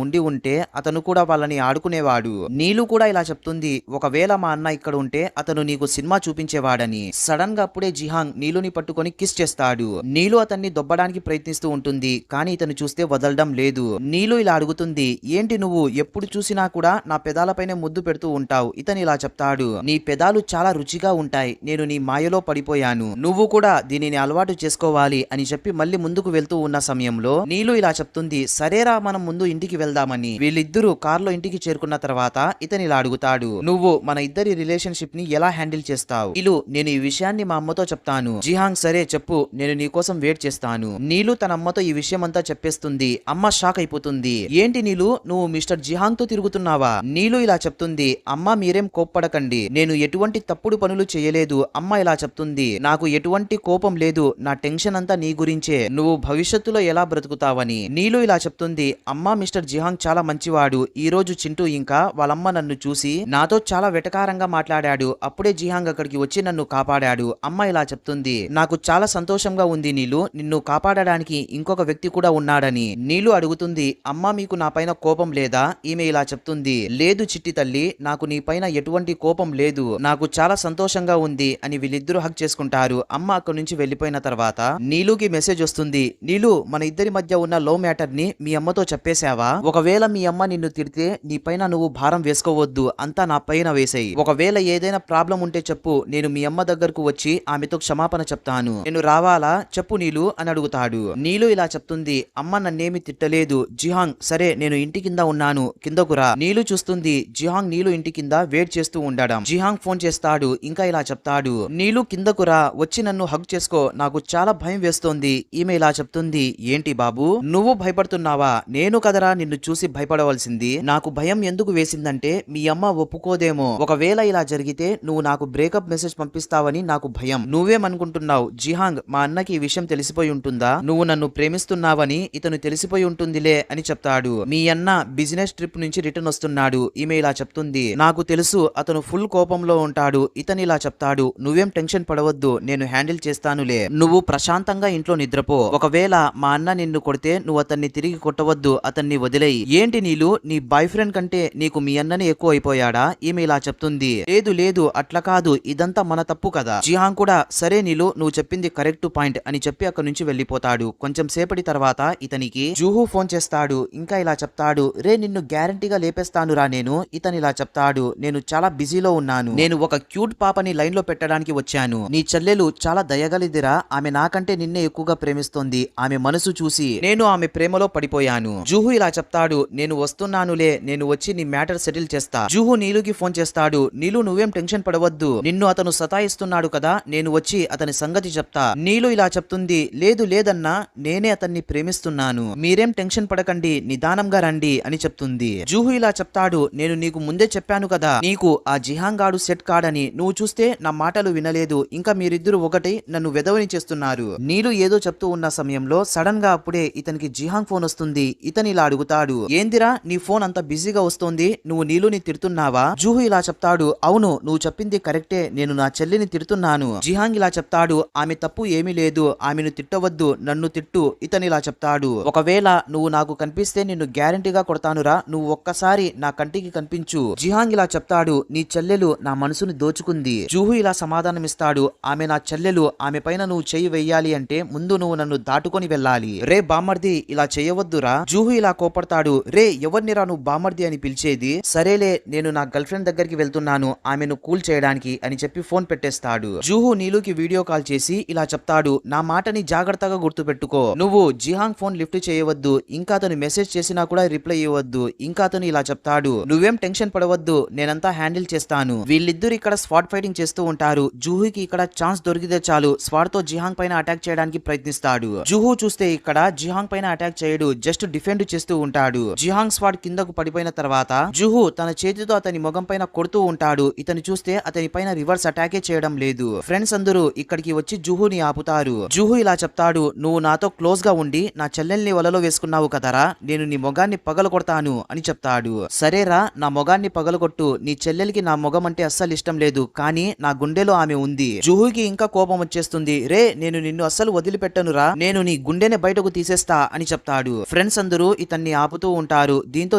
ఉండి ఉంటే అతను కూడా వాళ్ళని ఆడుకునేవాడు. నీలు కూడా ఇలా చెప్తుంది, ఒకవేళ మా అన్న ఇక్కడ ఉంటే అతను నీకు సినిమా చూపించేవాడని. సడన్ గా అప్పుడే జిహాంగ్ నీలుని పట్టుకొని కిస్ చేస్తాడు. నీలు అతన్ని దొబ్బడానికి ప్రయత్నిస్తూ ఉంటుంది, కానీ ఇతను చూస్తే వదలడం లేదు. నీలు ఇలా అడుగుతుంది, ఏంటి నువ్వు ఎప్పుడు చూసినా కూడా నా పెదాలపైనే ముద్దు పెడుతూ ఉంటావు? ఇతను ఇలా చెప్తాడు, నీ పెదాలు చాలా రుచిగా ఉంటాయి, నేను నీ మాయలో పడిపోయాను, నువ్వు కూడా దీనిని అలవాటు చేసుకోవాలి అని చెప్పి మళ్ళీ ముందుకు వెళ్తూ ఉన్న సమయంలో నీలు ఇలా చెప్తుంది, సరేరా మనం ముందు ఇంటికి వెళ్దామని. వీళ్ళిద్దరూ కార్లో ఇంటికి చేరుకున్న తర్వాత ఇతను ఇలా అడుగుతాడు, నువ్వు మన ఇద్దరి రిలేషన్షిప్ ని ఎలా హ్యాండిల్ చేస్తావు? నేను ఈ విషయాన్ని మా అమ్మతో చెప్తాను. జిహాంగ్ సరే చెప్పు, నేను నీ కోసం వెయిట్ చేస్తాను. నీలు తన అమ్మతో ఈ విషయం అంతా చెప్పేస్తుంది. అమ్మ షాక్ అయిపోతుంది. ఏంటి నీలు, నువ్వు మిస్టర్ జిహాంగ్ తో తిరుగుతున్నావా? నీలు ఇలా చెప్తుంది. అమ్మ మీరేం కోప్పడకండి, నేను ఎటువంటి తప్పుడు పనులు చేయలేదు. అమ్మ ఇలా చెప్తుంది. నాకు ఎటువంటి కోపం లేదు, నా టెన్షన్ అంతా నీ గురించే, నువ్వు భవిష్యత్తులో ఎలా బ్రతుకుతావని. నీలు ఇలా చెప్తుంది. అమ్మ మిస్టర్ జిహాంగ్ చాలా మంచివాడు. ఈ రోజు చింటూ ఇంకా వాళ్ళమ్మ నన్ను చూసి నాతో చాలా వెటకారంగా మాట్లాడాడు. అప్పుడే జిహాంగ్ అక్కడికి వచ్చి నన్ను కాపాడాడు. అమ్మ ఇలా చెప్తుంది. నాకు చాలా సంతోషంగా ఉంది నీలు, నిన్ను కాపాడడానికి ఇంకొక వ్యక్తి కూడా ఉన్నాడని. నీలు అడుగుతుంది. అమ్మ మీకు నా పైన కోపం లేదా? ఈమె ఇలా చెప్తుంది. లేదు చిట్టి తల్లి, నాకు నీ పైన ఎటువంటి కోపం లేదు, నాకు చాలా సంతోషంగా ఉంది అని వీళ్ళిద్దరూ హక్ చేసుకుంటారు. అమ్మ అక్కడి నుంచి వెళ్లిపోయిన తర్వాత నీలుకి మెసేజ్ వస్తుంది. నీలు, మన ఇద్దరి మధ్య ఉన్న లవ్ మ్యాటర్ ని మీ అమ్మతో చెప్పేశావా? ఒకవేళ మీ అమ్మ నిన్ను తిడితే నీ పైన నువ్వు భారం వేసుకోవద్దు, అంతా నా పైన వేసేయి. ఒకవేళ ఏదైనా ప్రాబ్లం ఉంటే చెప్పు, నేను మీ అమ్మ దగ్గరకు వచ్చి ఆమెతో క్షమాపణ చెప్తాను. నేను రావాలా చెప్పు నీలు అని అడుగుతాడు. నీలు ఇలా చెప్తుంది. అమ్మ నన్నేమి తిట్టలేదు జిహాంగ్, సరే నేను ఇంటి కింద ఉన్నాను, కిందకు రా. నీలు చూస్తుంది. జిహాంగ్ నీలు ఇంటి కింద వెయిట్ చేస్తూ ఉండడం. జిహాంగ్ ఫోన్ చేస్తాడు. ఇంకా ఇలా చెప్తాడు. నీలు కిందకు రా, వచ్చి నన్ను హగ్ చేసుకో, నాకు చాలా భయం వేస్తోంది. ఈమె ఇలా చెప్తుంది. ఏంటి బాబు, నువ్వు భయపడుతున్నావా? నేను కదరా నిన్ను చూసి భయపడవలసింది. నాకు భయం ఎందుకు వేసిందంటే మీ అమ్మ ఒప్పుకోదేమో. ఒకవేళ ఇలా జరిగితే నువ్వు నాకు బ్రేకప్ మెసేజ్ పంపిస్తావని నాకు భయం. నువ్వేమనుకుంటున్నావు? జిహాంగ్, మా అన్నకి ఈ విషయం తెలిసిపోయి ఉంటుందా? నువ్వు నన్ను ప్రేమిస్తున్నావని ఇతను తెలిసిపోయి ఉంటుందిలే అని చెప్తాడు. మీ అన్న బిజినెస్ ట్రిప్ నుంచి రిటర్న్ వస్తున్నాడు. ఈమె ఇలా చెప్తుంది. నాకు తెలుసు, అతను ఫుల్ కోపంలో ఉంటాడు. ఇతను ఇలా చెప్తాడు. నువ్వేం టెన్షన్ పడవద్దు, నేను హ్యాండిల్ చేస్తానులే, నువ్వు ప్రశాంతంగా ఇంట్లో నిద్రపో. ఒకవేళ మా అన్న నిన్ను కొడితే నువ్వు అతన్ని తిరిగి కొట్టవద్దు, అతన్ని వదిలేయి. ఏంటి నీలు, నీ బాయ్ ఫ్రెండ్ కంటే నీకు మీ అన్ననే ఎక్కువ అయిపోయాడా? ఈమె ఇలా చెప్తుంది. లేదు లేదు, అట్లా కాదు, ఇదంతా మన తప్పు కదా. జిహాంగ్ కూడా సరే నీలు, నువ్వు చెప్పింది కరెక్ట్ పాయింట్ అని చెప్పి అక్కడి నుంచి వెళ్లిపోతాడు. కొంచెం సేపటి తర్వాత ఇతనికి జూహు ఫోన్ చేస్తాడు. ఇంకా ఇలా చెప్తాడు. రే నిన్ను గ్యారంటీగా లేపేస్తానురా నేను. ఇతను ఇలా చెప్తాడు. నేను చాలా బిజీలో ఉన్నాను, నేను ఒక క్యూట్ పాపని లైన్ లో పెట్టడానికి వచ్చాను. నీ చెల్లెలు చాలా దయగలిదిరా, ఆమె నాకంటే నిన్నే ఎక్కువగా ప్రేమిస్తోంది. ఆమె మనసు చూసి నేను ఆమె ప్రేమలో పడిపోయాను. జూహు ఇలా చెప్తాడు. నేను వస్తున్నానులే, నేను వచ్చి నీ మ్యాటర్ సెటిల్ చేస్తా. జూహు నీలుకి ఫోన్ చేస్తాడు. నీలు నువ్వేం టెన్షన్ పడవద్దు, నిన్ను అతను సతాయిస్తున్నాడు కదా, నేను వచ్చి అతని సంగతి చెప్తా. నీలు ఇలా చెప్తుంది. లేదు లేదన్నా, నేనే అతన్ని ప్రేమిస్తున్నాను, మీరేం టెన్షన్ పడకండి, నిదానంగా రండి అని చెప్తుంది. జూహు ఇలా చెప్తాడు. నేను నీకు ముందే చెప్పాను కదా, నీకు ఆ జిహాంగ్ గాడు సెట్ కాడని. నువ్వు చూస్తే నా మాటలు వినలేదు, ఇంకా మీరిద్దరు ఒకటి నన్ను వెదవని చేస్తున్నారు. నీలు ఏదో చెప్తూ ఉన్న సమయంలో సడన్ గా అప్పుడే ఇతనికి జిహాంగ్ ఫోన్ వస్తుంది. ఇతను ఇలా అడుగుతాడు. ఏందిరా నీ ఫోన్ అంత బిజీగా వస్తోంది, నువ్వు నీలుని తిడుతున్నావా? జూహు ఇలా చెప్తాడు. అవును, నువ్వు చెప్పింది కరెక్టే, నేను నా చెల్లిని తిడుతున్నాను. జిహాంగ్ ఇలా చెప్తాడు. ఆమె తప్పు ఏమీ లేదు, ఆమెను తిట్టవద్దు, నన్ను తిట్టు. ఇతను ఇలా చెప్తాడు. ఒకవేళ నువ్వు నాకు కనిపిస్తే నిన్ను గ్యారంటీగా కొడతానురా, నువ్వు ఒక్కసారి నా కంటికి కనిపించు. జిహాంగ్ ఇలా చెప్తాడు. నీ చెల్లెలు నా మనసుని దోచుకుంది. జూహు ఇలా సమాధానమిస్తాడు. ఆమె నా చెల్లెలు, ఆమె పైన నువ్వు చెయ్యి వెయ్యాలి అంటే ముందు నువ్వు నన్ను దాటుకొని వెళ్ళాలి. రే బామర్ది, ఇలా చేయవద్దురా. జూహు ఇలా కోపడతాడు. రే ఎవరినిరా నువ్వు బామర్ది అని పిలిచేది? సరేలే, నేను నా గర్ల్ ఫ్రెండ్ దగ్గరికి వెళ్తున్నాను, ఆమెను కూల్ చేయడానికి అని చెప్పి ఫోన్ పెట్టేస్తాడు. జూహు నీలుకి వీడియో కాల్ చేసి ఇలా చెప్తాడు. నా మాటని జాగ్రత్తగా గుర్తుపెట్టుకో, నువ్వు జిహాంగ్ ఫోన్ లిఫ్ట్ చేయవద్దు, ఇంకా అతను మెసేజ్ చేసినా కూడా రిప్లై ఇవ్వద్దు. ఇంకా అతను ఇలా చెప్తాడు. నువ్వేం టెన్షన్ పడవద్దు, నేనంతా హ్యాండిల్ చేస్తాను. వీళ్ళిద్దరు ఇక్కడ స్పాట్ ఫైటింగ్ చేస్తూ ఉంటారు. జూహుకి ఇక్కడ ఛాన్స్ దొరికితే చాలు స్వాడ్ తో జిహాంగ్ పైన అటాక్ చేయడానికి ప్రయత్నిస్తాడు. జూహు చూస్తే ఇక్కడ జిహాంగ్ పైన అటాక్ చేయడు, జస్ట్ డిఫెండ్ చేస్తూ ఉంటాడు. జిహాంగ్ స్వాడ్ కిందకు పడిపోయిన తర్వాత జూహు తన చేతితో అతని ముఖం పైన కొడుతూ ఉంటాడు. ఇతను చూస్తే అతని పైన రివర్స్ అటాకే చేయడం లేదు. ఫ్రెండ్స్ అందరూ ఇక్కడికి వచ్చి జూహుని ఆపుతారు. జూహు ఇలా చెప్తాడు. నువ్వు నాతో క్లోజ్ గా ఉండి నా చెల్లెల్ని వలలో వేసుకున్నావు కదరా, నేను నీ మొగాన్ని పగలగొడతాను అని చెప్తాడు. సరేరా, నా మొగాన్ని పగలగొట్టు, నీ చెల్లెలికి నా మొగం అంటే అస్సలు ఇష్టం లేదు, కానీ నా గుండెలో ఆమె ఉంది. జూహుకి ఇంకా కోపం వచ్చేస్తుంది. రే నేను నిన్ను అస్సలు వదిలిపెట్టనురా, నేను నీ గుండెని బయటకు తీసేస్తా అని చెప్తాడు. ఫ్రెండ్స్ అందరూ ఇతన్ని ఆపుతూ ఉంటారు. దీంతో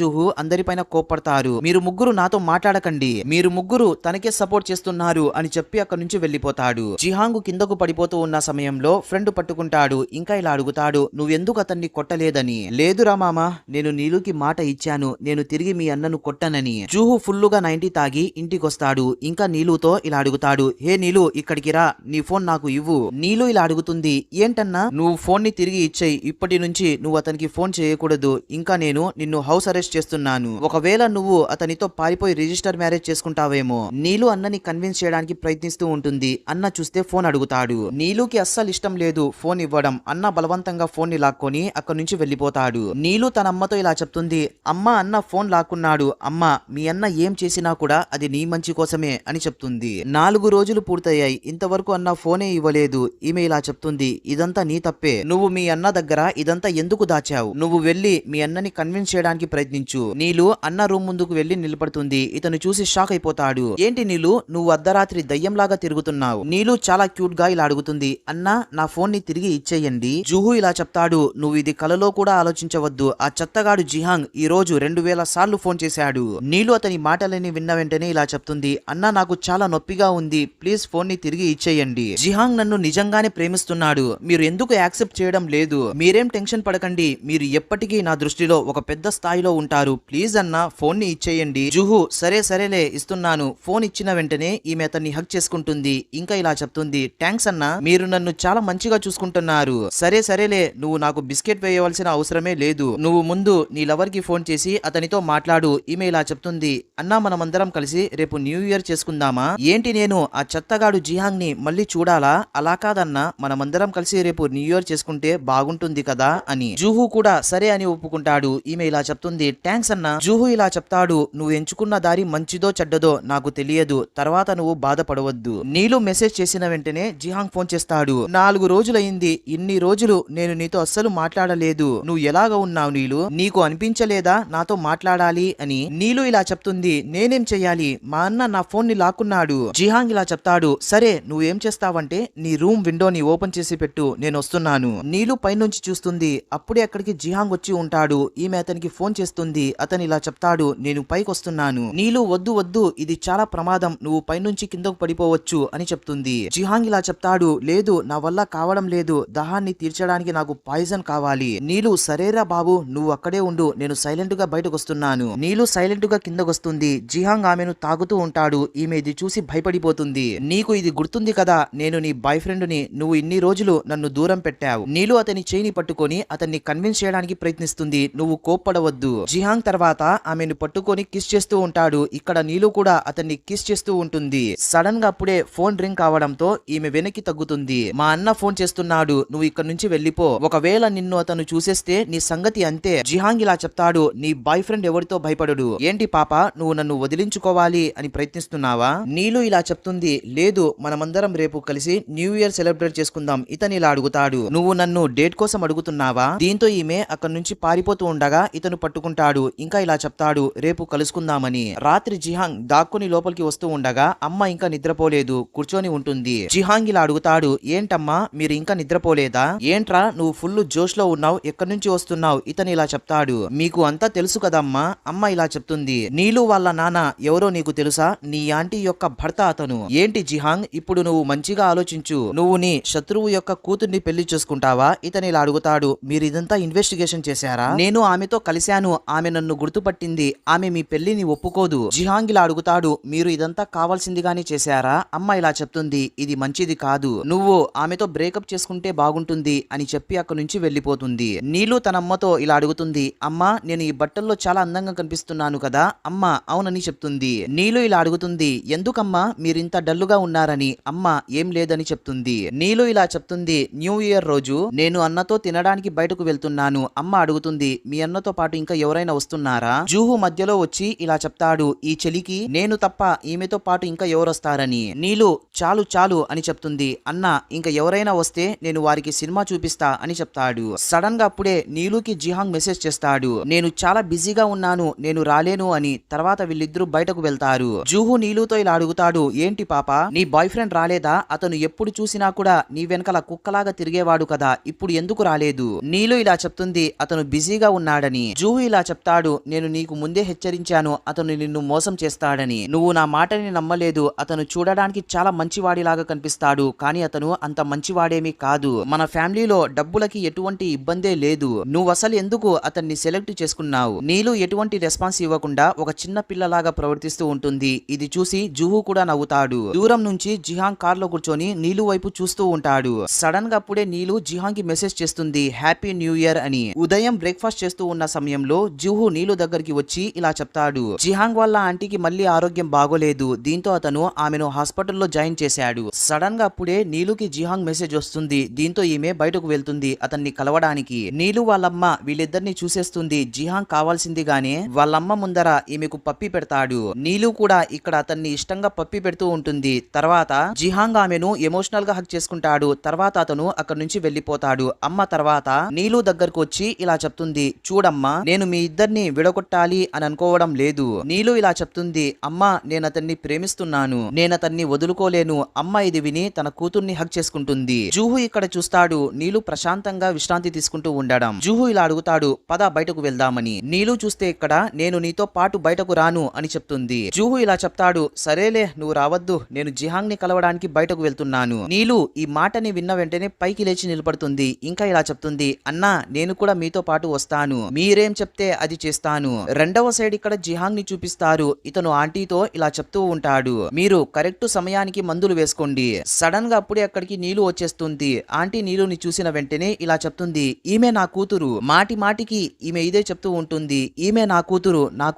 జూహు అందరిపైన కోప్పడతారు. మీరు ముగ్గురు నాతో మాట్లాడకండి, మీరు ముగ్గురు తనకే సపోర్ట్ చేస్తున్నారు అని చెప్పి అక్కడి నుంచి వెళ్లిపోతాడు. జిహాంగ్ కిందకు పడిపోతూ ఉన్న సమయంలో ఫ్రెండ్ పట్టుకుంటాడు. ఇంకా ఇలా అడుగుతాడు. నువ్వెందుకు అతన్ని కొట్టలేదని. లేదురా మామ, నేను నీలుకి మాట ఇచ్చాను, నేను తిరిగి మీ అన్నను కొట్టనని. జూహు ఫుల్లుగా 90 తాగి ఇంటికొస్తాడు. ఇంకా నీలుతో ఇలా అడుగుతాడు. హే నీలు, ఇక్కడికి రా, నీ ఫోన్ నాకు ఇవ్వు. నీలు ఇలా అడుగుతుంది. ఏంటన్నా, నువ్వు ఫోన్ ని తిరిగి ఇచ్చేయి, ఇప్పటి నుంచి నువ్వు అతనికి ఫోన్ చేయకూడదు, ఇంకా నేను నిన్ను హౌస్ అరెస్ట్ చేస్తున్నాను. ఒకవేళ నువ్వు అతనితో పారిపోయి రిజిస్టర్ మ్యారేజ్ చేసుకుంటావేమో. నీలు అన్నని కన్విన్స్ చేయడానికి ప్రయత్నిస్తూ ఉంటుంది. అన్న చూస్తే ఫోన్ అడుగుతాడు. నీలుకి అస్సలు ఇష్టం లేదు, ఫోన్ ఇవ్వడం. అన్న బలవంతంగా ఫోన్ ని లాక్కొని అక్కడి నుంచి వెళ్లిపోతాడు. నీలు తన అమ్మతో ఇలా చెప్తుంది, అన్న ఫోన్ లాక్కున్నాడు. అమ్మ, మీ అన్న ఏం చేసినా కూడా అది నీ మంచి కోసమే అని చెప్తుంది. 4 రోజులు పూర్తయ్యాయి, ఇంతవరకు అన్న ఫోనే ఇవ్వలేదు. ఈమె ఇలా చెప్తుంది, ఇదంతా నీ తప్పే. నువ్వు మీ అన్న దగ్గర ఇదంతా ఎందుకు దాచావు? నువ్వు వెళ్లి మీ అన్నని కన్విన్స్ చేయడానికి ప్రయత్నించు. నీలు అన్న రూమ్ ముందుకు వెళ్లి నిలబడుతుంది. ఇతను చూసి షాక్ అయిపోతాడు. ఏంటి నీలు, నువ్వు అర్ధరాత్రి దయ్యంలాగా తిరుగుతున్నావు? నీలు చాలా క్యూట్ గా ఇలా అడుగుతుంది, అన్న నా ఫోన్ ని తిరిగి ఇచ్చేయండి. జుహు ఇలా చెప్తాడు, నువ్వు ఇది కలలో కూడా ఆలోచించవద్దు. ఆ చెత్తగాడు జిహాంగ్ ఈ రోజు 2000 సార్లు ఫోన్ చేశాడు. నీలు అతని మాటలని విన్న వెంటనే ఇలా చెప్తుంది, అన్న నాకు చాలా నొప్పిగా ఉంది, ప్లీజ్ ఫోన్ ని తిరిగి ఇచ్చేయండి. జిహాంగ్ నన్ను నిజంగానే ప్రేమిస్తున్నాడు, మీరు ఎందుకు యాక్సెప్ట్ చేయడం లేదు? మీరేం టెన్షన్ పడకండి, మీరు ఎప్పటికీ నా దృష్టిలో ఒక పెద్ద స్థాయిలో ఉంటారు. ప్లీజ్ అన్న ఫోన్ ని ఇచ్చేయండి. జుహు సరేలే ఇస్తున్నాను. ఫోన్ ఇచ్చిన వెంటనే ఈమె అతన్ని హక్ చేసుకుంటుంది. ఇంకా ఇలా చెప్తుంది, థ్యాంక్స్ అన్న, మీరు నన్ను చాలా మంచిగా చూసుకుంటున్నారు. సరేలే, నువ్వు నాకు బిస్కెట్ వేయవలసిన అవసరమే లేదు. నువ్వు ముందు నీ లవర్ కి ఫోన్ చేసి అతనితో మాట్లాడు. ఈమె ఇలా చెప్తుంది, అన్నా మనమందరం కలిసి రేపు న్యూ ఇయర్ చేసుకుందామా? ఏంటి, నేను ఆ చెత్తగాడు జిహాంగ్ ని మళ్ళీ చూడాలా? అలా కాదన్నా, మనమందరం కలిసి రేపు న్యూ ఇయర్ చేసుకుంటే బాగుంటుంది కదా అని. జూహు కూడా సరే అని ఒప్పుకుంటాడు. ఈమె ఇలా చెప్తుంది, థ్యాంక్స్ అన్నా. జూహు ఇలా చెప్తాడు, నువ్వు ఎంచుకున్న దారి మంచిదో చెడ్డదో నాకు తెలియదు, తర్వాత నువ్వు బాధపడవద్దు. నీలు మెసేజ్ చేసిన వెంటనే జిహాంగ్ ఫోన్ చేస్తాడు. 4 రోజులైంది, ఇన్ని రోజులు నేను నీతో అస్సలు మాట్లాడలేదు. నువ్వు ఎలాగ ఉన్నావు నీలు? నీకు అనిపించలేదా నాతో మాట్లాడాలి అని? నీలు ఇలా చెప్తుంది, నేనేం చెయ్యాలి? మా అన్న నా ఫోన్ ని లాక్కున్నాడు. జిహాంగ్ ఇలా చెప్తాడు, సరే నువ్వేం చేస్తావంటే నీ రూమ్ విండోని ఓపెన్ చేసి పెట్టు, నేను వస్తున్నాను. నీలు పైనుంచి చూస్తుంది. అప్పుడే అక్కడికి జిహాంగ్ వచ్చి ఉంటాడు. ఈమె అతనికి ఫోన్ చేస్తుంది. అతను ఇలా చెప్తాడు, నేను పైకి వస్తున్నాను. నీలు వద్దు, ఇది చాలా ప్రమాదం, నువ్వు పైనుంచి కిందకు పడిపోవచ్చు అని చెప్తుంది. జిహాంగ్ ఇలా చెప్తాడు, లేదు నా వల్ల కావడం లేదు, దాహాన్ని తీర్చడానికి నాకు పాయిజన్ కావాలి. నీలు సరేరా బాబు, నువ్వు అక్కడే ఉండు, నేను సైలెంట్ గా బయటకు వస్తున్నాను. నీలు సైలెంట్ గా కిందకొస్తుంది. జిహాంగ్ ఆమెను తాగుతూ ఉంటాడు. ఈమె ఇది చూసి భయపడిపోతుంది. నీకు ఇది గుర్తుంది కదా, నేను నీ బాయ్ ఫ్రెండ్ ని, నువ్వు ఇన్ని రోజులు నన్ను దూరం పెట్టావు. నీలు అతని చేయిని పట్టుకొని అతన్ని కన్విన్స్ చేయడానికి ప్రయత్నిస్తుంది, నువ్వు కోప్పడవద్దు. జిహాంగ్ తర్వాత ఆమెను పట్టుకొని కిస్ చేస్తూ ఉంటాడు. ఇక్కడ నీలు కూడా అతన్ని కిస్ చేస్తూ ఉంటుంది. సడన్ గా అప్పుడే ఫోన్ రింగ్ కావడంతో ఈమె వెనక్కి తగ్గుతుంది. మా అన్న ఫోన్ చేస్తున్నాడు, నువ్వు ఇక్కడ నుంచి వెళ్ళిపో, ఒకవేళ నిన్ను అతను చూసేస్తే నీ సంగతి అంతే. జిహాంగ్ ఇలా చెప్తాడు, నీ బాయ్ ఫ్రెండ్ ఎవరితో భయపడడు. ఏంటి పాప, నువ్వు నన్ను వదిలించుకోవాలి అని ప్రయత్నిస్తున్నావా? నీలు ఇలా చెప్తుంది, లేదు మనమందరం రేపు కలిసి న్యూ ఇయర్ సెలబ్రేట్ చేసుకుందాం. ఇతను ఇలా అడుగుతాడు, నువ్వు నన్ను డేట్ కోసం అడుగుతున్నావా? దీంతో ఈమె అక్కడి నుంచి పారిపోతూ ఉండగా ఇతను పట్టుకుంటాడు. ఇంకా ఇలా చెప్తాడు, రేపు కలుసుకుందామని. రాత్రి జిహాంగ్ దాక్కుని లోపలికి వస్తూ ఉండగా అమ్మ ఇంకా నిద్రపోలేదు, కూర్చొని ఉంటుంది. జిహాంగ్ ఇలా అడుగుతాడు, ఏంటమ్మా మీరు ఇంకా నిద్రపోలేదా? ఏంట్రా నువ్వు ఫుల్ జోష్ లో ఉన్నావు, ఎక్కడి నుంచి వస్తున్నావు? ఇతను ఇలా చెప్తాడు, మీకు అంతా తెలుసు కదమ్మా. అమ్మ ఇలా చెప్తుంది, నీలు వాళ్ళ నాన్న ఎవరో నీకు తెలుసా? నీ ఆంటీ యొక్క భర్త అతను. ఏంటి జిహాంగ్, ఇప్పుడు నువ్వు మంచిగా ఆలోచించు, నువ్వు నీ శత్రువు యొక్క కూతుర్ని పెళ్లి చేసుకుంటావా? ఇతను ఇలా అడుగుతాడు, మీరు ఇదంతా ఇన్వెస్టిగేషన్ చేశారా? నేను ఆమెతో కలిశాను, ఆమె నన్ను గుర్తుపట్టింది, ఆమె మీ పెళ్లిని ఒప్పుకోదు. జిహాంగ్ ఇలా అడుగుతాడు, మీరు ఇదంతా కావాల్సిందిగానే చేశారా? అమ్మ ఇలా చెప్తుంది, ఇది మంచిది కాదు, నువ్వు ఆమెతో బ్రేకప్ చేసుకుంటే బాగుంటుంది అని చెప్పి అక్కడి నుంచి వెళ్లిపోతుంది. నీలు తన అమ్మతో ఇలా అడుగుతుంది, అమ్మా నేను ఈ బట్టల్లో చాలా అందంగా కనిపిస్తున్నాను కదా? అమ్మ అవునని చెప్తుంది. నీలు ఇలా అడుగుతుంది, ఎందుకమ్మా మీరింత డల్లుగా ఉన్నారని? అమ్మ ఏం లేదని చెప్తుంది. నీలు ఇలా చెప్తుంది, న్యూ ఇయర్ రోజు నేను అన్నతో తినడానికి బయటకు వెళ్తున్నాను. అమ్మ అడుగుతుంది, మీ అన్నతో పాటు ఇంకా ఎవరైనా వస్తున్నారా? జూహు మధ్యలో వచ్చి ఇలా చెప్తాడు, ఈ చెలికి నేను తప్ప ఈమెతో పాటు ఇంకా ఎవరొస్తారని. నీలు చాలు అని చెప్తుంది. అన్న ఇంకా ఎవరైనా వస్తే నేను వారికి సినిమా చూపిస్తా అని చెప్తాడు. సడన్ గా అప్పుడే నీలుకి జిహాంగ్ మెసేజ్ చేస్తాడు, నేను చాలా బిజీగా ఉన్నాను, నేను రాలేను అని. తర్వాత వీళ్ళిద్దరూ బయటకు వెళ్తారు. జూహు నీలుతో ఇలా అడుగుతాడు, ఏంటి పాప నీ బాయ్ ఫ్రెండ్ రాలేదా? అతను ఎప్పుడు చూసినా కూడా నీ వెనకాల కుక్కలాగా తిరిగేవాడు కదా, ఇప్పుడు ఎందుకు రాలేదు? నీలు ఇలా చెప్తుంది, అతను బిజీగా ఉన్నాడని. జూహు ఇలా చెప్తాడు, నేను నీకు ముందే హెచ్చరించాను, అతను నిన్ను మోసం చేస్తాడని. నువ్వు నా మాటని నమ్మలేదు. అతను చూడడానికి చాలా మంచివాడిలాగా కనిపిస్తాడు, కానీ అతను అంత మంచివాడేమీ కాదు. మన ఫ్యామిలీలో డబ్బులకి ఎటువంటి ఇబ్బందే లేదు. నువ్వు అసలు ఎందుకు అతన్ని సెలెక్ట్ చేసుకున్నావు? నీలు ఎటువంటి రెస్పాన్స్ ఇవ్వకుండా ఒక చిన్న పిల్లలాగా ప్రవర్తిస్తూ ఉంటుంది. ఇది చూసి జూహు కూడా నవ్వుతాడు. దూరం నుంచి జిహాంగ్ కార్ లో కూర్చొని నీలు వైపు చూస్తూ ఉంటాడు. సడన్ గా అప్పుడే నీలు జిహాంగ్ కి మెసేజ్ చేస్తుంది, హ్యాపీ న్యూ ఇయర్ అని. ఉదయం బ్రేక్ఫాస్ట్ చేస్తూ ఉన్న సమయంలో జూహు నీలు దగ్గరికి వచ్చి ఇలా చెప్తాడు, జిహాంగ్ వాళ్ళ ఆంటీకి మళ్ళీ ఆరోగ్యం బాగోలేదు, దీంతో అతను ఆమెను హాస్పిటల్లో జాయిన్ చేశాడు. సడన్ గా అప్పుడే నీలుకి జిహాంగ్ మెసేజ్ వస్తుంది. దీంతో ఈమె బయటకు వెళ్తుంది అతన్ని కలవడానికి. నీలు వాళ్ళమ్మ వీళ్ళిద్దరిని చూసేస్తుంది. జిహాంగ్ కావాల్సిందిగానే వాళ్ళమ్మ ముందర ఈమెకు పప్పి పెడతాడు. నీలు కూడా ఇక్కడ అతన్ని ఇష్టంగా పప్పి పెడుతూ ఉంటుంది. తర్వాత జిహాంగ్ ఆమెను ఎమోషనల్ గా హక్ చేసుకుంటాడు. తర్వాత అతను అక్కడి నుంచి వెళ్లిపోతాడు. అమ్మ తర్వాత నీలు దగ్గరకు వచ్చి ఇలా చెప్తుంది, చూడమ్మా నేను మీ ఇద్దరిని విడగొట్టాలి అని అనుకోవడం లేదు. నీలు ఇలా చెప్తుంది, అమ్మా నేను అతన్ని ప్రేమిస్తున్నాను, నేను అతన్ని వదులుకోలేను. అమ్మ ఇది విని తన కూతుర్ని హక్ చేసుకుంటుంది. జూహు ఇక్కడ చూస్తాడు నీలు ప్రశాంతంగా విశ్రాంతి తీసుకుంటూ ఉండడం. జూహు ఇలా అడుగుతాడు, పద బయటకు వెళ్దామని. నీలు చూస్తే ఇక్కడ నేను నీతో పాటు బయటకు రాను అని చెప్తుంది. జూహు ఇలా చెప్తాడు, సరేలే నువ్వు రావద్దు, నేను జిహాంగ్ ని కలవడానికి బయటకు వెళ్తున్నాను. నీలు ఈ మాటని విన్న వెంటనే పైకి లేచి నిలబడుతుంది. ఇంకా ఇలా చెప్తుంది, అన్నా నేను కూడా మీతో పాటు వస్తాను, మీరేం చెప్తే అది చేస్తాను. రెండవ సైడ్ ఇక్కడ జిహాంగ్ ని చూపిస్తారు. ఇతను ఆంటీతో ఇలా చెప్తూ ఉంటాడు, మీరు కరెక్ట్ సమయానికి మందులు వేసుకోండి. సడన్ గా అప్పుడే అక్కడికి నీలు వచ్చేస్తుంది. ఆంటీ నీలుని చూసిన వెంటనే ఇలా చెప్తుంది, ఈమె నా కూతురు. మాటి మాటికి ఈమె ఇదే చెప్తూ ఉంటుంది, ఈమె నా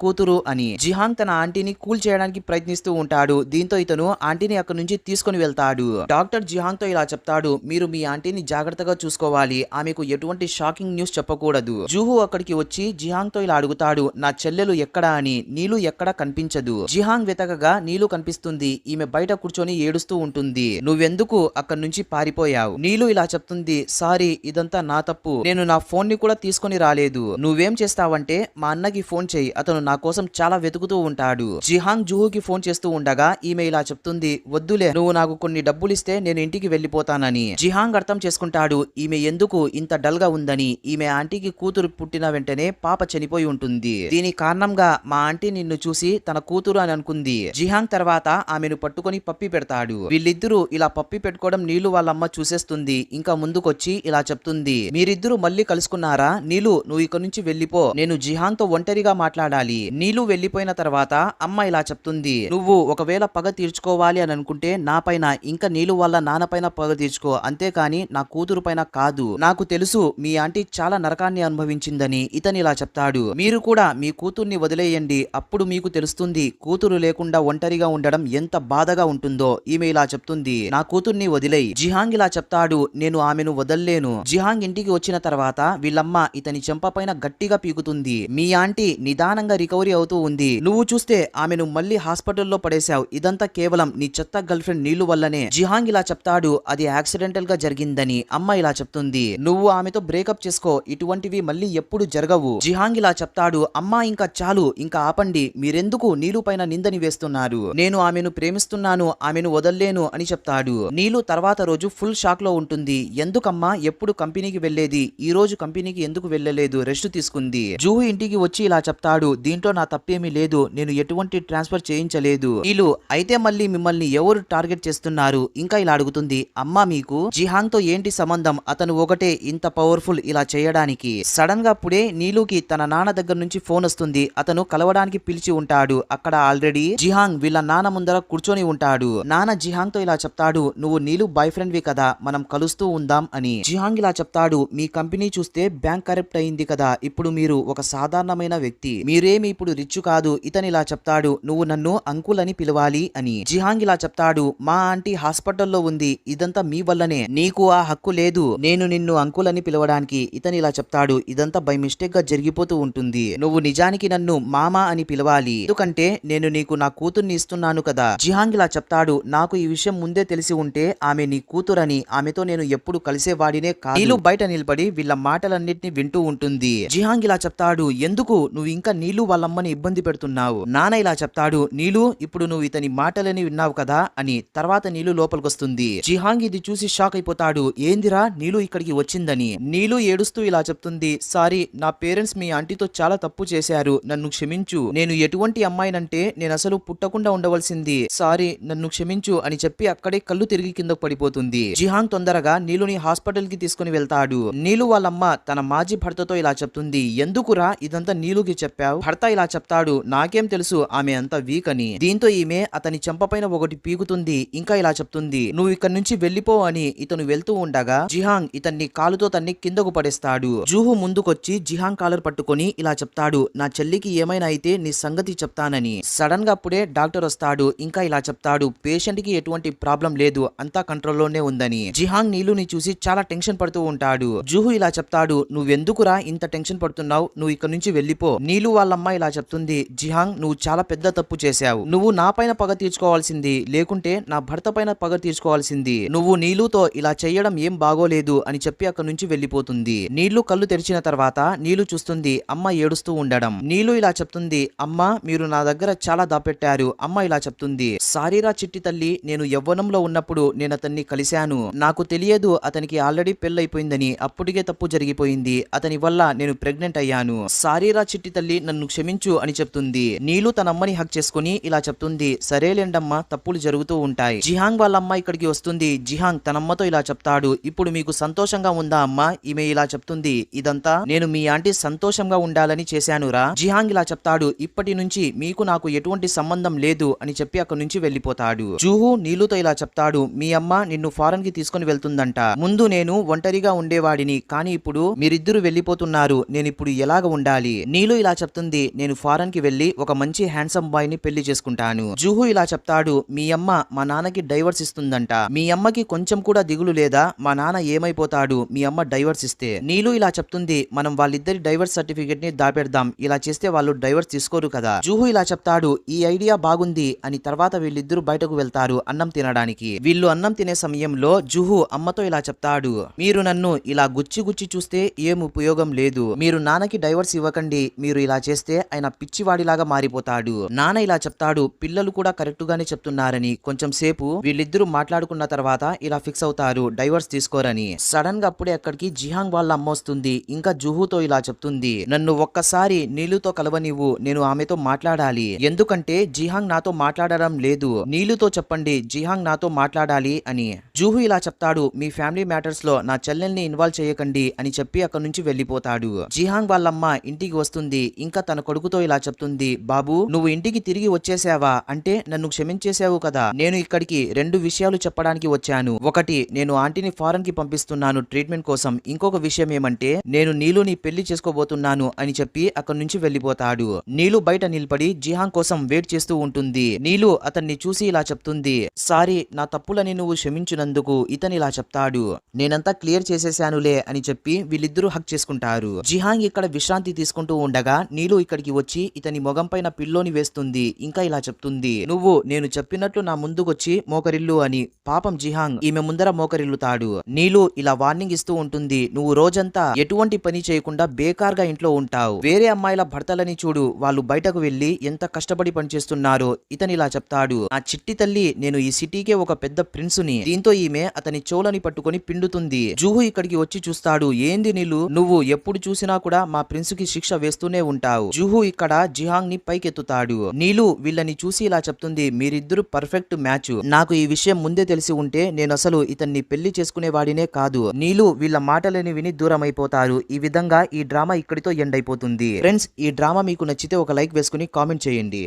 కూతురు అని. జిహాంగ్ తన ఆంటీని కూల్ చేయడానికి ప్రయత్నిస్తూ ఉంటాడు. దీంతో ఇతను ఆంటీని అక్కడి నుంచి తీసుకుని వెళ్తాడు. డాక్టర్ జిహాంగ్ తో ఇలా చెప్తాడు, మీరు మీ ఆంటీని జాగ్రత్తగా చూసుకోవాలి, ఆమెకు ఎటువంటి షాకింగ్ న్యూస్ చెప్పకూడదు. జూహు అక్కడికి వచ్చి జిహాంగ్ తో ఇలా అడుగుతాడు, నా చెల్లెలు ఎక్కడా అని. నీలు ఎక్కడా కనిపించదు. జిహాంగ్ వెతకగా నీలు కనిపిస్తుంది. ఈమె బయట కూర్చొని ఏడుస్తూ ఉంటుంది. నువ్వెందుకు అక్కడి నుంచి పారిపోయావు? నీలు ఇలా చెప్తుంది, సారీ ఇదంతా నా తప్పు, నేను నా ఫోన్ ని కూడా తీసుకొని రాలేదు. నువ్వేం చేస్తావంటే మా అన్నకి ఫోన్ చేయి, అతను నా కోసం చాలా వెతుకుతూ ఉంటాడు. జిహాంగ్ జూహుకి ఫోన్ చేస్తూ ఉండగా ఈమె ఇలా చెప్తుంది, వద్దులే నువ్వు నాకు కొన్ని డబ్బులిస్తే నేను ఇంటికి వెళ్లిపోతానని. జిహాంగ్ అర్థం చేసుకుంటాడు ఈమె ఎందుకు ఇంత డల్ గా ఉందని. ఈమె ఆంటీకి కూతురు పుట్టిన వెంటనే పాప చనిపోయి ఉంటుంది. దీని కారణంగా మా ఆంటీ నిన్ను చూసి తన కూతురు అని అనుకుంది. జిహాంగ్ తర్వాత ఆమెను పట్టుకొని పప్పి పెడతాడు. వీళ్ళిద్దరూ ఇలా పప్పి పెట్టుకోవడం నీలు వాళ్ళమ్మ చూసేస్తుంది. ఇంకా ముందుకొచ్చి ఇలా చెప్తుంది, మీరిద్దరూ మళ్ళీ కలుసుకున్నారా? నీలు నువ్వు ఇక్కడ నుంచి వెళ్లిపో, నేను జిహాంగ్ తో ఒంటరిగా మాట్లాడాలి. నీలు వెళ్లిపోయిన తర్వాత అమ్మ ఇలా చెప్తుంది, నువ్వు ఒకవేళ పగ తీర్చుకోవాలి అని అనుకుంటే నా పైన ఇంకా నీలు వాళ్ళ నాన్న పైన పగ తీర్చుకో, అంతేకాని నా కూతురు పైన కాదు. నాకు తెలుసు మీ ఆంటీ చాలా నరకాన్ని అనుభవించిందని. ఇతను ఇలా చెప్తాడు, మీరు కూడా మీ కూతుర్ని వదిలేయండి, అప్పుడు మీకు తెలుస్తుంది కూతురు లేకుండా ఒంటరిగా ఉండడం ఎంత బాధగా ఉంటుందో. ఈమె ఇలా చెప్తుంది, నా కూతుర్ని వదిలేయి. జిహాంగ్ ఇలా చెప్తాడు, నేను ఆమెను వదల్లేను. జిహాంగ్ ఇంటికి వచ్చిన తర్వాత వీళ్ళమ్మ ఇతని చెంప పైన గట్టిగా పీకుతుంది. మీ ఆంటీ నిదానంగా రికవరీ అవుతూ ఉంది, నువ్వు చూస్తే ఆమెను మళ్ళీ హాస్పిటల్లో పడేశావు, ఇదంతా కేవలం నీ చెత్త గర్ల్ ఫ్రెండ్ నీలు వల్లనే. జిహాంగ్ ఇలా చెప్తాడు, అది యాక్సిడెంటల్ గా జరిగిందని. అమ్మ ఇలా చెప్తుంది, నువ్వు ఆమెతో బ్రేకప్ చేసుకో, ఇటువంటివి మళ్ళీ ఎప్పుడు జరగవు. జిహాంగ్ ఇలా చెప్తాడు, అమ్మా ఇంకా చాలు, ఇంకా ఆపండి, మీరెందుకు నీలు పైన నిందని వేస్తున్నారు? నేను ఆమెను ప్రేమిస్తున్నాను, ఆమెను వదల్లేను అని చెప్తాడు. నీలు తర్వాత రోజు ఫుల్ షాక్ లో ఉంటుంది. ఎందుకమ్మా ఎప్పుడు కంపెనీకి వెళ్లేది, ఈ రోజు కంపెనీకి ఎందుకు వెళ్ళలేదు, రెస్ట్ తీసుకుంది. జూహు ఇంటికి వచ్చి ఇలా చెప్తాడు, దీంట్లో నా తప్పేమీ లేదు, నేను ఎటువంటి ట్రాన్స్ఫర్ చేయించలేదు. నీలు అయితే మళ్ళీ మిమ్మల్ని ఎవరు టార్గెట్ చేస్తున్నారు? ఇంకా ఇలా అడుగుతుంది, అమ్మా మీకు జిహాంగ్ తో ఏంటి సంబంధం? అతను ఒకటే ఇంత పవర్ఫుల్ ఇలా చేయడానికి. సడన్ గా అప్పుడే నీలుకి తన నాన్న దగ్గర నుంచి ఫోన్ వస్తుంది. అతను కలవడానికి పిలిచి ఉంటాడు. అక్కడ ఆల్రెడీ జిహాంగ్ వీళ్ళ నాన్న ముందర కూర్చొని ఉంటాడు. నాన్న జిహాంగ్ తో ఇలా చెప్తాడు, నువ్వు నీలు బాయ్ ఫ్రెండ్ వి కదా, మనం కలుస్తూ ఉందాం అని. జిహాంగ్ ఇలా చెప్తాడు, మీ కంపెనీ చూస్తే బ్యాంక్ కరప్ట్ అయింది కదా, ఇప్పుడు మీరు ఒక సాధారణమైన వ్యక్తి, మీరేమి ఇప్పుడు రిచ్ కాదు. ఇతను ఇలా చెప్తాడు, నువ్వు నన్ను అంకుల్ అని పిలవాలి అని. జిహాంగ్ ఇలా చెప్తాడు, మా ఆంటీ హాస్పిటల్లో ఉంది, ఇదంతా మీ వల్లనే, నీకు ఆ హక్కు లేదు నేను నిన్ను అంకుల్ అని పిలవడానికి. ఇతను ఇలా చెప్తాడు, ఇదంతా బై మిస్టేక్ గా జరిగిపోతూ ఉంటుంది, నువ్వు నిజానికి నన్ను మామా అని పిలవాలి, ఎందుకంటే నేను నీకు నా కూతుర్ని ఇస్తున్నాను కదా. జిహాంగ్ ఇలా చెప్తాడు, నాకు ఈ విషయం ముందే తెలిసి ఉంటే ఆమె నీ కూతురని, ఆమెతో నేను ఎప్పుడు కలిసేవాడినే కాదు. నీలు బయట నిలబడి వీళ్ళ మాటలన్నిటిని వింటూ ఉంటుంది. జిహాంగ్ ఇలా చెప్తాడు, ఎందుకు నువ్వు ఇంకా నీలు వాళ్ళమ్మని ఇబ్బంది పెడుతున్నావు? నాన్న ఇలా చెప్తాడు, నీలు ఇప్పుడు నువ్వు ఇతని మాటలని విన్నావు కదా అని. తర్వాత నీలు లోపలికొస్తుంది. జిహాంగ్ ఇది చూసి షాక్ అయిపోతాడు, ఏందిరా నీలు ఇక్కడికి వచ్చిందని. నీలు ఏడుస్తూ ఇలా చెప్తుంది, సారీ నా పేరెంట్స్ మీ ఆంటీతో చాలా తప్పు చేశారు, నన్ను క్షమించు, నేను ఎటువంటి అమ్మాయినంటే నేను అసలు పుట్టకుండా ఉండవలసింది, సారీ నన్ను క్షమించు అని చెప్పి అక్కడే కళ్ళు తిరిగి కిందకు పడిపోతుంది. జిహాంగ్ తొందరగా నీలుని హాస్పిటల్ కి తీసుకుని వెళ్తాడు. నీలు వాళ్ళమ్మ తన మాజీ భర్తతో ఇలా చెప్తుంది, ఎందుకురా ఇదంతా నీలుకి చెప్పావు? భర్త ఇలా చెప్తాడు, నాకేం తెలుసు ఆమె అంత వీక్ అని. దీంతో ఈమె అతని చెంపపైన ఒకటి పీకుతుంది. ఇంకా ఇలా చెప్తుంది, నువ్వు ఇక్కడ నుంచి వెళ్లిపో అని. ఇతను వెళ్తూ ఉండగా జిహాంగ్ ఇతన్ని కాలుతో తన్ని కిందకు పడేస్తాడు. జూహు ముందుకొచ్చి జిహాంగ్ కాలర్ పట్టుకొని ఇలా చెప్తాడు, నా చెల్లికి ఏమైనా అయితే నీ సంగతి చెప్తానని. సడన్ గా అప్పుడే డాక్టర్ వస్తాడు. ఇంకా ఇలా చెప్తాడు, పేషెంట్ కి ఎటువంటి ప్రాబ్లం లేదు, అంతా కంట్రోల్లోనే ఉందని. జిహాంగ్ నీలుని చూసి చాలా టెన్షన్ పడుతూ ఉంటాడు. జుహు ఇలా చెప్తాడు, నువ్వెందుకురా ఇంత టెన్షన్ పడుతున్నావు, నువ్వు ఇక్కడ నుంచి వెళ్ళిపో. నీలు వాళ్ళమ్మ ఇలా చెప్తుంది, జిహాంగ్ నువ్వు చాలా పెద్ద తప్పు చేశావు. నువ్వు నా పైన పగ తీర్చుకోవాల్సింది, లేకుంటే నా భర్త పైన పగ తీర్చుకోవాల్సింది. నువ్వు నీలుతో ఇలా చెయ్యడం ఏం బాగోలేదు అని చెప్పి అక్కడ నుంచి వెళ్ళిపోతుంది. నీళ్లు కళ్ళు తెరిచిన తర్వాత నీలు చూస్తుంది అమ్మ ఏడుస్తూ ఉండడం. నీలు ఇలా చెప్తుంది, అమ్మ మీరు నా దగ్గర చాలా దాపెట్టారు. అమ్మ ఇలా చెప్తుంది, సారీరా చిట్టి తల్లి, నేను యవ్వనంలో ఉన్నప్పుడు నేను అతన్ని కలిశాను. నాకు తెలియదు అతనికి ఆల్రెడీ పెళ్ళైపోయిందని. అప్పటికే తప్పు జరిగిపోయింది. అతని వల్ల నేను ప్రెగ్నెంట్ అయ్యాను. సారీరా చిట్టి తల్లి, నన్ను క్షమించు అని చెప్తుంది. నీలు తన అమ్మని హక్ చేసుకుని ఇలా చెప్తుంది, సరేలేండమ్మా, తప్పులు జరుగుతూ ఉంటాయి. జిహాంగ్ వాళ్ళ అమ్మ ఇక్కడికి వస్తుంది. జిహాంగ్ తనమ్మతో ఇలా చెప్తాడు, ఇప్పుడు మీకు సంతోషంగా ఉందా అమ్మా? ఈమె ఇలా చెప్తుంది, ఇదంతా నేను మీ ఆంటీ సంతోషంగా ఉండాలని చేశానురా. జిహాంగ్ ఇలా చెప్తాడు, ఇప్పటి నుంచి మీకు నాకు ఎటువంటి సంబంధం లేదు అని చెప్పి అక్కడి నుంచి వెళ్ళిపోతాడు. జూహు నీలుతో ఇలా చెప్తాడు, మీ అమ్మ నిన్ను ఫారెన్ కి తీసుకుని వెళ్తుందంట. ముందు నేను ఒంటరిగా ఉండేవాడిని, కానీ ఇప్పుడు మీరిద్దరు వెళ్ళిపోతున్నారు. నేను ఇప్పుడు ఎలాగ ఉండాలి? నీలు ఇలా చెప్తుంది, నేను ఫారెన్ కి వెళ్లి ఒక మంచి హ్యాండ్సమ్ బాయ్ ని పెళ్లి చేసుకుంటాను. జూహు ఇలా చెప్తాడు, మీ అమ్మ మా నాన్నకి డైవర్స్ ఇస్తుందంట. మీ అమ్మకి కొంచెం కూడా దిగులు లేదా? మా నాన్న ఏమైపోతాడు మీ అమ్మ డైవర్స్ ఇస్తే? నీలు ఇలా చెప్తుంది, మనం వాళ్ళిద్దరి డైవర్స్ సర్టిఫికేట్ ని దాపెడదాం. ఇలా చేస్తే వాళ్ళు డైవర్స్ తీసుకోరు కదా. జూహు ఇలా చెప్తాడు, ఈ ఐడియా బాగుంది అని. తర్వాత వీళ్ళిద్దరూ బయటకు వెళ్తారు అన్నం తినడానికి. వీళ్ళు అన్నం తినే సమయంలో జూహు అమ్మతో ఇలా చెప్తాడు, మీరు నన్ను ఇలా గుచ్చి గుచ్చి చూస్తే ఏం ఉపయోగం లేదు. మీరు నాన్నకి డైవర్స్ ఇవ్వకండి. మీరు ఇలా చేస్తే ఆయన పిచ్చివాడిలాగా మారిపోతాడు. నాన్న ఇలా చెప్తాడు, పిల్లలు కూడా కరెక్ట్ గానే చెప్తున్నారని. కొంచెం సేపు వీళ్ళిద్దరూ మాట్లాడుకున్న తర్వాత ఇలా ఫిక్స్ అవుతారు డైవర్స్ తీసుకోరని. సడన్ గా అప్పుడే అక్కడికి జిహాంగ్ వాళ్ళ అమ్మ వస్తుంది. ఇంకా జూహుతో ఇలా చెప్తుంది, నన్ను ఒక్కసారి నీలుతో కలవనివ్వు, నేను ఆమెతో మాట్లాడాలి. ఎందుకంటే జిహాంగ్ నాతో మాట్లాడడం లేదు. నీలుతో చెప్పండి జిహాంగ్ నాతో మాట్లాడాలి అని. జూహు ఇలా చెప్తాడు, మీ ఫ్యామిలీ మ్యాటర్స్ లో నా చెల్లెల్ని ఇన్వాల్వ్ చేయకండి అని చెప్పి అక్కడ నుంచి వెళ్ళిపోతాడు. జిహాంగ్ వాళ్ళమ్మ ఇంటికి వస్తుంది. ఇంకా తన కొడుకుతో ఇలా చెప్తుంది, బాబు నువ్వు ఇంటికి తిరిగి వచ్చేసావా? అంటే నన్ను క్షమించేసావు కదా. నేను ఇక్కడికి 2 విషయాలు చెప్పడానికి వచ్చాను. ఒకటి, నేను ఆంటీని ఫారెన్ కి పంపిస్తున్నాను ట్రీట్మెంట్ కోసం. ఇంకొక విషయం ఏమంటే నేను నీలుని పెళ్లి చేసుకోబోతున్నాను అని చెప్పి అక్కడి నుంచి వెళ్ళిపోతాడు. నీలు బయట నిలబడి జిహాంగ్ కోసం వెయిట్ చేస్తూ ఉంటుంది. నీలు అతన్ని చూసి ఇలా చెప్తుంది, సారీ నా తప్పులని నువ్వు క్షమించినందుకు. ఇతను ఇలా చెప్తాడు, నేనంతా క్లియర్ చేసేసానులే అని చెప్పి వీళ్ళిద్దరూ హక్ చేసుకుంటారు. జిహాంగ్ ఇక్కడ విశ్రాంతి తీసుకుంటూ ఉండగా నీలు ఇక్కడికి వచ్చి ఇతని మొగం పైన పిల్లోని వేస్తుంది. ఇంకా ఇలా చెప్తుంది, నువ్వు నేను చెప్పినట్లు నా ముందుకొచ్చి మోకరిల్లు అని. పాపం జిహాంగ్ ఈమె ముందర మోకరిల్లుతాడు. నీలు ఇలా వార్నింగ్ ఇస్తూ ఉంటుంది, నువ్వు రోజంతా ఎటువంటి పని చేయకుండా బేకార్గా ఇంట్లో ఉంటావు. వేరే అమ్మాయిల భర్తలని చూడు, వాళ్ళు బయటకు వెళ్లి ఎంత కష్టపడి పనిచేస్తున్నారో. ఇతను ఇలా చెప్తాడు, ఆ చిట్టి తల్లి, నేను ఈ సిటీకే ఒక పెద్ద ప్రిన్సుని. దీంతో ఈమె అతని చోలని పట్టుకొని పిండుతుంది. జూహు ఇక్కడికి వచ్చి చూస్తాడు, ఏంది నీలు, నువ్వు ఎప్పుడు చూసినా కూడా మా ప్రిన్స్ కి శిక్ష వేస్తూనే ఉంటావు. జూహు ఇక్కడ జిహాంగ్ ని పైకెత్తుతాడు. నీలు వీళ్ళని చూసి ఇలా చెప్తుంది, మీరిద్దరు పర్ఫెక్ట్ మ్యాచ్. నాకు ఈ విషయం ముందే తెలిసి ఉంటే నేను అసలు ఇతన్ని పెళ్లి చేసుకునేవాడినే కాదు. నీలు వీళ్ళ మాటలని విని దూరం అయిపోతారు. ఈ విధంగా ఈ డ్రామా ఇక్కడితో ఎండ్ అయిపోతుంది. ఫ్రెండ్స్, ఈ డ్రామా మీకు నచ్చితే ఒక లైక్ వేసుకుని కామెంట్ చేయండి.